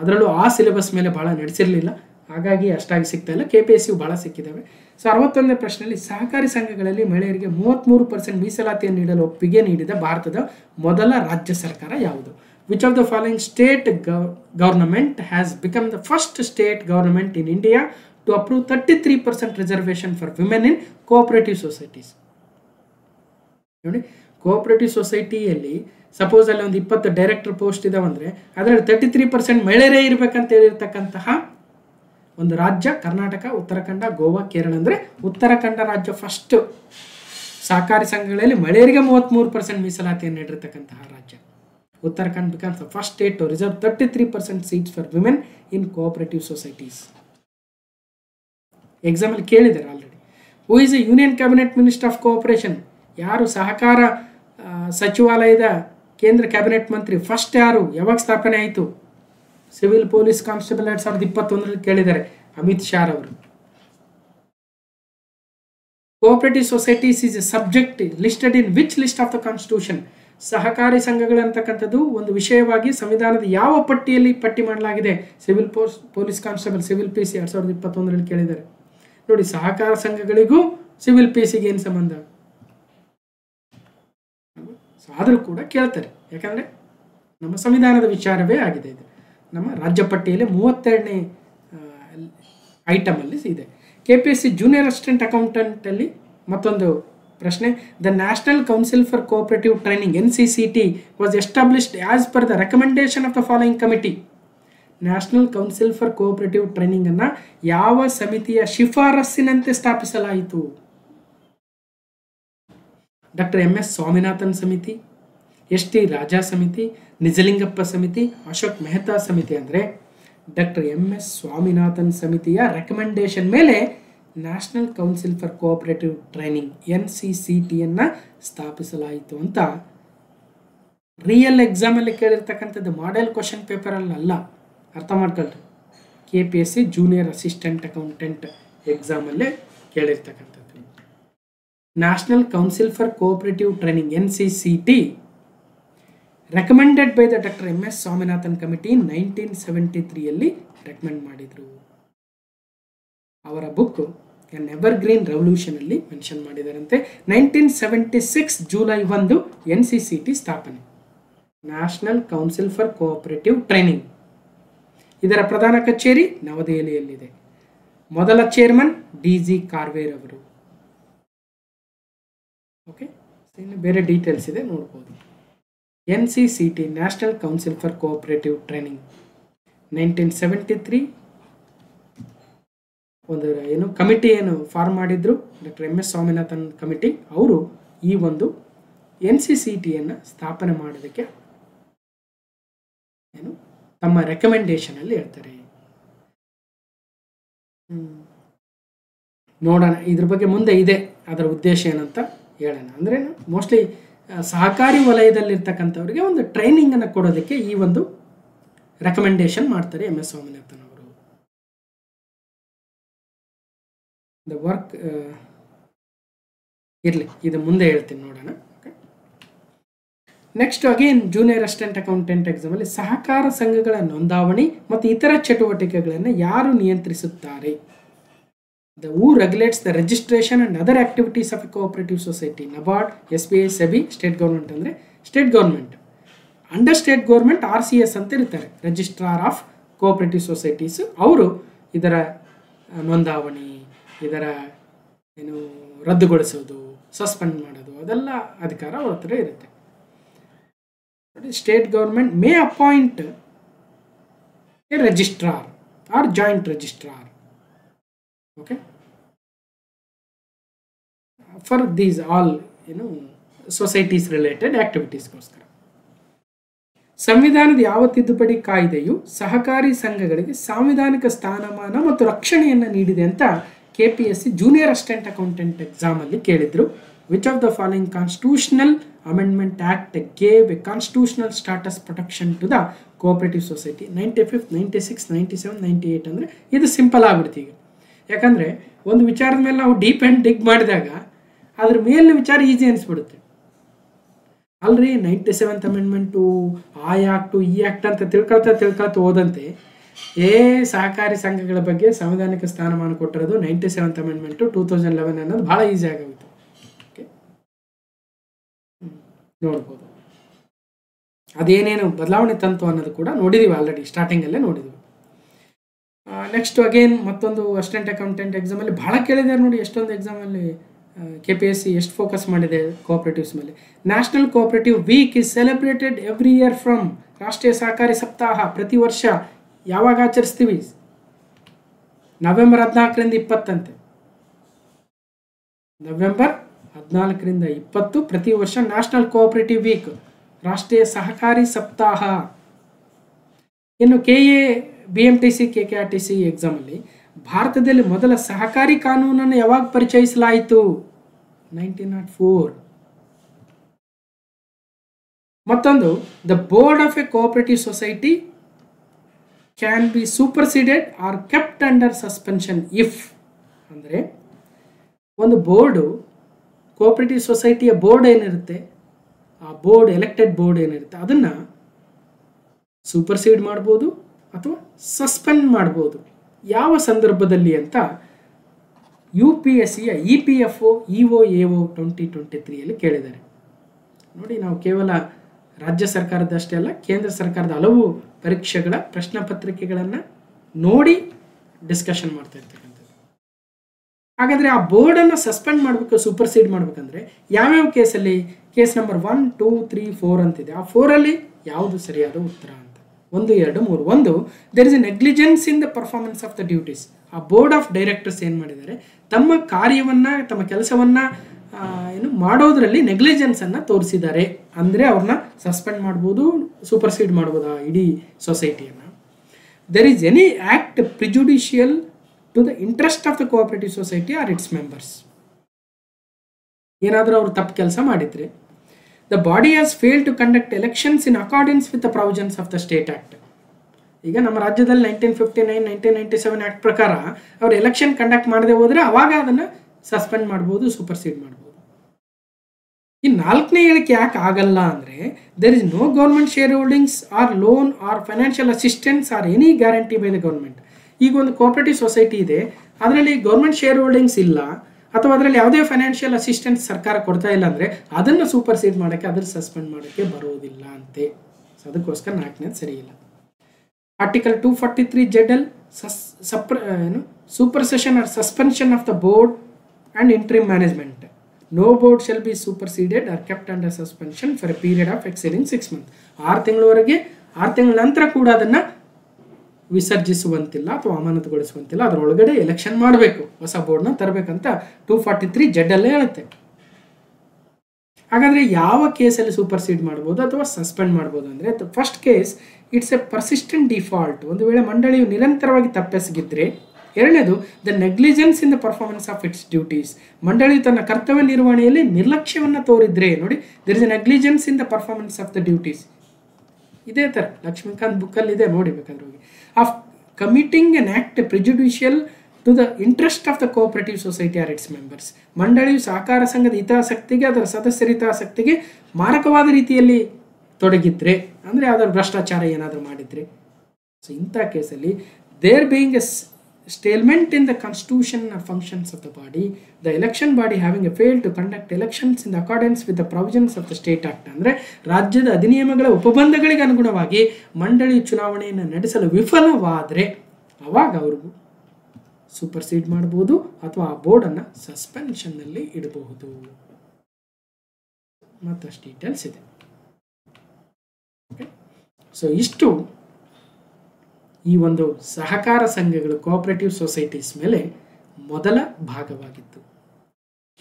ಅದರಲ್ಲೂ ಆ ಸಿಲೆಬಸ್ ಮೇಲೆ ಭಾಳ ನಡೆಸಿರಲಿಲ್ಲ, ಹಾಗಾಗಿ ಅಷ್ಟಾಗಿ ಸಿಗ್ತಾ ಇಲ್ಲ. KPSC ಭಾಳ ಸಿಕ್ಕಿದ್ದಾವೆ. ಸೊ 61ನೇ ಪ್ರಶ್ನೆಯಲ್ಲಿ ಸಹಕಾರಿ ಸಂಘಗಳಲ್ಲಿ ಮಹಿಳೆಯರಿಗೆ 33% ಮೀಸಲಾತಿಯನ್ನು ನೀಡಲು ಒಪ್ಪಿಗೆ ನೀಡಿದ ಭಾರತದ ಮೊದಲ ರಾಜ್ಯ ಸರ್ಕಾರ ಯಾವುದು? Which of the following state government has become the first state government in India to approve 33% reservation for women in cooperative societies? ನೋಡಿ, ಕೋಆಪರೇಟಿವ್ ಸೊಸೈಟಿಯಲ್ಲಿ ಸಪೋಸ್ ಅಲ್ಲಿ ಒಂದು 20 ಡೈರೆಕ್ಟರ್ ಪೋಸ್ಟ್ ಇದಾವಂದರೆ ಅದರಲ್ಲಿ 33% ಮಹಿಳೆಯರೇ ಇರಬೇಕಂತ ಹೇಳಿರ್ತಕ್ಕಂತಹ ಒಂದು ರಾಜ್ಯ ಕರ್ನಾಟಕ, ಉತ್ತರಾಖಂಡ, ಗೋವಾ, ಕೇರಳ. ಅಂದರೆ ಉತ್ತರಾಖಂಡ ರಾಜ್ಯ ಫಸ್ಟ್ ಸಹಕಾರಿ ಸಂಘಗಳಲ್ಲಿ ಮಹಿಳೆಯರಿಗೆ 33% ಮೀಸಲಾತಿಯನ್ನು ನೀಡಿರ್ತಕ್ಕಂತಹ ರಾಜ್ಯ. Uttarakhand becomes the first state to reserve 33% seats for women in cooperative societies. ಎಕ್ಸಾಮಲ್ಲಿ ಕೇಳಿದ್ದಾರೆ already. Who is a union cabinet minister of cooperation? ಯಾರು ಸಹಕಾರ ಸಚಿವಾಲಯದ ಕೇಂದ್ರ ಕ್ಯಾಬಿನೆಟ್ ಮಂತ್ರಿ ಫಸ್ಟ್ ಯಾರು? ಯಾವಾಗ ಸ್ಥಾಪನೆ ಆಯಿತು? ಸಿವಿಲ್ ಪೊಲೀಸ್ ಕಾನ್ಸ್ಟೇಬಲ್ 2021 ಕೇಳಿದ್ದಾರೆ, ಅಮಿತ್ ಶಾ ಅವರು. Cooperative societies is A subject listed in which list of the constitution? ಸಹಕಾರಿ ಸಂಘಗಳಂತಕ್ಕಂಥದ್ದು ಒಂದು ವಿಷಯವಾಗಿ ಸಂವಿಧಾನದ ಯಾವ ಪಟ್ಟಿಯಲ್ಲಿ ಪಟ್ಟಿ ಮಾಡಲಾಗಿದೆ? Civil police constable, civil PC 2021 ಕೇಳಿದ್ದಾರೆ. ನೋಡಿ, ಸಹಕಾರ ಸಂಘಗಳಿಗೂ ಸಿವಿಲ್ PCಗೆ ಏನು ಸಂಬಂಧ? ಆದರೂ ಕೂಡ ಕೇಳ್ತಾರೆ, ಯಾಕಂದರೆ ನಮ್ಮ ಸಂವಿಧಾನದ ವಿಚಾರವೇ ಆಗಿದೆ ಇದು. ನಮ್ಮ ರಾಜ್ಯ ಪಟ್ಟಿಯಲ್ಲಿ 32ನೇ ಐಟಮಲ್ಲಿ ಇದೆ. KPSC ಜೂನಿಯರ್ ಅಸಿಸ್ಟೆಂಟ್ ಅಕೌಂಟೆಂಟಲ್ಲಿ ಮತ್ತೊಂದು ಪ್ರಶ್ನೆ. The national council for cooperative training NCCT was established as per the recommendation of the following committee? National council for cooperative ಟ್ರೈನಿಂಗನ್ನು ಯಾವ ಸಮಿತಿಯ ಶಿಫಾರಸ್ಸಿನಂತೆ ಸ್ಥಾಪಿಸಲಾಯಿತು? ಡಾಕ್ಟರ್ MS ಸ್ವಾಮಿನಾಥನ್ ಸಮಿತಿ, ST ರಾಜಾ ಸಮಿತಿ, ನಿಜಲಿಂಗಪ್ಪ ಸಮಿತಿ, ಅಶೋಕ್ ಮೆಹ್ತಾ ಸಮಿತಿ. ಅಂದರೆ ಡಾಕ್ಟರ್ MS ಸ್ವಾಮಿನಾಥನ್ ಸಮಿತಿಯ ರೆಕಮೆಂಡೇಶನ್ ಮೇಲೆ national council for cooperative training NCCTಯನ್ನು ಸ್ಥಾಪಿಸಲಾಯಿತು ಅಂತ ರಿಯಲ್ ಎಕ್ಸಾಮಲ್ಲಿ ಕೇಳಿರ್ತಕ್ಕಂಥದ್ದು, ಮಾಡೆಲ್ ಕ್ವಶನ್ ಪೇಪರಲ್ಲಿ ಅಲ್ಲ. ಅರ್ಥ ಮಾಡ್ಕೊಳ್ರಿ. KPSC ಜೂನಿಯರ್ ಅಸಿಸ್ಟೆಂಟ್ ಅಕೌಂಟೆಂಟ್ ಎಕ್ಸಾಮಲ್ಲೇ ಕೇಳಿರ್ತಕ್ಕಂಥದ್ದು. National council for cooperative training NCCT recommended by the doctor MS Swaminathan committee 1973ಯಲ್ಲಿ ರೆಕಮೆಂಡ್ ಮಾಡಿದರು. ಅವರ ಬುಕ್ ಎನ್ ಎವರ್ಗ್ರೀನ್ ರೆವಲ್ಯೂಷನ್ ಅಲ್ಲಿ ಮೆನ್ಷನ್ ಮಾಡಿದಾರಂತೆ. 1976 ಜುಲೈ 1 NCCT ಸ್ಥಾಪನೆ, national council for cooperative training. ಇದರ ಪ್ರಧಾನ ಕಚೇರಿ ನವದೆಹಲಿಯಲ್ಲಿದೆ. ಮೊದಲ ಚೇರ್ಮನ್ DG ಕಾರ್ವೇರ್ ಅವರು. ಓಕೆ, ಇನ್ನು ಬೇರೆ ಡೀಟೇಲ್ಸ್ ಇದೆ ನೋಡ್ಬೋದು. NCCT national council for cooperative training 1973 ಒಂದು ಕಮಿಟಿ ಫಾರ್ಮ್ ಮಾಡಿದ್ರು ಡಾಕ್ಟರ್ MS ಸ್ವಾಮಿನಾಥನ್ ಕಮಿಟಿ. ಅವರು ಈ ಒಂದು NCCTಯನ್ನು ಸ್ಥಾಪನೆ ಮಾಡೋದಕ್ಕೆ ತಮ್ಮ ರೆಕಮೆಂಡೇಶನ್ ಅಲ್ಲಿ ಹೇಳ್ತಾರೆ. ನೋಡೋಣ ಇದ್ರ ಬಗ್ಗೆ ಮುಂದೆ ಇದೆ ಅದರ ಉದ್ದೇಶ ಏನಂತ ಹೇಳೋಣ. ಅಂದ್ರೆ ಮೋಸ್ಟ್ಲಿ ಸಹಕಾರಿ ವಲಯದಲ್ಲಿರ್ತಕ್ಕಂಥವ್ರಿಗೆ ಒಂದು ಟ್ರೈನಿಂಗ್ ಅನ್ನು ಕೊಡೋದಕ್ಕೆ ಈ ಒಂದು ರೆಕಮೆಂಡೇಶನ್ ಮಾಡ್ತಾರೆ MS ಸ್ವಾಮಿನಾಥನ್ ಅವರು. ದ ವರ್ಕ್ ಇರಲಿ, ಇದು ಮುಂದೆ ಹೇಳ್ತೀನಿ ನೋಡೋಣ. Next again junior assistant accountant ಎಕ್ಸಾಮಲ್ಲಿ ಸಹಕಾರ ಸಂಘಗಳ ನೋಂದಾವಣಿ ಮತ್ತು ಇತರ ಚಟುವಟಿಕೆಗಳನ್ನು ಯಾರು ನಿಯಂತ್ರಿಸುತ್ತಾರೆ? Who regulates the registration and other activities of a cooperative society? NABARD, SBI, SEBI, state government ಅಂದರೆ state government. Under state government RCS ಅಂತ ಇರ್ತಾರೆ, ರಿಜಿಸ್ಟ್ರಾರ್ ಆಫ್ ಕೋಆಪರೇಟಿವ್ ಸೊಸೈಟೀಸ್. ಅವರು ಇದರ ನೋಂದಾವಣಿ, ಇದರ ರದ್ದುಗೊಳಿಸೋದು, ಸಸ್ಪೆಂಡ್ ಮಾಡೋದು ಅದೆಲ್ಲ ಅಧಿಕಾರ ಅವ್ರ ಹತ್ರ ಇರುತ್ತೆ. State government may appoint a registrar or joint registrar. Okay, for these all societies related ಆಕ್ಟಿವಿಟೀಸ್ಗೋಸ್ಕರ. ಸಂವಿಧಾನದ ಯಾವ ತಿದ್ದುಪಡಿ ಕಾಯ್ದೆಯು ಸಹಕಾರಿ ಸಂಘಗಳಿಗೆ ಸಾಂವಿಧಾನಿಕ ಸ್ಥಾನಮಾನ ಮತ್ತು ರಕ್ಷಣೆಯನ್ನು ನೀಡಿದೆ ಅಂತ KPSC junior assistant accountant exam ಅಲ್ಲಿ ಕೇಳಿದ್ರು. Which of the following constitutional amendment act gave a constitutional status protection to the cooperative society? 95, 96, 97, 98 ಅಂದರೆ ಇದು ಸಿಂಪಲ್ ಆಗ್ಬಿಡ್ತು ಈಗ. ಯಾಕಂದರೆ ಒಂದು ವಿಚಾರದ ಮೇಲೆ ನಾವು ಡೀಪ್ ಆ್ಯಂಡ್ ಡಿಗ್ ಮಾಡಿದಾಗ ಅದ್ರ ಮೇಲಿನ ವಿಚಾರ ಈಸಿ ಅನಿಸ್ಬಿಡುತ್ತೆ ಅಲ್ರಿ. 97th ಅಮೆಂಡ್ಮೆಂಟು, ಆ ಆ್ಯಕ್ಟು, ಈ ಆ್ಯಕ್ಟ್ ಅಂತ ತಿಳ್ಕೊಳ್ತಾ ಹೋದಂತೆ ಸಹಕಾರಿ ಸಂಘಗಳ ಬಗ್ಗೆ ಸಂವಿಧಾನಿಕ ಸ್ಥಾನಮಾನ ಕೊಟ್ಟಿರೋದು 97th ಅಮೆಂಡ್ಮೆಂಟು 2011 ಅನ್ನೋದು ಭಾಳ ಈಸಿ ಆಗೋಯಿತು. ಓಕೆ, ನೋಡ್ಬೋದು ಅದೇನೇನು ಬದಲಾವಣೆ ತಂತು ಅನ್ನೋದು ಕೂಡ ನೋಡಿದೀವಿ ಆಲ್ರೆಡಿ, ಸ್ಟಾರ್ಟಿಂಗಲ್ಲೇ ನೋಡಿದ್ವಿ. ನೆಕ್ಸ್ಟ್ ಅಗೇನ್ ಮತ್ತೊಂದು ಅಸಿಸ್ಟೆಂಟ್ ಅಕೌಂಟೆಂಟ್ ಎಕ್ಸಾಮಲ್ಲಿ ಭಾಳ ಕೇಳಿದ್ದಾರೆ ನೋಡಿ. ಎಷ್ಟೊಂದು ಎಕ್ಸಾಮಲ್ಲಿ KPSC ಎಷ್ಟು ಫೋಕಸ್ ಮಾಡಿದೆ ಕೋಆಪರೇಟಿವ್ಸ್ ಮೇಲೆ. National cooperative week is celebrated every year from. ರಾಷ್ಟ್ರೀಯ ಸಹಕಾರಿ ಸಪ್ತಾಹ ಪ್ರತಿ ವರ್ಷ ಯಾವಾಗ ಆಚರಿಸ್ತೀವಿ? ನವೆಂಬರ್ 14ರಿಂದ 20 ಅಂತೆ. ನವೆಂಬರ್ 14ರಿಂದ 20 ಪ್ರತಿ ವರ್ಷ ನ್ಯಾಷನಲ್ ಕೋಆಪರೇಟಿವ್ ವೀಕ್, ರಾಷ್ಟ್ರೀಯ ಸಹಕಾರಿ ಸಪ್ತಾಹ. ಇನ್ನು KA, BMTC, KKRTC ಎಕ್ಸಾಮಲ್ಲಿ ಭಾರತದಲ್ಲಿ ಮೊದಲ ಸಹಕಾರಿ ಕಾನೂನನ್ನು ಯಾವಾಗ ಪರಿಚಯಿಸಲಾಯಿತು? 1904. ಮತ್ತೊಂದು, the board of a cooperative society can be superseded or kept under suspension if. ಅಂದರೆ ಒಂದು ಬೋರ್ಡು, ಕೋಆಪರೇಟಿವ್ ಸೊಸೈಟಿಯ ಬೋರ್ಡ್ ಏನಿರುತ್ತೆ, ಆ ಬೋರ್ಡ್ ಎಲೆಕ್ಟೆಡ್ ಬೋರ್ಡ್ ಏನಿರುತ್ತೆ ಅದನ್ನು ಸೂಪರ್ಸೀಡ್ ಮಾಡ್ಬೋದು ಅಥವಾ ಸಸ್ಪೆಂಡ್ ಮಾಡ್ಬೋದು. ಯಾವ ಸಂದರ್ಭದಲ್ಲಿ ಅಂತ UPSCಯ EPFO, EO, AO 2023ಯಲ್ಲಿ ಕೇಳಿದ್ದಾರೆ ನೋಡಿ. ನಾವು ಕೇವಲ ರಾಜ್ಯ ಸರ್ಕಾರದಷ್ಟೇ ಅಲ್ಲ, ಕೇಂದ್ರ ಸರ್ಕಾರದ ಹಲವು ಪರೀಕ್ಷೆಗಳ ಪ್ರಶ್ನೆ ಪತ್ರಿಕೆಗಳನ್ನು ನೋಡಿ ಡಿಸ್ಕಷನ್ ಮಾಡ್ತಾ ಇರ್ತಕ್ಕಂಥದ್ದು. ಹಾಗಾದರೆ ಆ ಬೋರ್ಡನ್ನು ಸಸ್ಪೆಂಡ್ ಮಾಡಬೇಕು, ಸೂಪರ್ಸೀಡ್ ಮಾಡಬೇಕಂದ್ರೆ ಯಾವ್ಯಾವ ಕೇಸಲ್ಲಿ? ಕೇಸ್ ನಂಬರ್ 1, 2, 3, 4 ಅಂತಿದೆ. ಆ 4ಅಲ್ಲಿ ಯಾವುದು ಸರಿಯಾದ ಉತ್ತರ ಅಂತ? 1, 2, 3. ಒಂದು, there is a negligence in the performance of the duties. ಆ ಬೋರ್ಡ್ ಆಫ್ ಡೈರೆಕ್ಟರ್ಸ್ ಏನು ಮಾಡಿದ್ದಾರೆ, ತಮ್ಮ ಕಾರ್ಯವನ್ನು, ತಮ್ಮ ಕೆಲಸವನ್ನು ಮಾಡೋದ್ರಲ್ಲಿ ನೆಗ್ಲಿಜೆನ್ಸನ್ನು ತೋರಿಸಿದ್ದಾರೆ. ಅಂದರೆ ಅವ್ರನ್ನ ಸಸ್ಪೆಂಡ್ ಮಾಡ್ಬೋದು, ಸೂಪರ್ಸೀಡ್ ಮಾಡ್ಬೋದು ಆ ಇಡೀ ಸೊಸೈಟಿಯನ್ನು. There is any act prejudicial to the interest of the cooperative society or its members. ಏನಾದರೂ ಅವರು ತಪ್ಪು ಕೆಲಸ ಮಾಡಿದರೆ. The body has failed to conduct elections in accordance with the provisions of the State Act. ಈಗ ನಮ್ಮ ರಾಜ್ಯದಲ್ಲಿ 1959 1997 act ಪ್ರಕಾರ ಅವ್ರು ಎಲೆಕ್ಷನ್ ಕಂಡಕ್ಟ್ ಮಾಡದೆ ಹೋದರೆ ಅವಾಗ ಅದನ್ನು ಸಸ್ಪೆಂಡ್ ಮಾಡ್ಬೋದು, ಸೂಪರ್ಸೀಡ್ ಮಾಡ್ಬೋದು. ಈ 4ನೇ ಹೇಳಿಕೆ ಯಾಕೆ ಆಗಲ್ಲ ಅಂದರೆ there is no government share holdings or loan or financial assistance or any guarantee by the government. ಈಗ ಒಂದು ಕೋಆಪರೇಟಿವ್ ಸೊಸೈಟಿ ಇದೆ, ಅದರಲ್ಲಿ ಗೌರ್ಮೆಂಟ್ ಶೇರ್ ಹೋಲ್ಡಿಂಗ್ಸ್ ಇಲ್ಲ ಅಥವಾ ಅದರಲ್ಲಿ ಯಾವುದೇ ಫೈನಾನ್ಷಿಯಲ್ ಅಸಿಸ್ಟೆನ್ಸ್ ಸರ್ಕಾರ ಕೊಡ್ತಾ ಇಲ್ಲ ಅಂದರೆ ಅದನ್ನು ಸೂಪರ್ಸೀಡ್ ಮಾಡೋಕ್ಕೆ, ಅದನ್ನು ಸಸ್ಪೆಂಡ್ ಮಾಡೋಕ್ಕೆ ಬರೋದಿಲ್ಲ ಅಂತೆ. ಸೊ ಅದಕ್ಕೋಸ್ಕರ 4ನೇದು ಸರಿ ಇಲ್ಲ. Article 243 ZL supersession or suspension of the board and interim management. No board shall be superseded or kept under suspension for a period of exceeding 6 months. 6 ತಿಂಗಳವರೆಗೆ 6 ತಿಂಗಳ ನಂತರ ಕೂಡ ಅದನ್ನು ವಿಸರ್ಜಿಸುವಂತಿಲ್ಲ ಅಥವಾ ಅಮಾನತುಗೊಳಿಸುವಂತಿಲ್ಲ. ಅದರೊಳಗಡೆ ಎಲೆಕ್ಷನ್ ಮಾಡಬೇಕು, ಹೊಸ ಬೋರ್ಡ್ನ ತರಬೇಕಂತ 243 ZL ಹೇಳುತ್ತೆ. ಹಾಗಾದರೆ ಯಾವ ಕೇಸಲ್ಲಿ ಸೂಪರ್ಸೀಡ್ ಮಾಡ್ಬೋದು ಅಥವಾ ಸಸ್ಪೆಂಡ್ ಮಾಡ್ಬೋದು ಅಂದರೆ, first case it's a persistent default. ಒಂದು ವೇಳೆ ಮಂಡಳಿಯು ನಿರಂತರವಾಗಿ ತಪ್ಪೆಸಗಿದ್ರೆ. ಎರಡನೇದು the negligence in the performance of its duties. ಮಂಡಳಿಯು ತನ್ನ ಕರ್ತವ್ಯ ನಿರ್ವಹಣೆಯಲ್ಲಿ ನಿರ್ಲಕ್ಷ್ಯವನ್ನು ತೋರಿದ್ರೆ. ನೋಡಿ, there is a negligence in the performance of the duties. ಇದೇ ಥರ ಲಕ್ಷ್ಮೀಕಾಂತ್ ಬುಕ್ಕಲ್ಲಿ ಇದೆ, ನೋಡಿ ಬೇಕಾದ್ರೆ ಹೋಗಿ. Of committing an act prejudicial to the interest of the cooperative society or its members. ಮಂಡಳಿಯು ಸಹಕಾರ ಸಂಘದ ಹಿತಾಸಕ್ತಿಗೆ, ಅದರ ಸದಸ್ಯರ ಹಿತಾಸಕ್ತಿಗೆ ಮಾರಕವಾದ ರೀತಿಯಲ್ಲಿ ತೊಡಗಿದ್ರೆ, ಅಂದರೆ ಅದರ ಭ್ರಷ್ಟಾಚಾರ ಏನಾದರೂ ಮಾಡಿದರೆ. ಸೊ ಇಂಥ ಕೇಸಲ್ಲಿ there being a stalemate in the constitution or functions of the body, the election body having failed to conduct elections in accordance with the provisions of the state act. ಅಂದರೆ ರಾಜ್ಯದ ಅಧಿನಿಯಮಗಳ ಉಪಬಂಧಗಳಿಗೆ ಅನುಗುಣವಾಗಿ ಮಂಡಳಿಯು ಚುನಾವಣೆಯನ್ನು ನಡೆಸಲು ವಿಫಲವಾದರೆ ಅವಾಗ ಅವ್ರಿಗೂ ಸೂಪರ್ಸೀಡ್ ಮಾಡ್ಬೋದು ಅಥವಾ ಆ ಬೋರ್ಡನ್ನು ಸಸ್ಪೆನ್ಷನ್ನಲ್ಲಿ ಇಡಬಹುದು. ಮತ್ತಷ್ಟು ಡೀಟೇಲ್ಸ್ ಇದೆ. ಓಕೆ, ಸೊ ಇಷ್ಟು ಈ ಒಂದು ಸಹಕಾರ ಸಂಘಗಳು, ಕೋಆಪರೇಟಿವ್ ಸೊಸೈಟೀಸ್ ಮೇಲೆ ಮೊದಲ ಭಾಗವಾಗಿತ್ತು.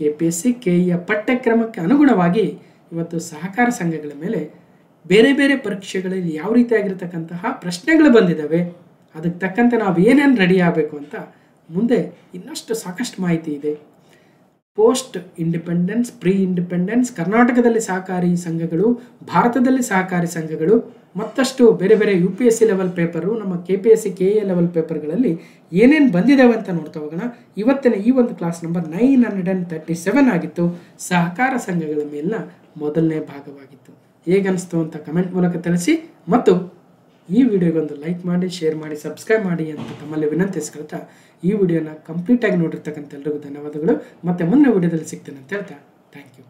KPSC KE ಪಠ್ಯಕ್ರಮಕ್ಕೆ ಅನುಗುಣವಾಗಿ ಇವತ್ತು ಸಹಕಾರ ಸಂಘಗಳ ಮೇಲೆ ಬೇರೆ ಬೇರೆ ಪರೀಕ್ಷೆಗಳಲ್ಲಿ ಯಾವ ರೀತಿಯಾಗಿರ್ತಕ್ಕಂತಹ ಪ್ರಶ್ನೆಗಳು ಬಂದಿದ್ದಾವೆ, ಅದಕ್ಕೆ ತಕ್ಕಂತೆ ನಾವು ಏನೇನು ರೆಡಿ ಆಗಬೇಕು ಅಂತ ಮುಂದೆ ಇನ್ನಷ್ಟು ಸಾಕಷ್ಟು ಮಾಹಿತಿ ಇದೆ. ಪೋಸ್ಟ್ ಇಂಡಿಪೆಂಡೆನ್ಸ್, ಪ್ರೀ ಇಂಡಿಪೆಂಡೆನ್ಸ್, ಕರ್ನಾಟಕದಲ್ಲಿ ಸಹಕಾರಿ ಸಂಘಗಳು, ಭಾರತದಲ್ಲಿ ಸಹಕಾರಿ ಸಂಘಗಳು, ಮತ್ತಷ್ಟು ಬೇರೆ ಬೇರೆ UPSC ಲೆವೆಲ್ ಪೇಪರು, ನಮ್ಮ KPSC KE ಲೆವೆಲ್ ಪೇಪರ್ಗಳಲ್ಲಿ ಏನೇನು ಬಂದಿದ್ದಾವೆ ಅಂತ ನೋಡ್ತಾ ಹೋಗೋಣ. ಇವತ್ತಿನ ಈ ಒಂದು ಕ್ಲಾಸ್ ನಂಬರ್ 937 ಆಗಿತ್ತು. ಸಹಕಾರ ಸಂಘಗಳ ಮೇಲಿನ ಮೊದಲನೇ ಭಾಗವಾಗಿತ್ತು. ಹೇಗನ್ನಿಸ್ತು ಅಂತ ಕಮೆಂಟ್ ಮೂಲಕ ತಿಳಿಸಿ, ಮತ್ತು ಈ ವಿಡಿಯೋಗೊಂದು ಲೈಕ್ ಮಾಡಿ, ಶೇರ್ ಮಾಡಿ, ಸಬ್ಸ್ಕ್ರೈಬ್ ಮಾಡಿ ಅಂತ ತಮ್ಮಲ್ಲಿ ವಿನಂತಿಸ್ಕೊಳ್ತಾ ಈ ವಿಡಿಯೋನ ಕಂಪ್ಲೀಟಾಗಿ ನೋಡಿರ್ತಕ್ಕಂಥ ಎಲ್ರಿಗೂ ಧನ್ಯವಾದಗಳು. ಮತ್ತೆ ಮುಂದಿನ ವಿಡಿಯೋದಲ್ಲಿ ಸಿಗ್ತೇನೆ ಅಂತ ಹೇಳ್ತಾ ಥ್ಯಾಂಕ್ ಯು.